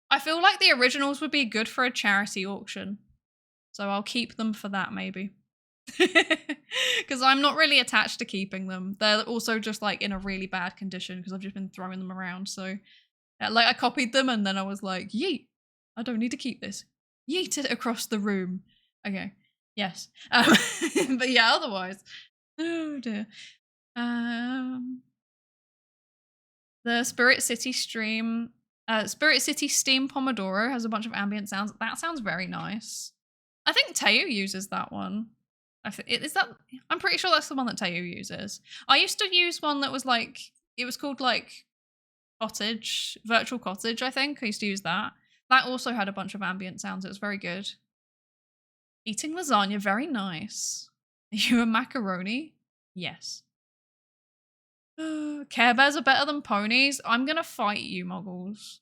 I feel like the originals would be good for a charity auction. So I'll keep them for that, maybe. Because I'm not really attached to keeping them. They're also just like in a really bad condition because I've just been throwing them around. So like I copied them and then I was like, yeet, I don't need to keep this. Yeet it across the room. Okay. Yes. But yeah, otherwise. Oh dear. The Spirit City Steam Pomodoro has a bunch of ambient sounds. That sounds very nice. I think Teo uses that one. I'm pretty sure that's the one that Teo uses. I used to use one that was like, it was called like Virtual Cottage, I think. I used to use that. That also had a bunch of ambient sounds. It was very good. Eating lasagna, very nice. Are you a macaroni? Yes. Care Bears are better than ponies. I'm gonna fight you, muggles.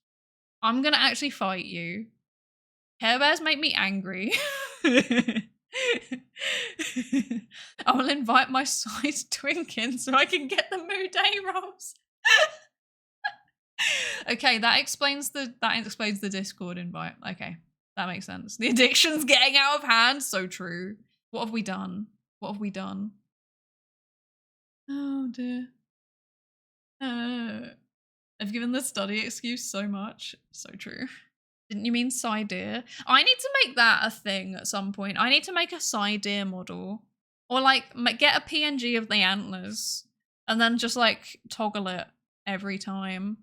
I'm gonna actually fight you. Care Bears make me angry. I will invite my side twinkin so I can get the mood A rolls. Okay, that explains the Discord invite. Okay, that makes sense. The addiction's getting out of hand. So true. What have we done? What have we done? Oh dear. I've given the study excuse so much. So true. Didn't you mean Psydere? I need to make that a thing at some point. I need to make a Psydere model. Or like get a PNG of the antlers and then just like toggle it every time.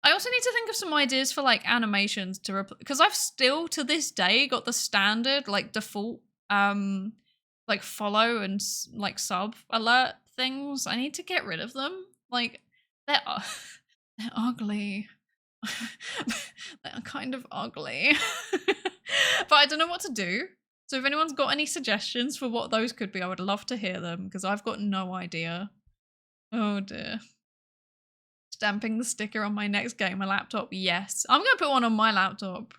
I also need to think of some ideas for like animations to because I've still to this day got the standard like default like follow and like sub alert things. I need to get rid of them. Like they're ugly. They're kind of ugly. But I don't know what to do. So if anyone's got any suggestions for what those could be, I would love to hear them because I've got no idea. Oh dear. Stamping the sticker on my next gamer laptop. Yes, I'm gonna put one on my laptop.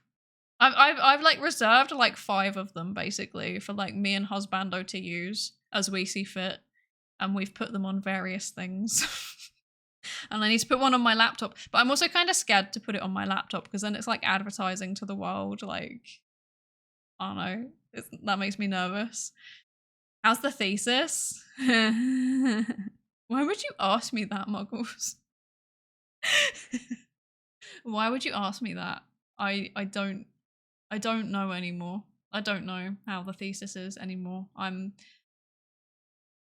I've like reserved like 5 of them basically for like me and husbando to use as we see fit, and we've put them on various things. And I need to put one on my laptop, but I'm also kind of scared to put it on my laptop because then it's like advertising to the world. Like, I don't know. That makes me nervous. How's the thesis? Why would you ask me that, Muggles? Why would you ask me that? I don't know anymore. I don't know how the thesis is anymore. I'm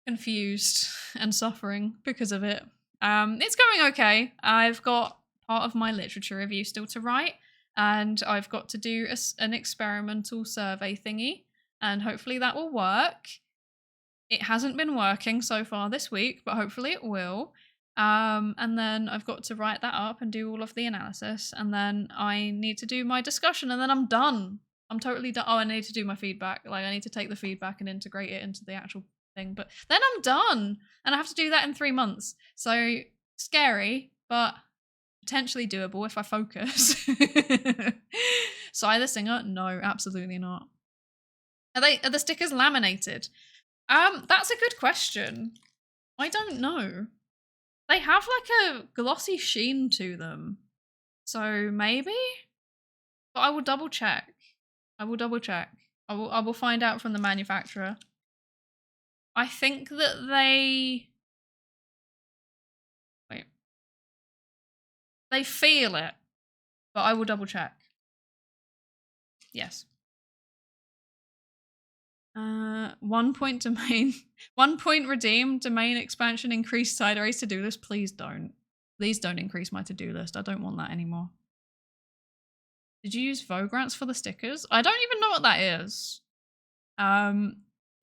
confused and suffering because of it. It's going okay. I've got part of my literature review still to write, and I've got to do an experimental survey thingy, and hopefully that will work. It hasn't been working so far this week, but hopefully it will. And then I've got to write that up and do all of the analysis, and then I need to do my discussion, and then I'm done. I'm totally done. Oh, I need to do my feedback. Like, I need to take the feedback and integrate it into the actual thing, but then I'm done, and I have to do that in 3 months. So scary, but potentially doable if I focus. Psy the singer? No, absolutely not. Are the stickers laminated? That's a good question. I don't know. They have like a glossy sheen to them, so maybe. But I will double check. I will find out from the manufacturer. I think that they feel it, but I will double check. Yes. 1 point domain, 1 point redeem, domain expansion, increase Psydere's to-do list. Please don't. Please don't increase my to-do list. I don't want that anymore. Did you use Vogrants for the stickers? I don't even know what that is.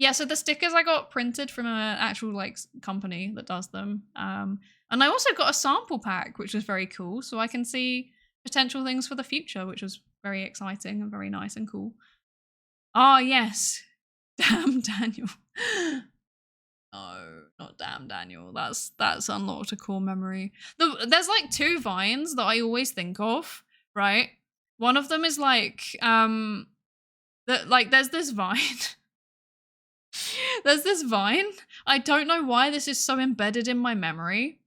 Yeah, so the stickers I got printed from an actual like company that does them. And I also got a sample pack, which was very cool. So I can see potential things for the future, which was very exciting and very nice and cool. Oh, yes. Damn Daniel. No, not damn Daniel. That's unlocked a core memory. There's like 2 vines that I always think of, right? One of them is like there's this vine. There's this vine. I don't know why this is so embedded in my memory.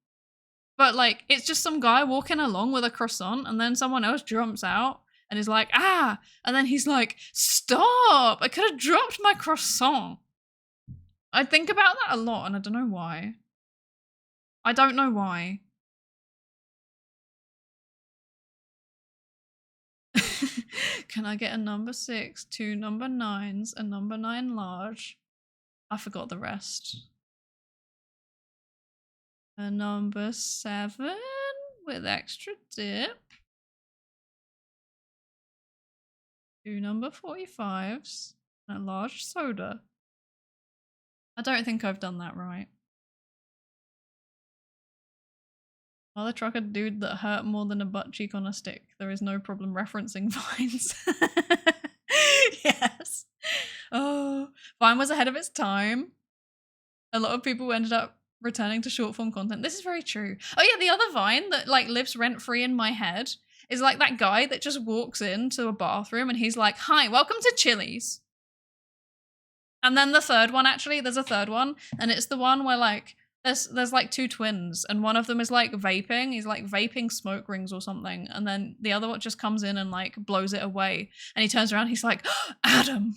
But like it's just some guy walking along with a croissant, and then someone else jumps out and is like, ah, and then he's like, stop, I could have dropped my croissant. I think about that a lot, and I don't know why. I don't know why. Can I get a number 6, 2 number 9s, a number 9 large? I forgot the rest. A number 7 with extra dip. 2 number 45s and a large soda. I don't think I've done that right. Mother trucker dude that hurt more than a butt cheek on a stick. There is no problem referencing Vines. Yes. Oh, Vine was ahead of its time. A lot of people ended up returning to short form content. This is very true. Oh yeah, the other Vine that like lives rent free in my head is like that guy that just walks into a bathroom and he's like, hi, welcome to Chili's. And then the third one, actually, there's a third one, and it's the one where like there's like two twins, and one of them is like vaping. He's like vaping smoke rings or something, and then the other one just comes in and like blows it away. And he turns around, he's like, Adam.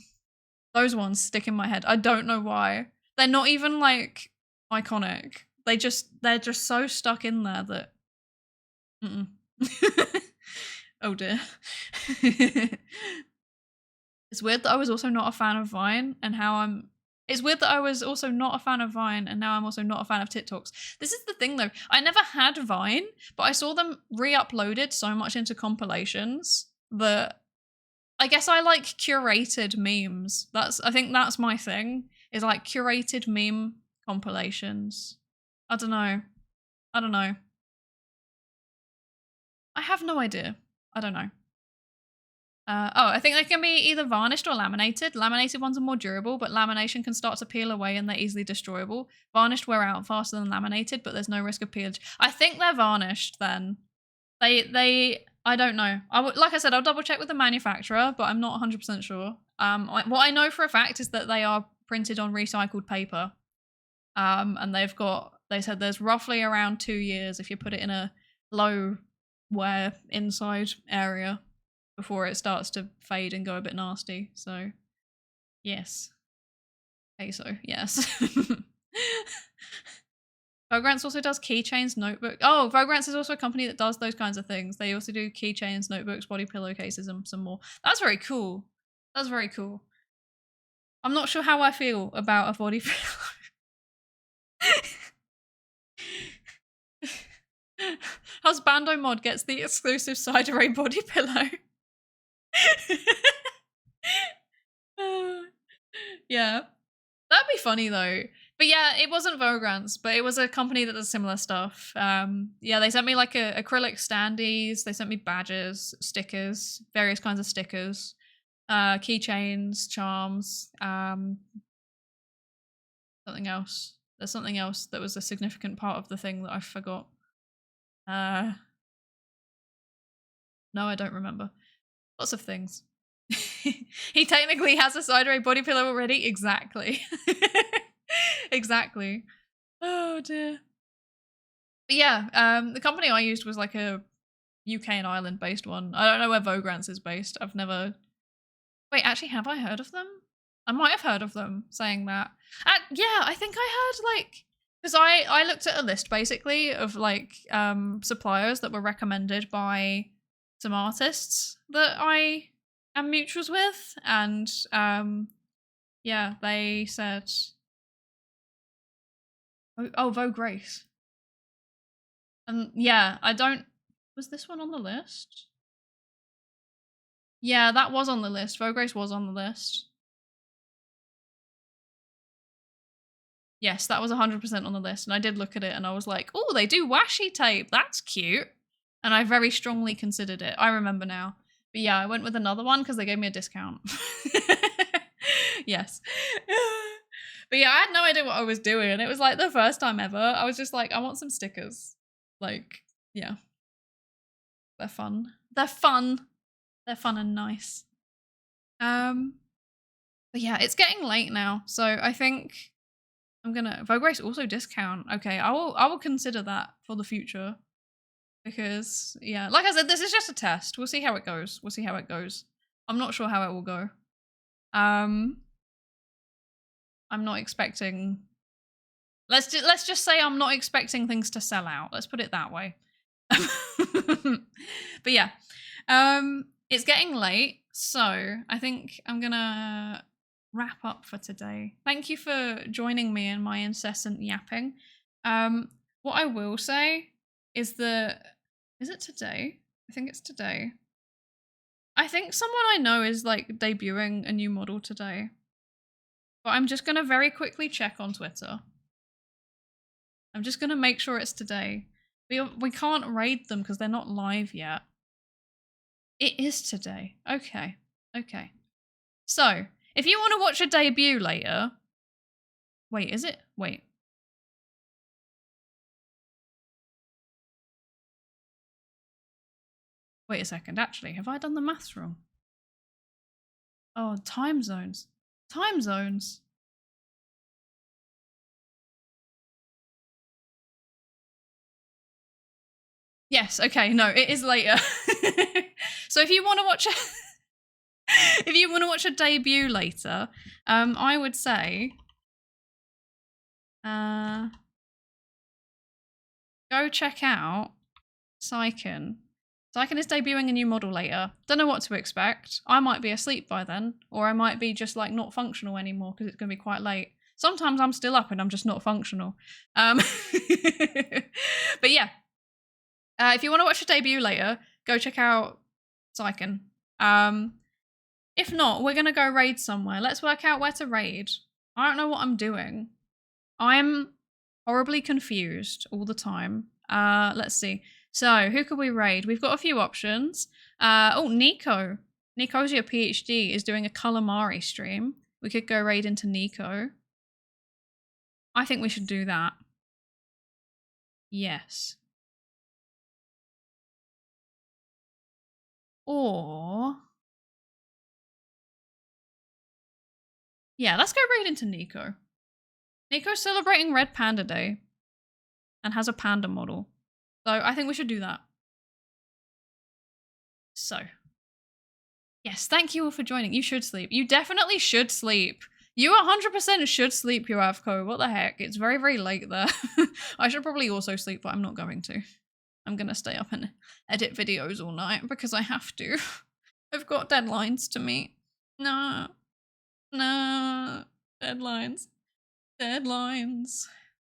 Those ones stick in my head. I don't know why. They're not even like iconic. They're just so stuck in there that. Oh dear. It's weird that I was also not a fan of Vine, and how I'm. It's weird that I was also not a fan of Vine, and now I'm also not a fan of TikToks. This is the thing though. I never had Vine, but I saw them re-uploaded so much into compilations that I guess I like curated memes. I think that's my thing, is like curated meme compilations. I don't know. I have no idea. I don't know. I think they can be either varnished or laminated. Laminated ones are more durable, but lamination can start to peel away and they're easily destroyable. Varnished wear out faster than laminated, but there's no risk of peelage. I think they're varnished then. I don't know. Like I said, I'll double check with the manufacturer, but I'm not 100% sure. What I know for a fact is that they are printed on recycled paper. And they said there's roughly around 2 years if you put it in a low wear inside area before it starts to fade and go a bit nasty. So, yes. Okay, so, yes. Vogrants also does keychains, notebook. Oh, Vogrants is also a company that does those kinds of things. They also do keychains, notebooks, body pillowcases, and some more. That's very cool. That's very cool. I'm not sure how I feel about a body pillow. Husbando mod gets the exclusive Psydere body pillow. Yeah. That'd be funny though. But yeah, it wasn't Vogrants, but it was a company that does similar stuff. Yeah, they sent me like acrylic standees, they sent me badges, stickers, various kinds of stickers, keychains, charms, something else. There's something else that was a significant part of the thing that I forgot. No, I don't remember. Lots of things. He technically has a Psydere body pillow already. Exactly. Exactly. Oh dear. But yeah, the company I used was like a UK and Ireland based one. I don't know where Vogrants is based. I've never. Wait, actually, have I heard of them? I might have heard of them saying that. Yeah, I think I heard like. Because I looked at a list basically of like suppliers that were recommended by some artists that I am mutuals with, and yeah, they said, oh, Vogue Grace, and yeah, was this one on the list? Yeah, that was on the list. Vogue Grace was on the list. Yes, that was 100% on the list, and I did look at it, and I was like, oh, they do washi tape. That's cute. And I very strongly considered it. I remember now. But yeah, I went with another one because they gave me a discount. Yes. But yeah, I had no idea what I was doing, and it was like the first time ever. I was just like, I want some stickers. Like, yeah. They're fun. They're fun. They're fun and nice. But yeah, it's getting late now, so I think I'm gonna Vogue Race also discount. Okay, I will consider that for the future. Because yeah, like I said, this is just a test. We'll see how it goes. We'll see how it goes. I'm not sure how it will go. I'm not expecting. Let's just say I'm not expecting things to sell out. Let's put it that way. But yeah, it's getting late, so I think I'm gonna wrap up for today. Thank you for joining me in my incessant yapping. What I will say is that is it today? I think it's today. I think someone I know is like debuting a new model today. But I'm just gonna very quickly check on Twitter. I'm just gonna make sure it's today. We can't raid them because they're not live yet. It is today. Okay. Okay. So, if you want to watch a debut later... Wait, is it? Wait. Wait a second. Actually, have I done the maths wrong? Oh, time zones. Time zones. Yes, okay, no, it is later. So if you want to watch a debut later, I would say go check out Psyken. Psyken is debuting a new model later. Don't know what to expect. I might be asleep by then, or I might be just like not functional anymore because it's going to be quite late. Sometimes I'm still up and I'm just not functional. But yeah, if you want to watch a debut later, go check out Psyken. If not, we're going to go raid somewhere. Let's work out where to raid. I don't know what I'm doing. I'm horribly confused all the time. Let's see. So, who could we raid? We've got a few options. Oh, Nico. Nico's your PhD is doing a Calamari stream. We could go raid into Nico. I think we should do that. Yes. Or... yeah, let's go raid into Nico. Nico's celebrating Red Panda Day and has a panda model. So I think we should do that. So, yes, thank you all for joining. You should sleep. You definitely should sleep. You 100% should sleep, Yoavco. What the heck? It's very, very late there. I should probably also sleep, but I'm not going to. I'm going to stay up and edit videos all night because I have to. I've got deadlines to meet. No. Deadlines.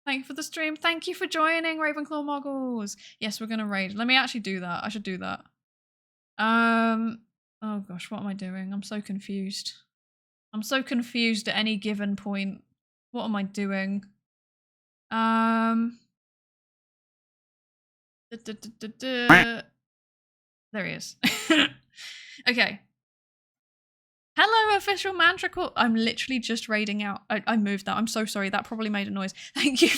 Thank you for the stream. Thank you for joining, Ravenclaw Muggles. Yes, we're gonna raid. Let me actually do that. I should do that. Oh gosh, what am I doing? I'm so confused. I'm so confused at any given point. What am I doing? There he is. Okay. Hello, official Mantricle. I'm literally just raiding out. I moved that. I'm so sorry. That probably made a noise. Thank you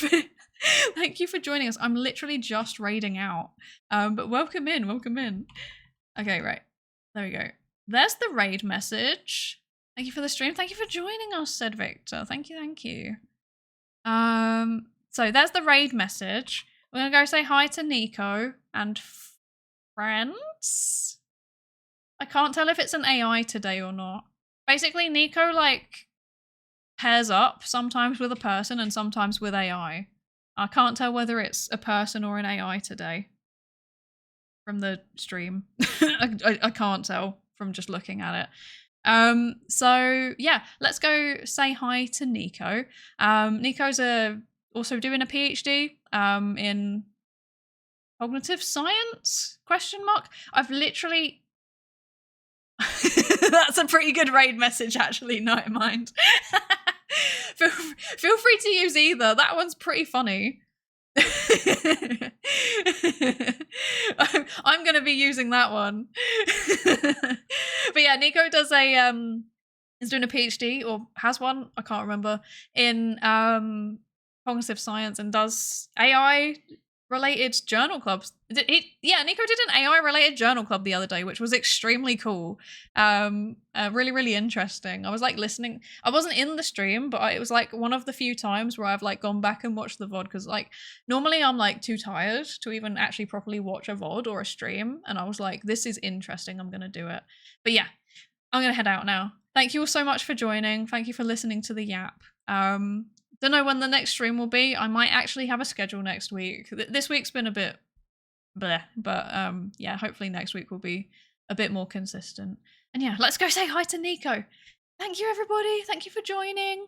for joining us. I'm literally just raiding out. But welcome in. Okay, right. There we go. There's the raid message. Thank you for the stream. Thank you for joining us, said Victor. Thank you. So there's the raid message. We're gonna go say hi to Nico and friends. I can't tell if it's an AI today or not. Basically, Nico, like, pairs up sometimes with a person and sometimes with AI. I can't tell whether it's a person or an AI today from the stream. I can't tell from just looking at it. So, yeah, let's go say hi to Nico. Nico's also doing a PhD in cognitive science? ? I've literally... That's a pretty good raid message, actually, not mind. Feel free to use either. That one's pretty funny. I'm going to be using that one. But yeah, Nico does is doing a PhD, or has one, I can't remember, in cognitive science and does AI related journal clubs. Nico did an AI related journal club the other day, which was extremely cool. Really, really interesting. I was like listening. I wasn't in the stream, but it was like one of the few times where I've like gone back and watched the VOD, because like normally I'm like too tired to even actually properly watch a VOD or a stream. And I was like, this is interesting. I'm going to do it. But yeah, I'm going to head out now. Thank you all so much for joining. Thank you for listening to the yap. Don't know when the next stream will be. I might actually have a schedule next week. This week's been a bit bleh, but yeah, hopefully next week will be a bit more consistent. And yeah, let's go say hi to Nico. Thank you, everybody. Thank you for joining.